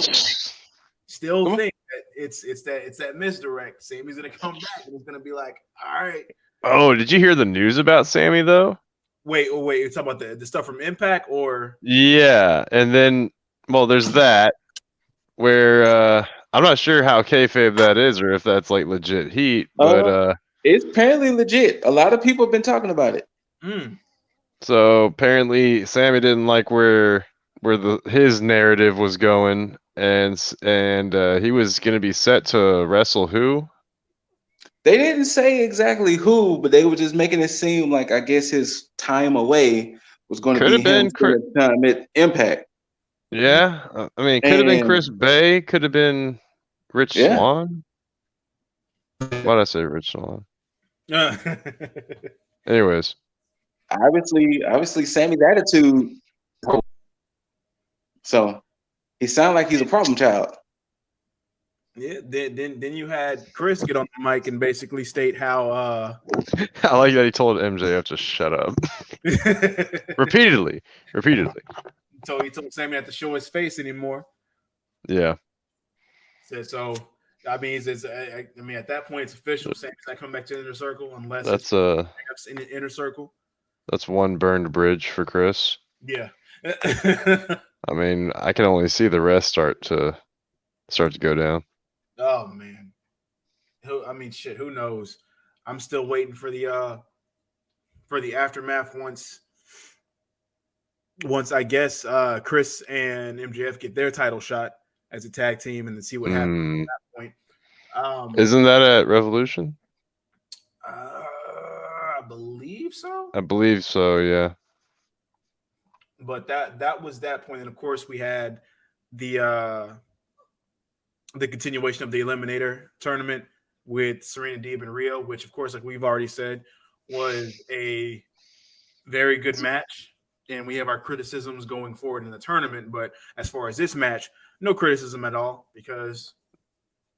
think that it's that misdirect. Sammy's gonna come back and it's gonna be like, all right. Oh, did you hear the news about Sammy though? Wait, you're talking about the stuff from Impact or? Yeah, and then there's that where I'm not sure how kayfabe that is or if that's like legit heat, but it's apparently legit. A lot of people have been talking about it. So apparently Sammy didn't like where his narrative was going, and he was going to be set to wrestle who? They didn't say exactly who, but they were just making it seem like I guess his time away was going to Could be have him been Chris. spending time at Impact. Yeah, I mean, could have been And Chris Bay. Could have been Rich yeah, Swann. Why'd I say Rich Swann? Anyways, obviously, Sammy's attitude. So he sounds like he's a problem child. Yeah, then you had Chris get on the mic and basically state how I like that he told MJF to shut up repeatedly. so he told Sammy not to show his face anymore. Yeah. So I mean, I mean, at that point, it's official. Sammy's not coming back to the inner circle unless That's it's in the inner circle. That's one burned bridge for Chris. Yeah. I mean, I can only see the rest start to go down. Oh man. I mean, shit. Who knows? I'm still waiting for the aftermath once I guess Chris and MJF get their title shot as a tag team and then see what happens at that point. Isn't that at Revolution? I believe so. I believe so, yeah. But that was that point, and of course we had the continuation of the Eliminator tournament with Serena Deeb and Rio, which of course, like we've already said, was a very good match. And we have our criticisms going forward in the tournament. But as far as this match, no criticism at all because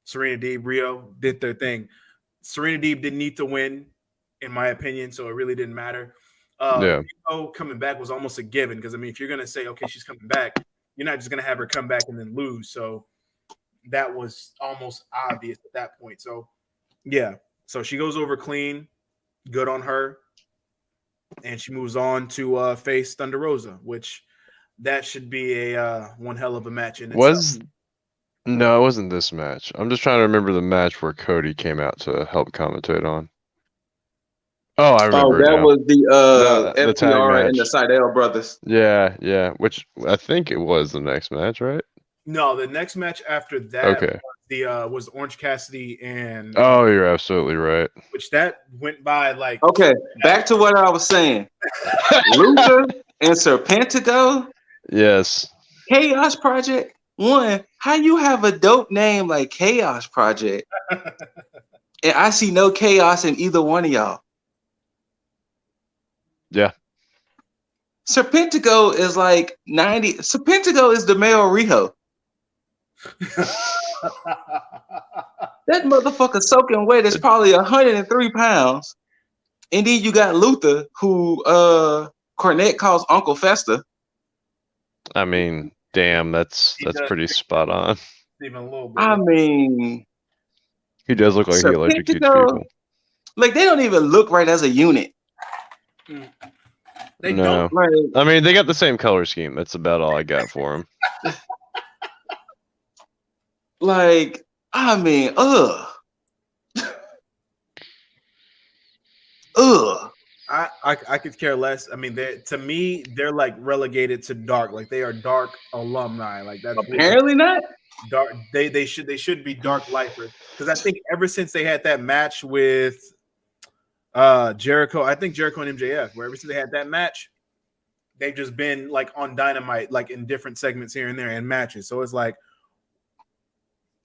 Serena Deeb, Rio did their thing. Serena Deeb didn't need to win, in my opinion, so it really didn't matter. Rio coming back was almost a given because, I mean, if you're going to say, okay, she's coming back, you're not just going to have her come back and then lose. So that was almost obvious at that point. So, yeah. So she goes over clean. Good on her. And she moves on to face Thunder Rosa, which that should be a one hell of a match in itself. No, it wasn't this match. I'm just trying to remember the match where Cody came out to help commentate on. Oh, I remember. That was the FTR and the match. Seidel brothers. Yeah. Which I think it was the next match, right? No, the next match after that was Orange Cassidy and. Oh, you're absolutely right. Which that went by like. Okay, back to what I was saying. Luther and Serpentico. Yes. Chaos Project. One, how you have a dope name like Chaos Project, and I see no chaos in either one of y'all. Yeah. Serpentico is like 90. Serpentico is the male Riho. That motherfucker soaking wet is probably 103 pounds. And then you got Luther, who Cornette calls Uncle Fester. I mean, damn, that's pretty spot on. Even a little bit. I mean, he does look like he electrocutes people. Like they don't even look right as a unit. They don't. Right. I mean, they got the same color scheme. That's about all I got for them. Like, I mean, I could care less. I mean, to me, they're like relegated to dark. Like they are dark alumni. Like that's apparently not dark. They should be dark lifers because I think ever since they had that match with Jericho, I think Jericho and MJF, where ever since they had that match, they've just been like on Dynamite, like in different segments here and there and matches. So it's like,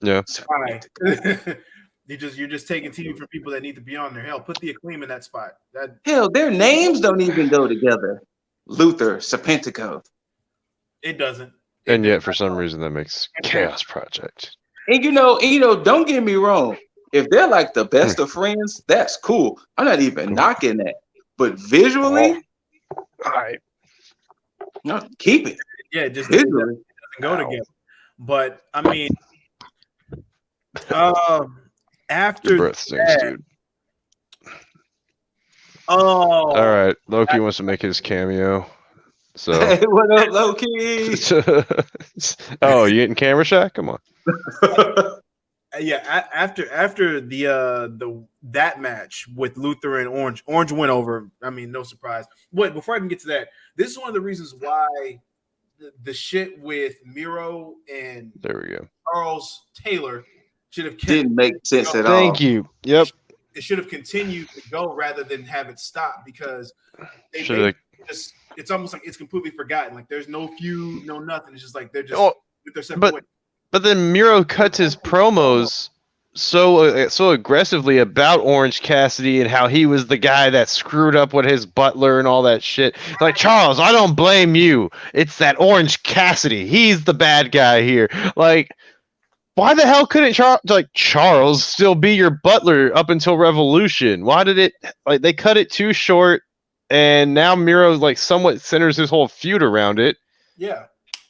yeah, you're just taking TV from people that need to be on there. Hell, put the Acclaim in that spot. Hell, their names don't even go together. Luther, Serpentico. It doesn't. And yet, for some reason, that makes Chaos Project. And you know, don't get me wrong. If they're like the best of friends, that's cool. I'm not even knocking that. But visually, all right, no, keep it. Yeah, just visually it doesn't go together. But I mean, after breath stinks, dude. Oh, all right. Loki wants to make his cameo. So, hey, what up, Loki? Oh, you getting camera shot? Come on. Yeah, after that match with Luther and Orange went over. I mean, no surprise. Wait, before I even get to that, this is one of the reasons why the shit with Miro and there we go. Charles Taylor should have didn't make sense at all. Thank you. Yep. it should have continued to go rather than have it stop, because they just, it's almost like it's completely forgotten. Like there's no feud, no nothing. It's just like they're just with their separate ways. But then Miro cuts his promos so aggressively about Orange Cassidy and how he was the guy that screwed up with his butler and all that shit. Like, Charles, I don't blame you. It's that Orange Cassidy. He's the bad guy here. Like, why the hell couldn't Charles still be your butler up until Revolution? Why did it they cut it too short, and now Miro somewhat centers his whole feud around it. Yeah.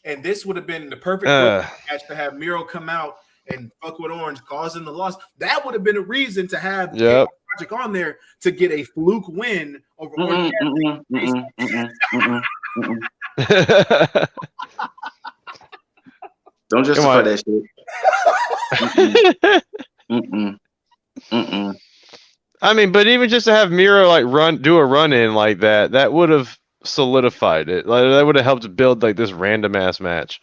And this would have been the perfect match to have Miro come out and fuck with Orange, causing the loss. That would have been a reason to have Project on there to get a fluke win over Orange. Don't justify that shit. I mean, but even just to have Miro do a run in like that would have solidified it. Like, that would have helped build this random ass match.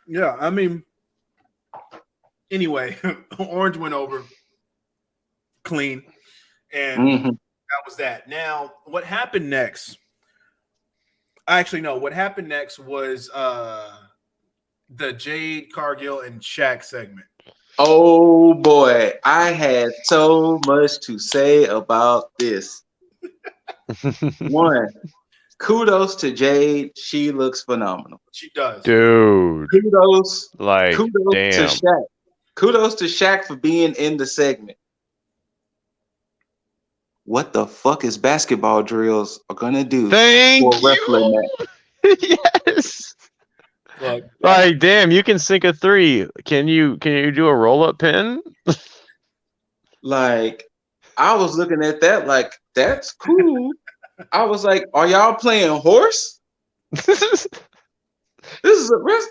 Yeah, I mean, anyway, Orange went over clean, and that was that. Now, what happened next? Actually, no. What happened next was the Jade, Cargill, and Shaq segment. Oh boy, I had so much to say about this. One, kudos to Jade. She looks phenomenal. She does. Dude. Kudos to Shaq. Kudos to Shaq for being in the segment. What the fuck is basketball drills are gonna do for a wrestling match? Yes. Look, damn, you can sink a three. Can you do a roll-up pin? I was looking at that that's cool. I was like, are y'all playing horse? This is a risk.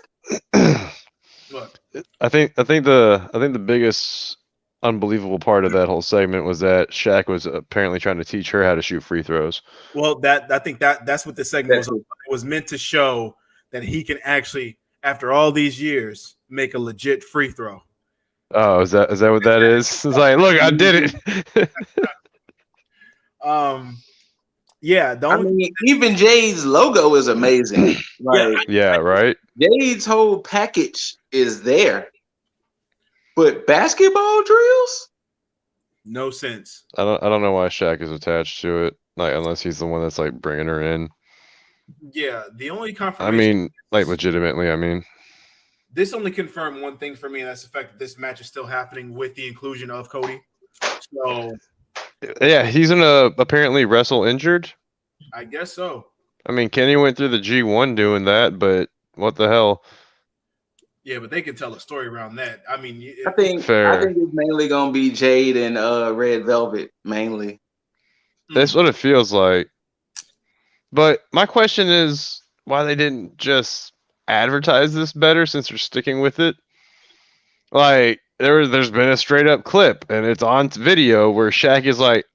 I think the biggest unbelievable part of that whole segment was that Shaq was apparently trying to teach her how to shoot free throws. Well, I think that's what the segment was. It was meant to show that he can actually, after all these years, make a legit free throw. Oh, is that what that is? It's like, look, I did it. Yeah, even Jade's logo is amazing. Yeah, right. Jade's whole package is there, but basketball drills, no sense. I don't know why Shaq is attached to it, unless he's the one that's bringing her in. Yeah, the only confirmation. I mean, legitimately. I mean, this only confirmed one thing for me, and that's the fact that this match is still happening with the inclusion of Cody. So. Yeah, he's gonna apparently wrestle injured. I guess so. I mean, Kenny went through the G1 doing that, but what the hell? Yeah, but they can tell a story around that. I mean, I think it's mainly gonna be Jade and Red Velvet mainly. That's what it feels like. But my question is why they didn't just advertise this better since they're sticking with it. There's been a straight up clip and it's on video where Shaq is like,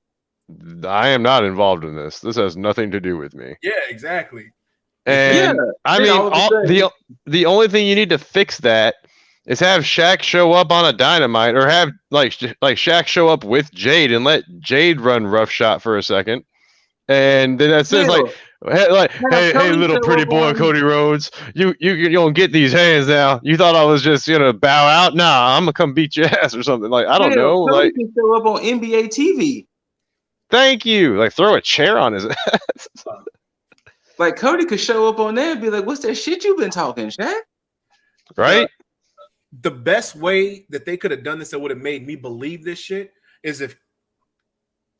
I am not involved in this. This has nothing to do with me. Yeah, exactly. And I mean, the only thing you need to fix that is have Shaq show up on a Dynamite, or have Shaq show up with Jade and let Jade run roughshod for a second, and then that's it. Hey, little pretty boy, Cody Rhodes, you don't get these hands now. You thought I was just gonna bow out? Nah, I'm gonna come beat your ass or something. I don't know. Cody can show up on NBA TV. Thank you. Throw a chair on his ass. Cody could show up on there and be like, "What's that shit you've been talking, Shaq?" Right. The best way that they could have done this that would have made me believe this shit is if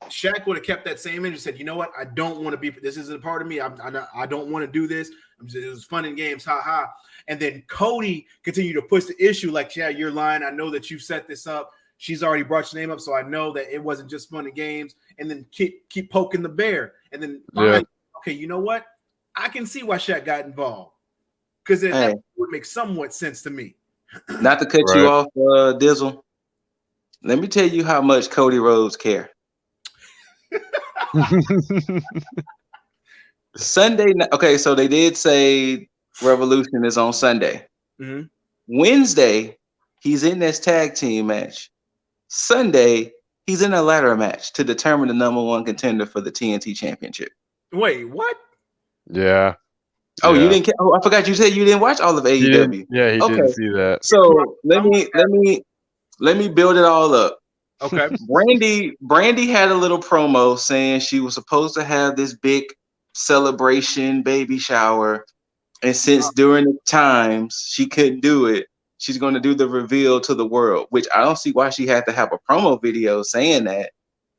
Shaq would have kept that same energy and said, you know what? I don't want to be, this isn't a part of me. I don't want to do this. It was fun and games. Ha ha. And then Cody continued to push the issue yeah, you're lying. I know that you set this up. She's already brought your name up. So I know that it wasn't just fun and games. And then keep poking the bear. And then, okay, you know what? I can see why Shaq got involved. Because that would make somewhat sense to me. Not to cut you off, Dizzle. Let me tell you how much Cody Rhodes care. Sunday. Okay, so they did say Revolution is on Sunday. Wednesday, he's in this tag team match. Sunday, He's in a ladder match to determine the #1 contender for the TNT Championship. Wait, what? Yeah. Oh, yeah. you didn't? Oh, I forgot you said you didn't watch all of AEW. He didn't Okay, see that. so let me build it all up. Okay. Brandy had a little promo saying she was supposed to have this big celebration baby shower, and since during the times she couldn't do it, she's going to do the reveal to the world, which I don't see why she had to have a promo video saying that.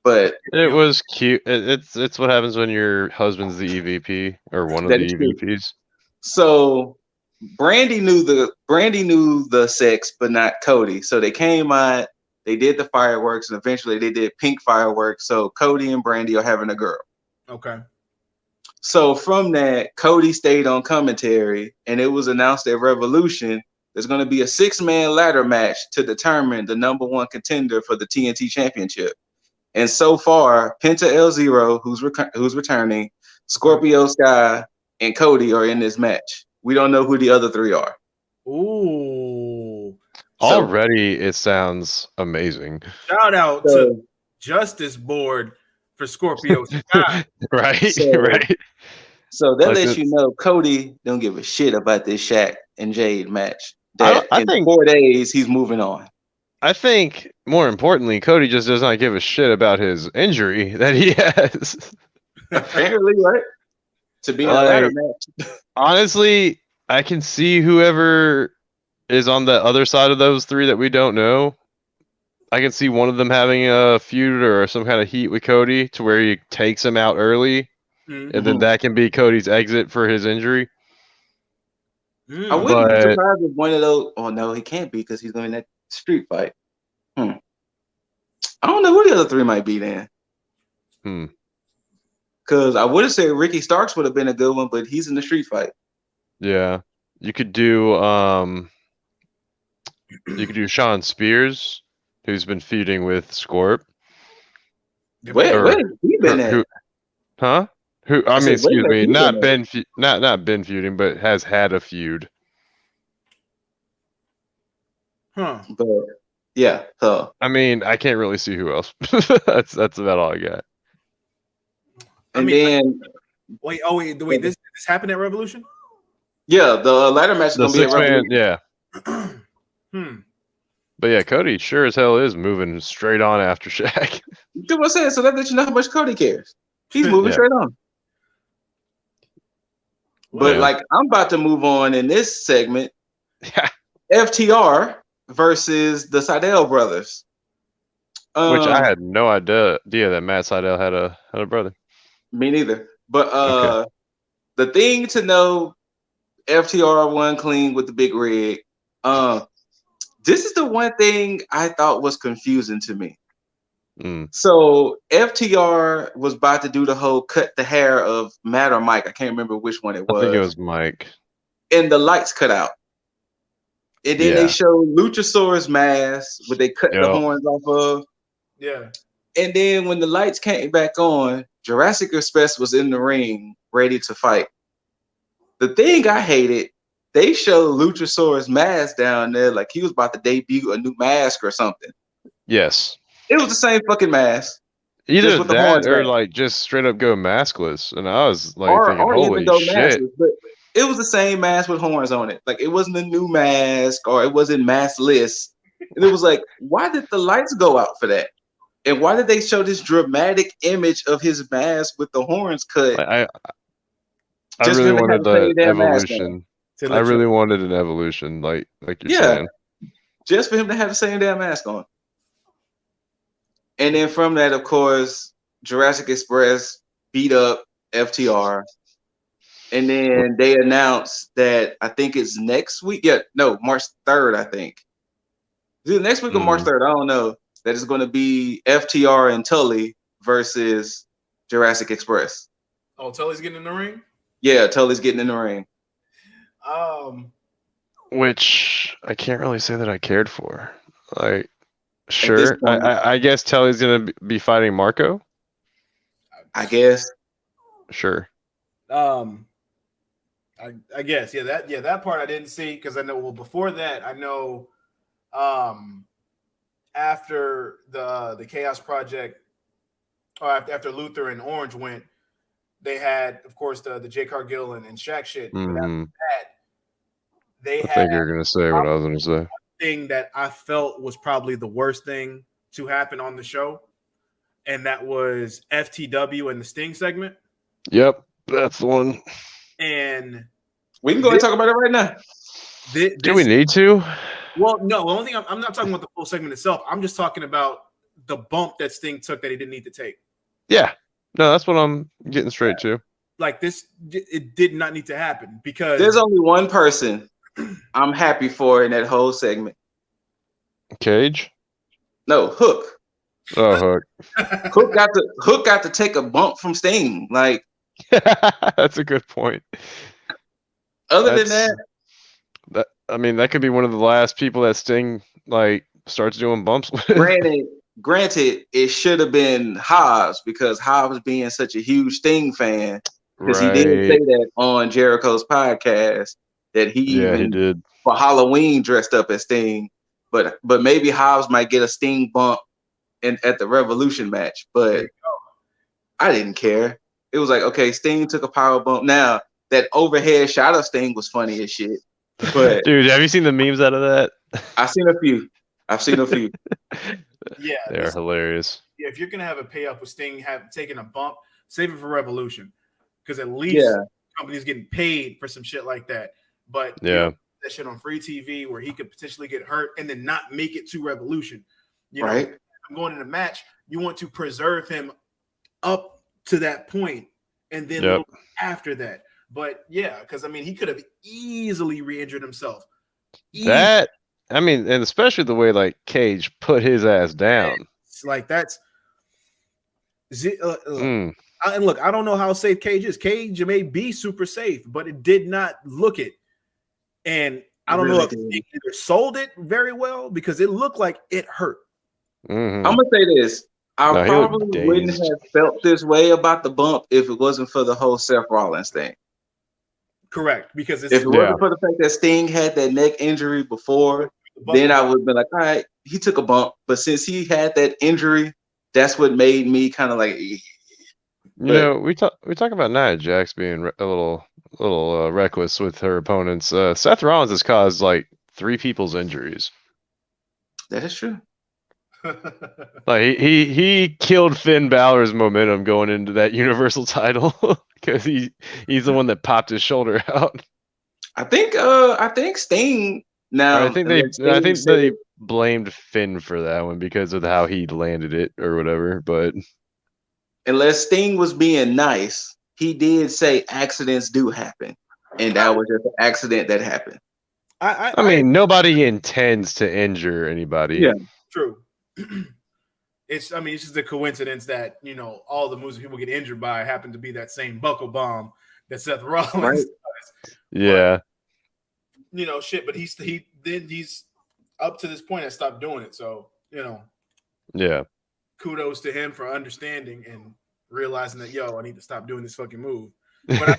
But It was cute. It's what happens when your husband's the EVP or one of that the is true. EVPs. So Brandy knew the sex, but not Cody. So they came out, they did the fireworks, and eventually they did pink fireworks. So Cody and Brandy are having a girl. Okay. So from that, Cody stayed on commentary, and it was announced at Revolution there's going to be a 6-man ladder match to determine the #1 contender for the TNT Championship. And so far, Penta El Zero, who's returning, Scorpio Sky, and Cody are in this match. We don't know who the other 3 are. Ooh. Already, it sounds amazing. Shout out to Justice Board for Scorpio Sky. Right. So that lets you know Cody don't give a shit about this Shaq and Jade match. I think 4 days he's moving on. I think more importantly, Cody just does not give a shit about his injury that he has. Apparently, right? To be in a ladder match. Honestly, I can see whoever is on the other side of those 3 that we don't know. I can see one of them having a feud or some kind of heat with Cody to where he takes him out early, and then that can be Cody's exit for his injury. I wouldn't be surprised if one of those. Oh no, he can't be because he's going in that street fight. I don't know who the other 3 might be then. Because I would have said Ricky Starks would have been a good one, but he's in the street fight. Yeah, you could do Sean Spears, who's been feuding with Scorp. Where has he been at? Huh? Who? I mean, excuse me, not been feuding, but has had a feud. But yeah, so I mean, I can't really see who else. That's about all I got. Wait, this happened at Revolution? Yeah, the ladder match is gonna be at Revolution. Yeah. But yeah, Cody sure as hell is moving straight on after Shaq. That's what I'm saying. So that lets you know how much Cody cares. He's moving straight on. But like, I'm about to move on in this segment. FTR versus the Sydal brothers. Which I had no idea that Matt Sydal had a brother. Me neither. But the thing to know, FTR won clean with the big rig. This is the one thing I thought was confusing to me. So FTR was about to do the whole cut the hair of Matt or Mike. I can't remember which one it was. I think it was Mike. And the lights cut out. And then they showed Luchasaurus mask where they cut the horns off of. Yeah. And then when the lights came back on, Jurassic Express was in the ring ready to fight. The thing I hated, they showed Luchasaurus mask down there like he was about to debut a new mask or something. Yes. It was the same fucking mask. Either that or like just straight up go maskless. And I was like thinking, holy shit. But it was the same mask with horns on it. Like it wasn't a new mask or it wasn't maskless. And it was like, why did the lights go out for that? And why did they show this dramatic image of his mask with the horns cut? I really wanted the evolution. I really wanted an evolution, like you're saying. Just for him to have the same damn mask on. And then from that, of course, Jurassic Express beat up FTR. And then they announced that I think it's next week. Yeah, no, March 3rd, I think. Is it next week or March 3rd? I don't know. That is going to be FTR and Tully versus Jurassic Express. Oh, Tully's getting in the ring? Yeah, Tully's getting in the ring. Which I can't really say that I cared for. Like, sure, I guess Tully's going to be fighting Marco. I guess. Sure. I guess, that part I didn't see because I know. Well, before that, I know, after the Chaos Project, or after Luther and Orange went, they had, of course, the J. Cargill and Shaq shit. But after that, they I had think you're gonna say what I was gonna say. Thing that I felt was probably the worst thing to happen on the show, and that was FTW and the Sting segment. Yep, that's the one. And we can go and talk about it right now. Do we need to? Well, no. The only thing I'm not talking about the full segment itself. I'm just talking about the bump that Sting took that he didn't need to take. Yeah, no, that's what I'm getting straight to. Like this, it did not need to happen because there's only one person I'm happy for in that whole segment. Cage? No, Hook. Oh, Hook. Hook got to take a bump from Sting. Like that's a good point. Other than that, I mean, that could be one of the last people that Sting like starts doing bumps with. Granted, it should have been Hobbs because Hobbs being such a huge Sting fan, because he did say that on Jericho's podcast that he did for Halloween dressed up as Sting, but maybe Hobbs might get a Sting bump at the Revolution match, but I didn't care. It was like, okay, Sting took a power bump. Now that overhead shot of Sting was funny as shit. But dude, have you seen the memes out of that? I've seen a few. Yeah, they're hilarious. Yeah, if you're gonna have a payoff with Sting taking a bump, save it for Revolution, because at least the company's getting paid for some shit like that. But that shit on free TV where he could potentially get hurt and then not make it to Revolution. You know, going in a match, you want to preserve him up to that point, and then after that. But yeah, because I mean, he could have easily re-injured himself. And especially the way like Cage put his ass down. It's like that's. And look, I don't know how safe Cage is. Cage may be super safe, but it did not look it. And I don't know if he either sold it very well because it looked like it hurt. I'm gonna say this. I probably wouldn't have felt this way about the bump if it wasn't for the whole Seth Rollins thing. Correct, because if it wasn't for the fact that Sting had that neck injury before, then I would have been like, all right, he took a bump. But since he had that injury, that's what made me kind of like. You know, we talk about Nia Jax being a little reckless with her opponents. Seth Rollins has caused like 3 people's injuries. That is true. Like he killed Finn Balor's momentum going into that Universal title because he's the one that popped his shoulder out. I think Sting now. I think they blamed Finn for that one because of how he landed it or whatever. But unless Sting was being nice, he did say accidents do happen, and that was just an accident that happened. I mean, nobody intends to injure anybody. Yeah, true. It's just a coincidence that, you know, all the moves that people get injured by happen to be that same buckle bomb that Seth Rollins does. Yeah. But, you know, shit, but he's up to this point has stopped doing it. So, you know. Yeah. Kudos to him for understanding and realizing that, I need to stop doing this fucking move. But I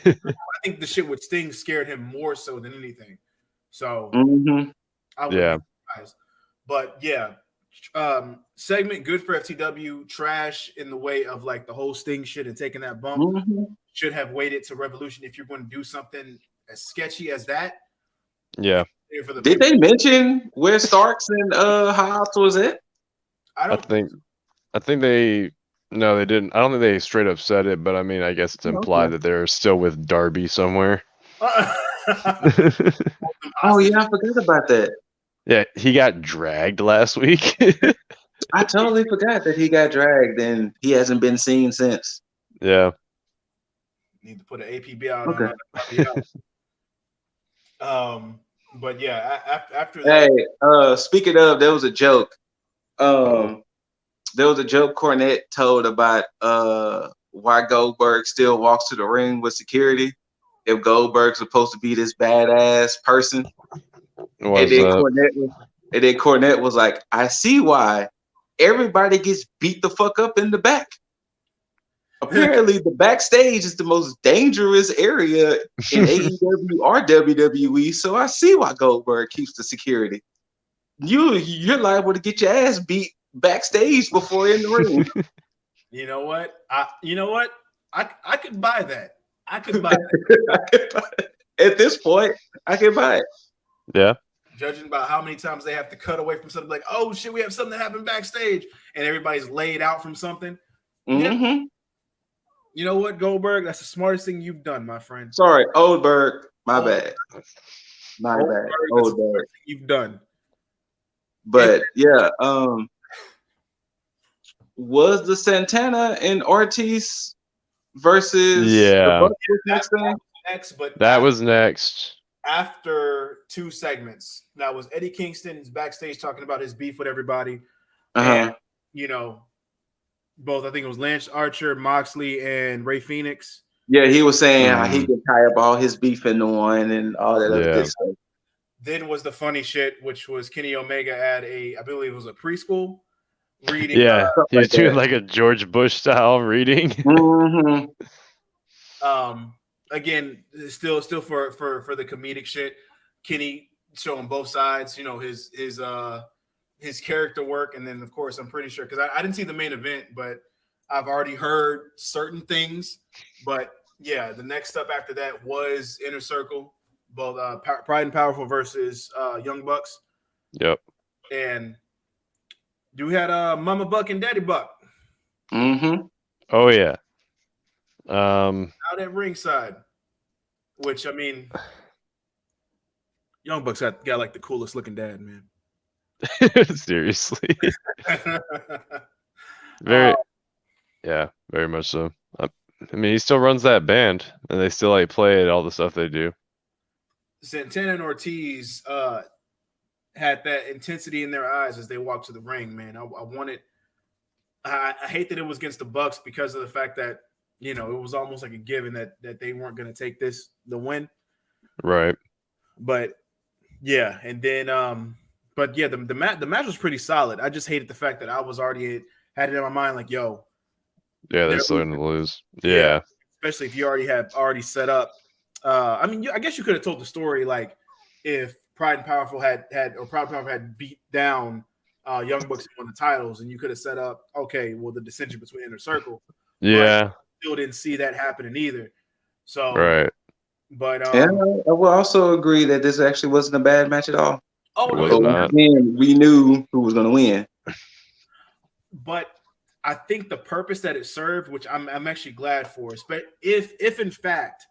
think the shit with Sting scared him more so than anything. So I would be surprised. But yeah. Segment good for FTW, trash in the way of like the whole Sting shit and taking that bump. Should have waited to Revolution if you're going to do something as sketchy as that. Yeah. Did they mention where Starks and Hobbs was at? I think they didn't. I don't think they straight up said it, but I mean, I guess it's implied that they're still with Darby somewhere. Oh yeah, I forgot about that. Yeah, he got dragged last week. I totally forgot that he got dragged and he hasn't been seen since. Yeah. Need to put an APB out on that. But yeah, after that. Hey, speaking of, there was a joke. There was a joke Cornette told about why Goldberg still walks to the ring with security if Goldberg's supposed to be this badass person. And then Cornette was like, I see why everybody gets beat the fuck up in the back. Apparently, the backstage is the most dangerous area in AEW or WWE, so I see why Goldberg keeps the security. you're liable to get your ass beat backstage before in the ring. You know what? I could buy that. I could buy that. At this point, I can buy it. Yeah. Judging by how many times they have to cut away from something like, oh shit, we have something that happened backstage, and everybody's laid out from something. Mm-hmm. Yeah. You know what, Goldberg? That's the smartest thing you've done, my friend. Sorry, Oldberg. My bad. My bad. Oldberg. You've done. But yeah, was the Santana and Ortiz versus the Bucks next thing? That was next. After 2 segments. That was Eddie Kingston's backstage talking about his beef with everybody. And, you know, both, I think it was Lance Archer, Moxley, and Ray Phoenix. Yeah, he was saying how he could tie up all his beef into one and all that other good stuff. Then was the funny shit, which was Kenny Omega at I believe it was a preschool reading. Yeah, he was doing like a George Bush style reading. Mm-hmm. Again, still for the comedic shit. Kenny showing both sides, you know, his character work, and then of course I'm pretty sure because I didn't see the main event, but I've already heard certain things. But yeah, the next step after that was Inner Circle, both Pride and Powerful versus Young Bucks. Yep. And we had Mama Buck and Daddy Buck. Mm-hmm. Oh yeah. Out at ringside, which I mean, Young Bucks got like the coolest looking dad, man. Seriously. Very much so. I mean, he still runs that band, and they still like play all the stuff they do. Santana and Ortiz had that intensity in their eyes as they walked to the ring, man. I hate that it was against the Bucks because of the fact that, you know, it was almost like a given that they weren't going to take the win. Right. But yeah, and then the match was pretty solid. I just hated the fact that I was already had it in my mind like, yo, yeah, they're starting to lose. Yeah. Especially if you already set up. I mean, I guess you could have told the story like if Pride and Powerful had beat down Young Bucks and won the titles, and you could have set up, okay, well, the dissension between Inner Circle. Yeah. Still didn't see that happening either. So right. But and I will also agree that this actually wasn't a bad match at all. Oh, no. Again, we knew who was going to win. But I think the purpose that it served, which I'm actually glad for, but if in fact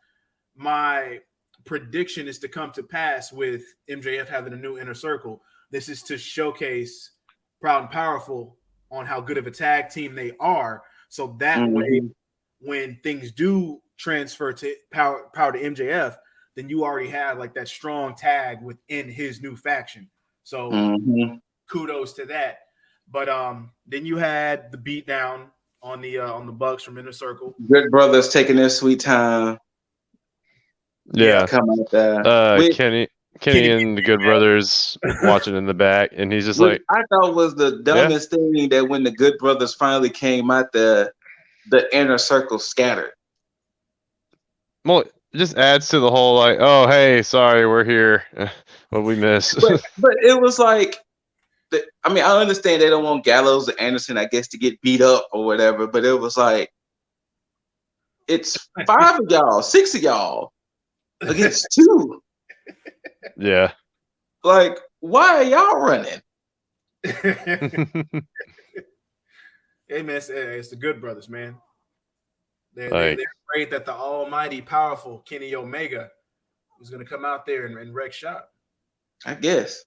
my prediction is to come to pass with MJF having a new Inner Circle, this is to showcase Proud and Powerful on how good of a tag team they are. So that way, when things do transfer to power to MJF, then you already have like that strong tag within his new faction. So kudos to that. But then you had the beatdown on the Bucks from Inner Circle. Good brothers taking their sweet time. Yeah, come out there. Kenny and the Good Brothers watching in the back, and he's just like, I thought was the dumbest thing that when the Good Brothers finally came out, the Inner Circle scattered. Well, it just adds to the whole like, oh hey, sorry, we're here. What we miss. but it was like, I mean, I understand they don't want Gallows and Anderson, I guess, to get beat up or whatever, but it was like, it's 5 of y'all, 6 of y'all against 2. Yeah. Like, why are y'all running? Hey, man, it's the Good Brothers, man. They're afraid that the almighty, powerful Kenny Omega was going to come out there and wreck shop. I guess.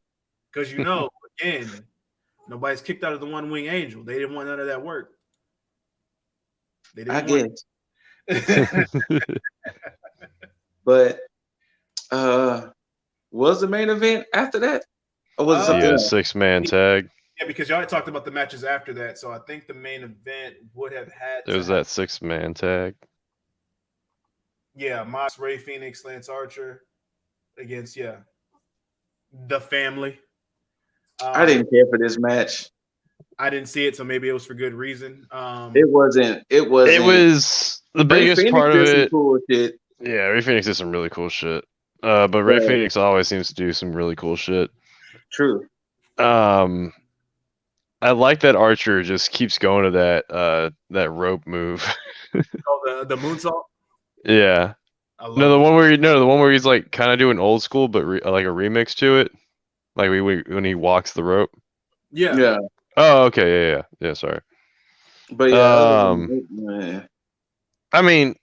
Because, you know, again, nobody's kicked out of the One Wing Angel. They didn't want none of that work. They didn't But was the main event after that? Or was it something else? 6-man tag. Yeah, because y'all talked about the matches after that, so I think the main event would have had. It was that 6-man tag. Yeah, Mox, Ray Phoenix, Lance Archer against the family. I didn't care for this match. I didn't see it, so maybe it was for good reason. It wasn't. It was the biggest part of it. Cool shit. Yeah, Ray Phoenix did some really cool shit. But Ray Phoenix always seems to do some really cool shit. True. I like that Archer just keeps going to that rope move. Oh, the moonsault. Yeah. I love No, the the one where he's like kind of doing old school, but like a remix to it, like when he walks the rope. yeah. Yeah. Oh, okay, yeah. Sorry. But yeah, other than that, man. I mean,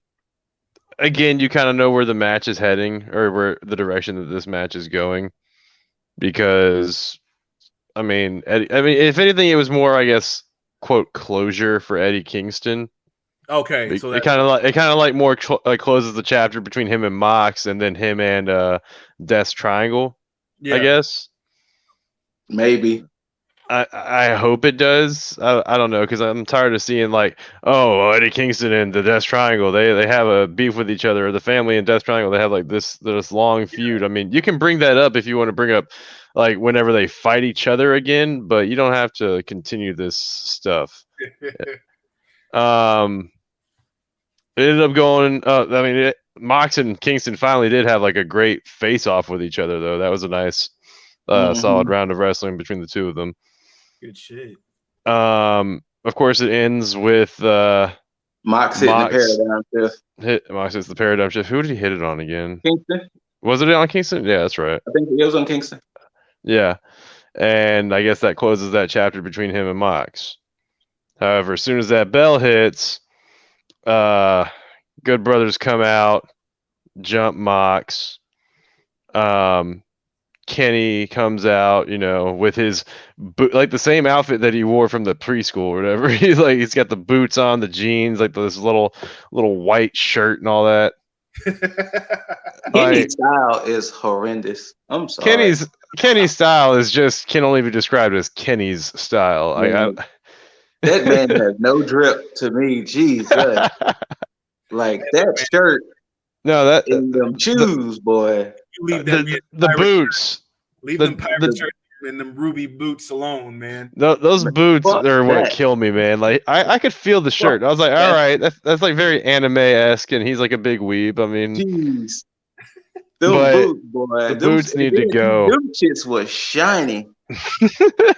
again, you kind of know where the match is heading, or where the direction that this match is going, because I mean, if anything, it was more, I guess, quote, closure for Eddie Kingston. Okay, so It kind of like more like closes the chapter between him and Mox, and then him and Death's Triangle. yeah. I guess. Maybe. I hope it does. I don't know, because I'm tired of seeing like, oh, Eddie Kingston and the Death Triangle, they have a beef with each other, or the family in Death Triangle, they have like this long feud. I mean, you can bring that up if you want to bring up like whenever they fight each other again, but you don't have to continue this stuff. It ended up going. I mean, Mox and Kingston finally did have like a great face off with each other, though. That was a nice, solid round of wrestling between the two of them. Good shit. Of course, it ends with Mox hitting the paradigm shift. Mox hits the paradigm shift. Who did he hit it on again? Kingston. Was it on Kingston? Yeah, that's right. I think it was on Kingston. Yeah, and I guess that closes that chapter between him and Mox. However, as soon as that bell hits, Good Brothers come out, jump Mox. Kenny comes out, with his like the same outfit that he wore from the preschool or whatever. He's got the boots on, the jeans, like this little white shirt and all that. Kenny's style is horrendous. I'm sorry. Kenny's style can only be described as Kenny's style. That man has no drip to me. Jesus. Like that shirt. No, that in them shoes, boy. You leave that the boots. Leave them pirate shirts and them ruby boots alone, man. Those boots are what kill me, man. Like I could feel the shirt. I was like, all right, that's like very anime-esque, and he's like a big weeb. I mean, jeez. Boots, boy. The boots need to go. Them shits were shiny.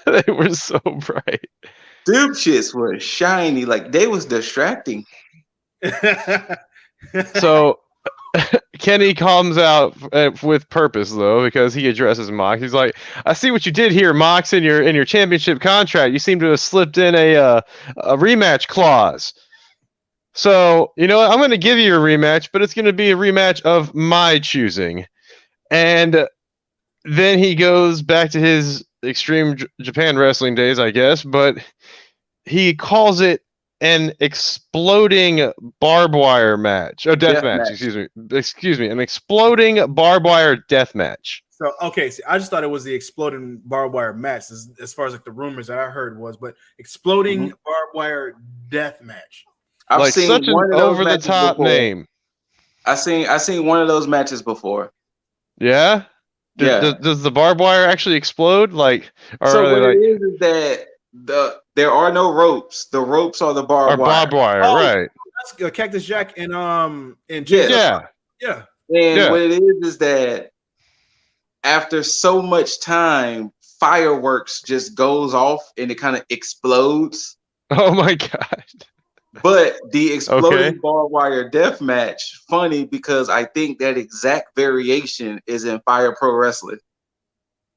They were so bright. Them shits were shiny. Like they was distracting. So Kenny comes out with purpose, though, because he addresses Mox. He's like, "I see what you did here, Mox. In your championship contract, you seem to have slipped in a rematch clause. So you know what? I'm going to give you a rematch, but it's going to be a rematch of my choosing." And then he goes back to his Extreme Japan Wrestling days, I guess, but he calls it an exploding barbed wire match. Oh, death match. Excuse me. An exploding barbed wire death match. So, okay. See, I just thought it was the exploding barbed wire match as far as like the rumors that I heard was, but exploding barbed wire death match. I've seen such an over the top name. I seen one of those matches before. Yeah? Does the barbed wire actually explode? Like, so what it is that there are no ropes. The ropes are the barbed wire. Right? That's Cactus Jack and Jade. Yeah. And what it is that after so much time, fireworks just goes off and it kind of explodes. Oh my god! But the exploding barbed wire death match, funny because I think that exact variation is in Fire Pro Wrestling.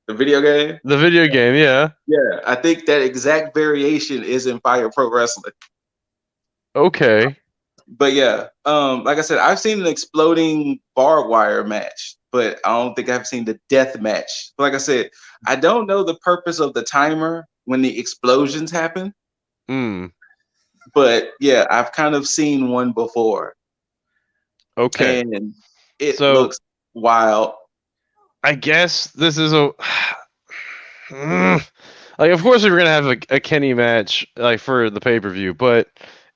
The video game? The video game, yeah. Yeah, I think that exact variation is in Fire Pro Wrestling. Okay. But yeah, like I said, I've seen an exploding barbed wire match, but I don't think I've seen the death match. But like I said, I don't know the purpose of the timer when the explosions happen. But yeah, I've kind of seen one before. Okay. And it looks wild. I guess this is like, of course we're gonna have a Kenny match like for the pay-per-view, but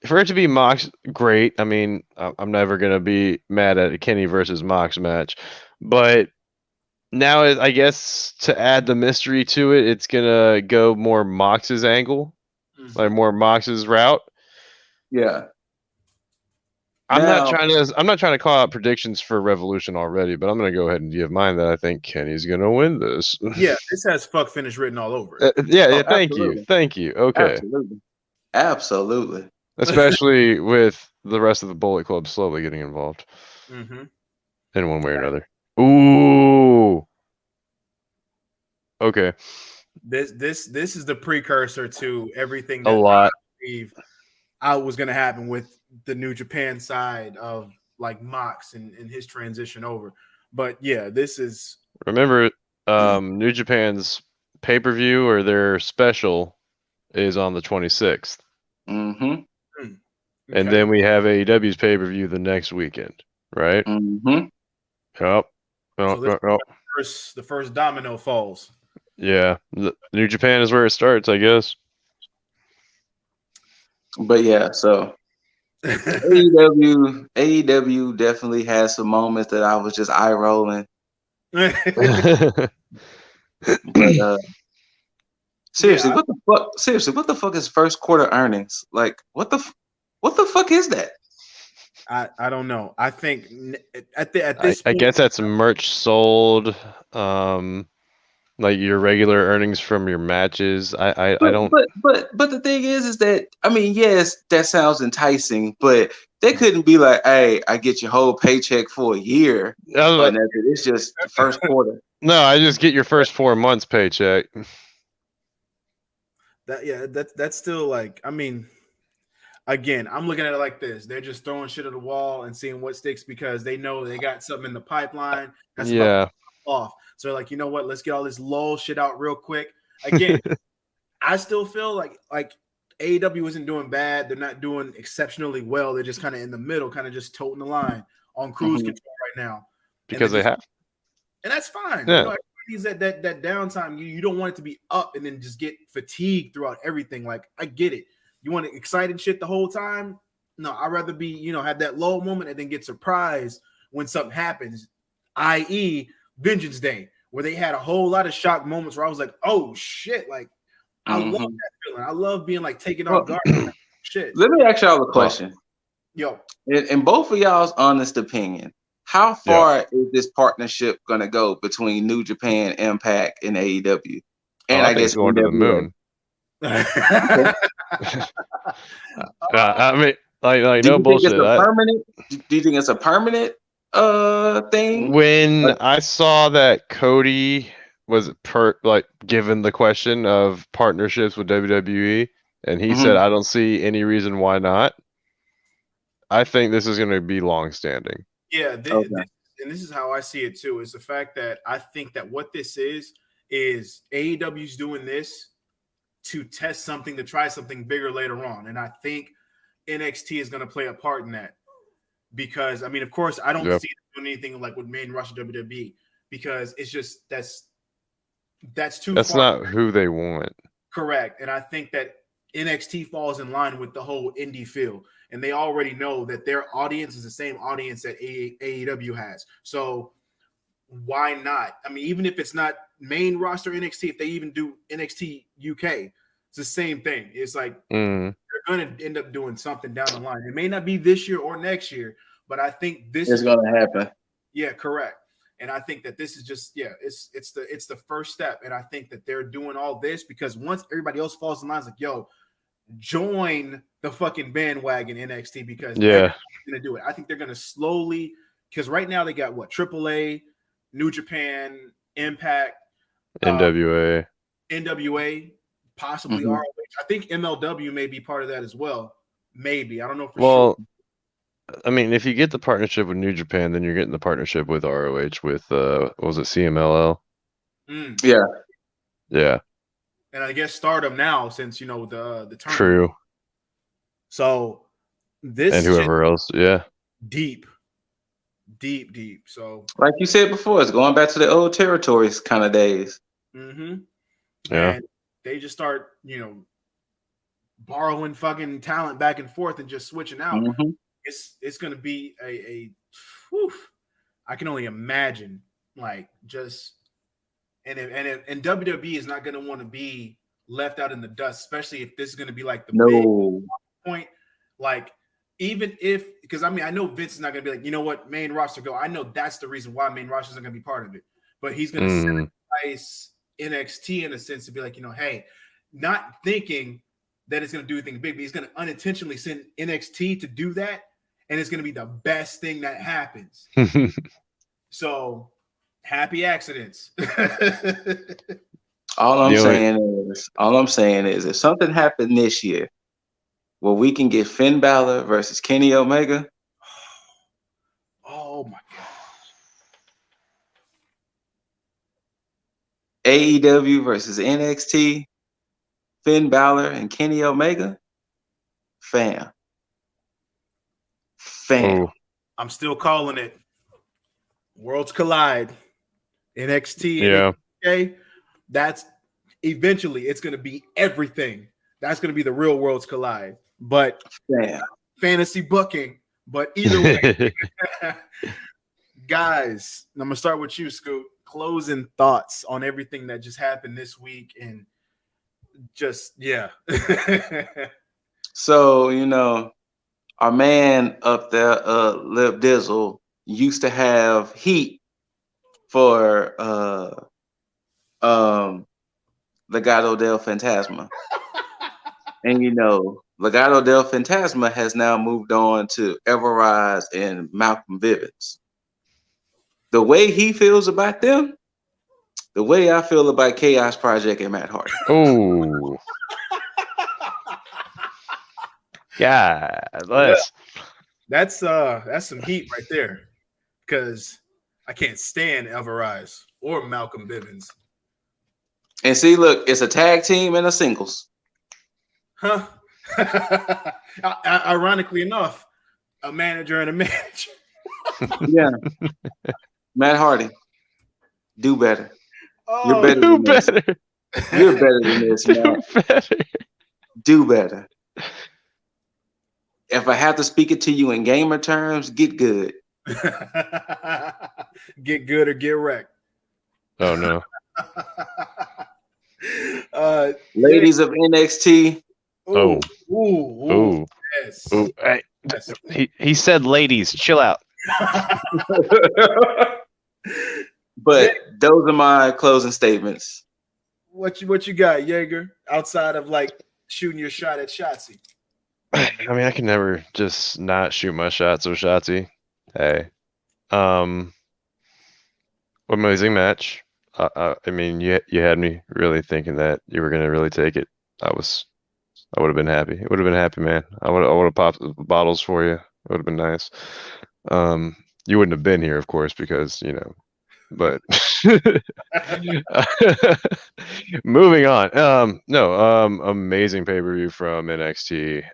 for it to be Mox, great. I mean, I'm never gonna be mad at a Kenny versus Mox match, but now I guess to add the mystery to it, it's gonna go more Mox's angle, like more Mox's route. Yeah. I'm not trying to call out predictions for Revolution already, but I'm going to go ahead and give mine that I think Kenny's going to win this. Yeah, this has fuck finish written all over it. Yeah, thank absolutely. you. Okay. Absolutely. Especially with the rest of the Bullet Club slowly getting involved in one way or another. Ooh. Okay. This is the precursor to everything A that lot. I was going to happen with the New Japan side of like Mox and his transition over. But yeah, this is. Remember, New Japan's pay-per-view or their special is on the 26th. Mm-hmm. And then we have AEW's pay-per-view the next weekend, right? Mm-hmm. Yep. So the first domino falls. Yeah. New Japan is where it starts, I guess. But yeah, so AEW definitely has some moments that I was just eye rolling. But seriously, what the fuck? Seriously, what the fuck is first quarter earnings? Like, what the fuck is that? I don't know. I think at this I guess that's merch sold, like your regular earnings from your matches. I don't. But the thing is that I mean, yes, that sounds enticing, but they couldn't be like, hey, I get your whole paycheck for a year, but it's just the first quarter. No, I just get your first 4 months paycheck. That's still like, I mean, again, I'm looking at it like this. They're just throwing shit at the wall and seeing what sticks because they know they got something in the pipeline that's about to pop off. So like, you know what? Let's get all this lull shit out real quick. Again, I still feel like AEW isn't doing bad. They're not doing exceptionally well. They're just kind of in the middle, kind of just toting the line on cruise control right now. Because they have. And that's fine. Yeah. You know, everybody's at that downtime. You don't want it to be up and then just get fatigued throughout everything. Like, I get it. You want exciting shit the whole time? No, I'd rather be, have that low moment and then get surprised when something happens, i.e. Vengeance Day, where they had a whole lot of shock moments where I was like, oh shit, like I love that feeling. I love being like taken off guard. Shit. Let me ask y'all a question. Yo. In both of y'all's honest opinion, how far is this partnership gonna go between New Japan, Impact, and AEW? And I guess going to the moon. I mean, like no bullshit. Do you think it's a permanent thing? When I saw that Cody was given the question of partnerships with WWE, and he said, "I don't see any reason why not." I think this is going to be long-standing. Yeah, this is how I see it too. Is the fact that I think that what this is AEW's doing this to test something, to try something bigger later on, and I think NXT is going to play a part in that because I mean, of course, I don't see them doing anything like with main roster WWE because it's just that's too. That's far. Not who they want. Correct, and I think that NXT falls in line with the whole indie feel, and they already know that their audience is the same audience that AEW has. So why not? I mean, even if it's not main roster NXT, if they even do NXT UK, it's the same thing. It's like they're going to end up doing something down the line. It may not be this year or next year, but I think this is going to happen. Yeah, correct. And I think that this is just it's the first step. And I think that they're doing all this because once everybody else falls in line, it's like, yo, join the fucking bandwagon NXT because they're going to do it. I think they're going to slowly, because right now they got what, AAA, New Japan, Impact, NWA, possibly ROH. I think MLW may be part of that as well. Maybe. I don't know for sure. I mean, if you get the partnership with New Japan, then you're getting the partnership with ROH with what was it, CMLL? Yeah. Yeah. And I guess Stardom now since the tournament. True. So this and whoever else, deep. So like you said before, it's going back to the old territories kind of days. Yeah. And they just start, borrowing fucking talent back and forth and just switching out. It's going to be I can only imagine like just and WWE is not going to want to be left out in the dust, especially if this is going to be like the big point. Like even if, because I mean, I know Vince is not going to be like, you know what, main roster go. I know that's the reason why main roster isn't going to be part of it. But he's going to sacrifice NXT in a sense to be like, hey, not thinking that it's going to do anything big, but he's going to unintentionally send NXT to do that. And it's going to be the best thing that happens. So happy accidents. All I'm saying is if something happened this year where we can get Finn Balor versus Kenny Omega. Oh my God. AEW versus NXT, Finn Balor and Kenny Omega. Fam. Oh. I'm still calling it. Worlds collide. NXT and NXT. That's eventually it's going to be everything. That's going to be the real worlds collide. But fantasy booking. But either way, guys, I'm going to start with you, Scoot. Closing thoughts on everything that just happened this week and just, yeah. So, our man up there, Lip Dizzle, used to have heat for Legado del Fantasma. And Legado del Fantasma has now moved on to Everrise and Malcolm Bivens. The way he feels about them, the way I feel about Chaos Project and Matt Hardy. Oh. Yeah, that's some heat right there. Because I can't stand Everrise or Malcolm Bivens. And see, look, it's a tag team and a singles. Huh? Ironically enough, a manager and a manager. Yeah. Matt Hardy, do better. Oh, You're better than this. You're better than this, man. Do better. If I have to speak it to you in gamer terms, get good. Get good or get wrecked. Oh no. Ladies of NXT. Ooh. Yes. Ooh. Hey, he said ladies, chill out. But those are my closing statements. What you got, Jaeger, outside of like shooting your shot at Shotzi? I mean, I can never just not shoot my shots of Shotzi. Hey. Amazing match. I mean, you had me really thinking that you were gonna really take it. I would have been happy. It would have been happy, man. I would have popped the bottles for you. It would have been nice. You wouldn't have been here, of course, because But moving on. Amazing pay-per-view from NXT.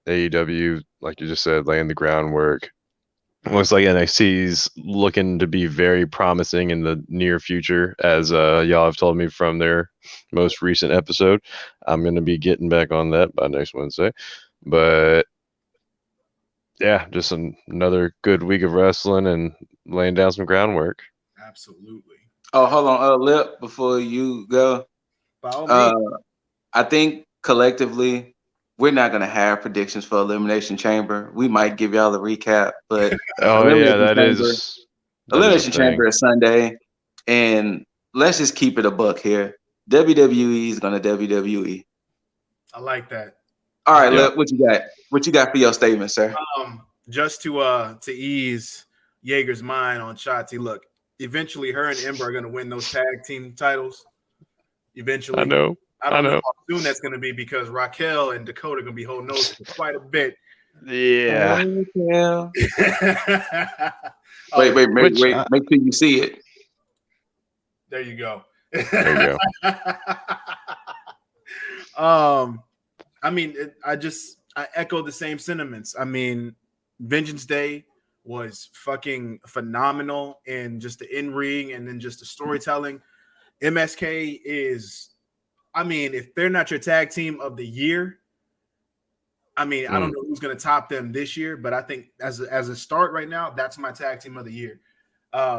AEW, like you just said, laying the groundwork. Looks like NXT's looking to be very promising in the near future, as y'all have told me from their most recent episode. I'm going to be getting back on that by next Wednesday. But yeah, just another good week of wrestling and laying down some groundwork. Absolutely. Oh, hold on, Lip, before you go. I think collectively, we're not going to have predictions for Elimination Chamber. We might give y'all a recap, but Elimination Chamber is Sunday, and let's just keep it a buck here. WWE is going to WWE. I like that. All right, Lip, what you got? What you got for your statement, sir? Just to ease Jaeger's mind on Shotzi, look, eventually her and Ember are going to win those tag team titles. Eventually. I know. I don't know how soon that's going to be because Raquel and Dakota are going to be holding those for quite a bit. Yeah. Wait. Make sure you see it. There you go. There you go. I mean, I echo the same sentiments. I mean, Vengeance Day was fucking phenomenal in just the in-ring and then just the storytelling. MSK is, I mean, if they're not your tag team of the year, I mean, I don't know who's going to top them this year, but I think as a start right now, that's my tag team of the year.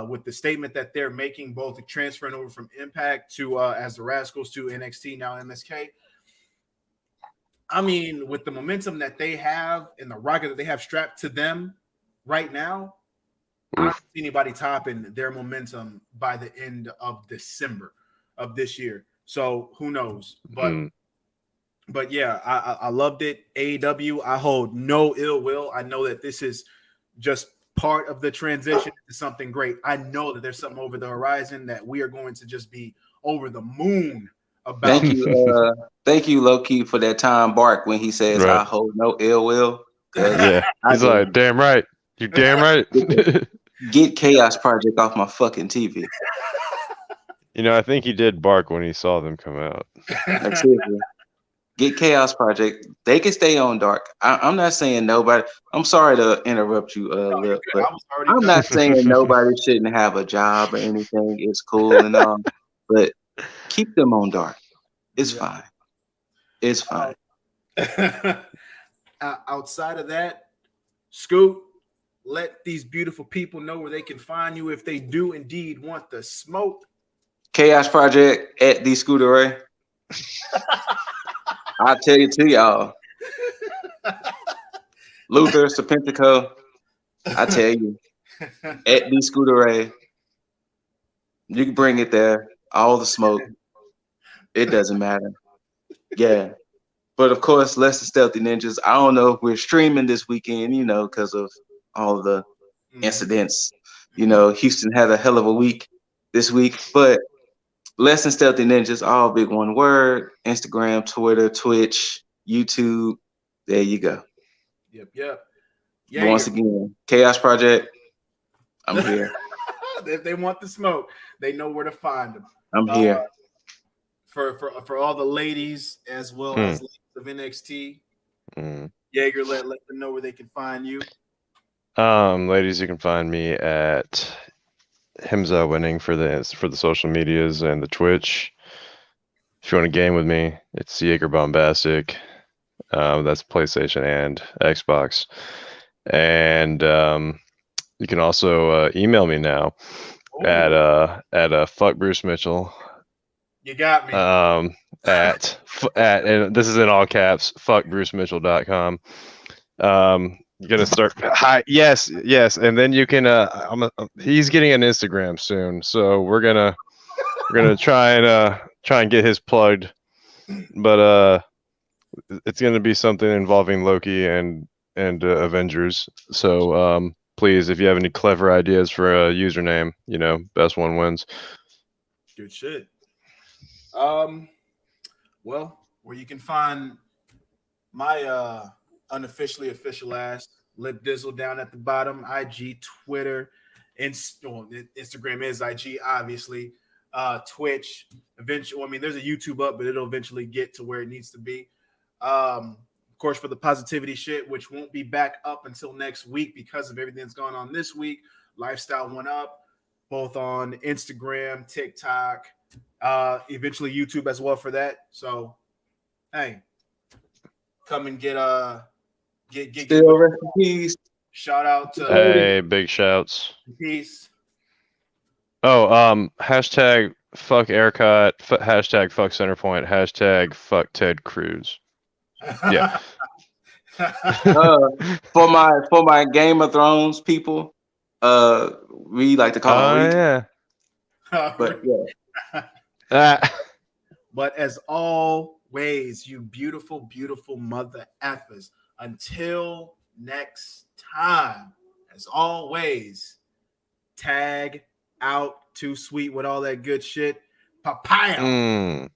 With the statement that they're making, both transferring over from Impact to as the Rascals to NXT, now MSK. I mean, with the momentum that they have and the rocket that they have strapped to them right now, I don't see anybody topping their momentum by the end of December of this year. So who knows? But yeah, I loved it. AEW, I hold no ill will. I know that this is just part of the transition to something great. I know that there's something over the horizon that we are going to just be over the moon about. Thank you, Low-Key, for that time bark when he says, Right. I hold no ill will. Yeah, he's like, damn right. You're damn right. Get Chaos Project off my fucking TV. You know, I think he did bark when he saw them come out. Like, seriously. Get Chaos Project. They can stay on Dark. I'm not saying nobody. I'm sorry to interrupt you, Lip, but I'm not saying nobody shouldn't have a job or anything. It's cool and all, but keep them on Dark. It's fine. It's fine. Outside of that, Scoot, let these beautiful people know where they can find you if they do indeed want the smoke. Chaos Project at the Scooter Ray. I'll tell you to y'all. Luther, Serpentico, I tell you. At the Scooter Ray. You can bring it there. All the smoke. It doesn't matter. Yeah. But of course, Less Than Stealthy Ninjas. I don't know if we're streaming this weekend, you know, because of all of the incidents. You know, Houston had a hell of a week this week. But Less Than Stealthy Ninjas, all big one word. Instagram, Twitter, Twitch, YouTube. There you go. Yep. Yeah, once again, Chaos Project, I'm here. If they want the smoke, they know where to find them. I'm here. For all the ladies as well as ladies of NXT, Jaeger, let them know where they can find you. Ladies, you can find me at Himza Winning for the social medias and the Twitch. If you want to game with me, it's Jaeger Bombastic. That's PlayStation and Xbox. And you can also email me now at fuck Bruce Mitchell. You got me. And this is in all caps, fuckbrucemitchell.com. You're gonna start yes, and then you can he's getting an Instagram soon, so we're gonna try and get his plugged, but it's gonna be something involving Loki and Avengers. So please, if you have any clever ideas for a username, you know, best one wins. Good shit. Well, where you can find my unofficially official ass, Lip Dizzle, down at the bottom. IG, Twitter, Instagram is IG, obviously. Twitch, eventually. I mean, there's a YouTube up, but it'll eventually get to where it needs to be. Of course, for the positivity shit, which won't be back up until next week because of everything that's going on this week. Lifestyle went up, both on Instagram, TikTok, eventually YouTube as well for that. So, hey, come and get still rest in peace. Shout out to hey, big shouts. Peace. Oh, hashtag fuck Aircut, hashtag fuck Centerpoint, hashtag fuck Ted Cruz. Yeah. For my Game of Thrones people, we like to call them. Yeah. But yeah. But as always, you beautiful, beautiful mother effers. Until next time, as always, tag out Too Sweet with all that good shit. Papaya.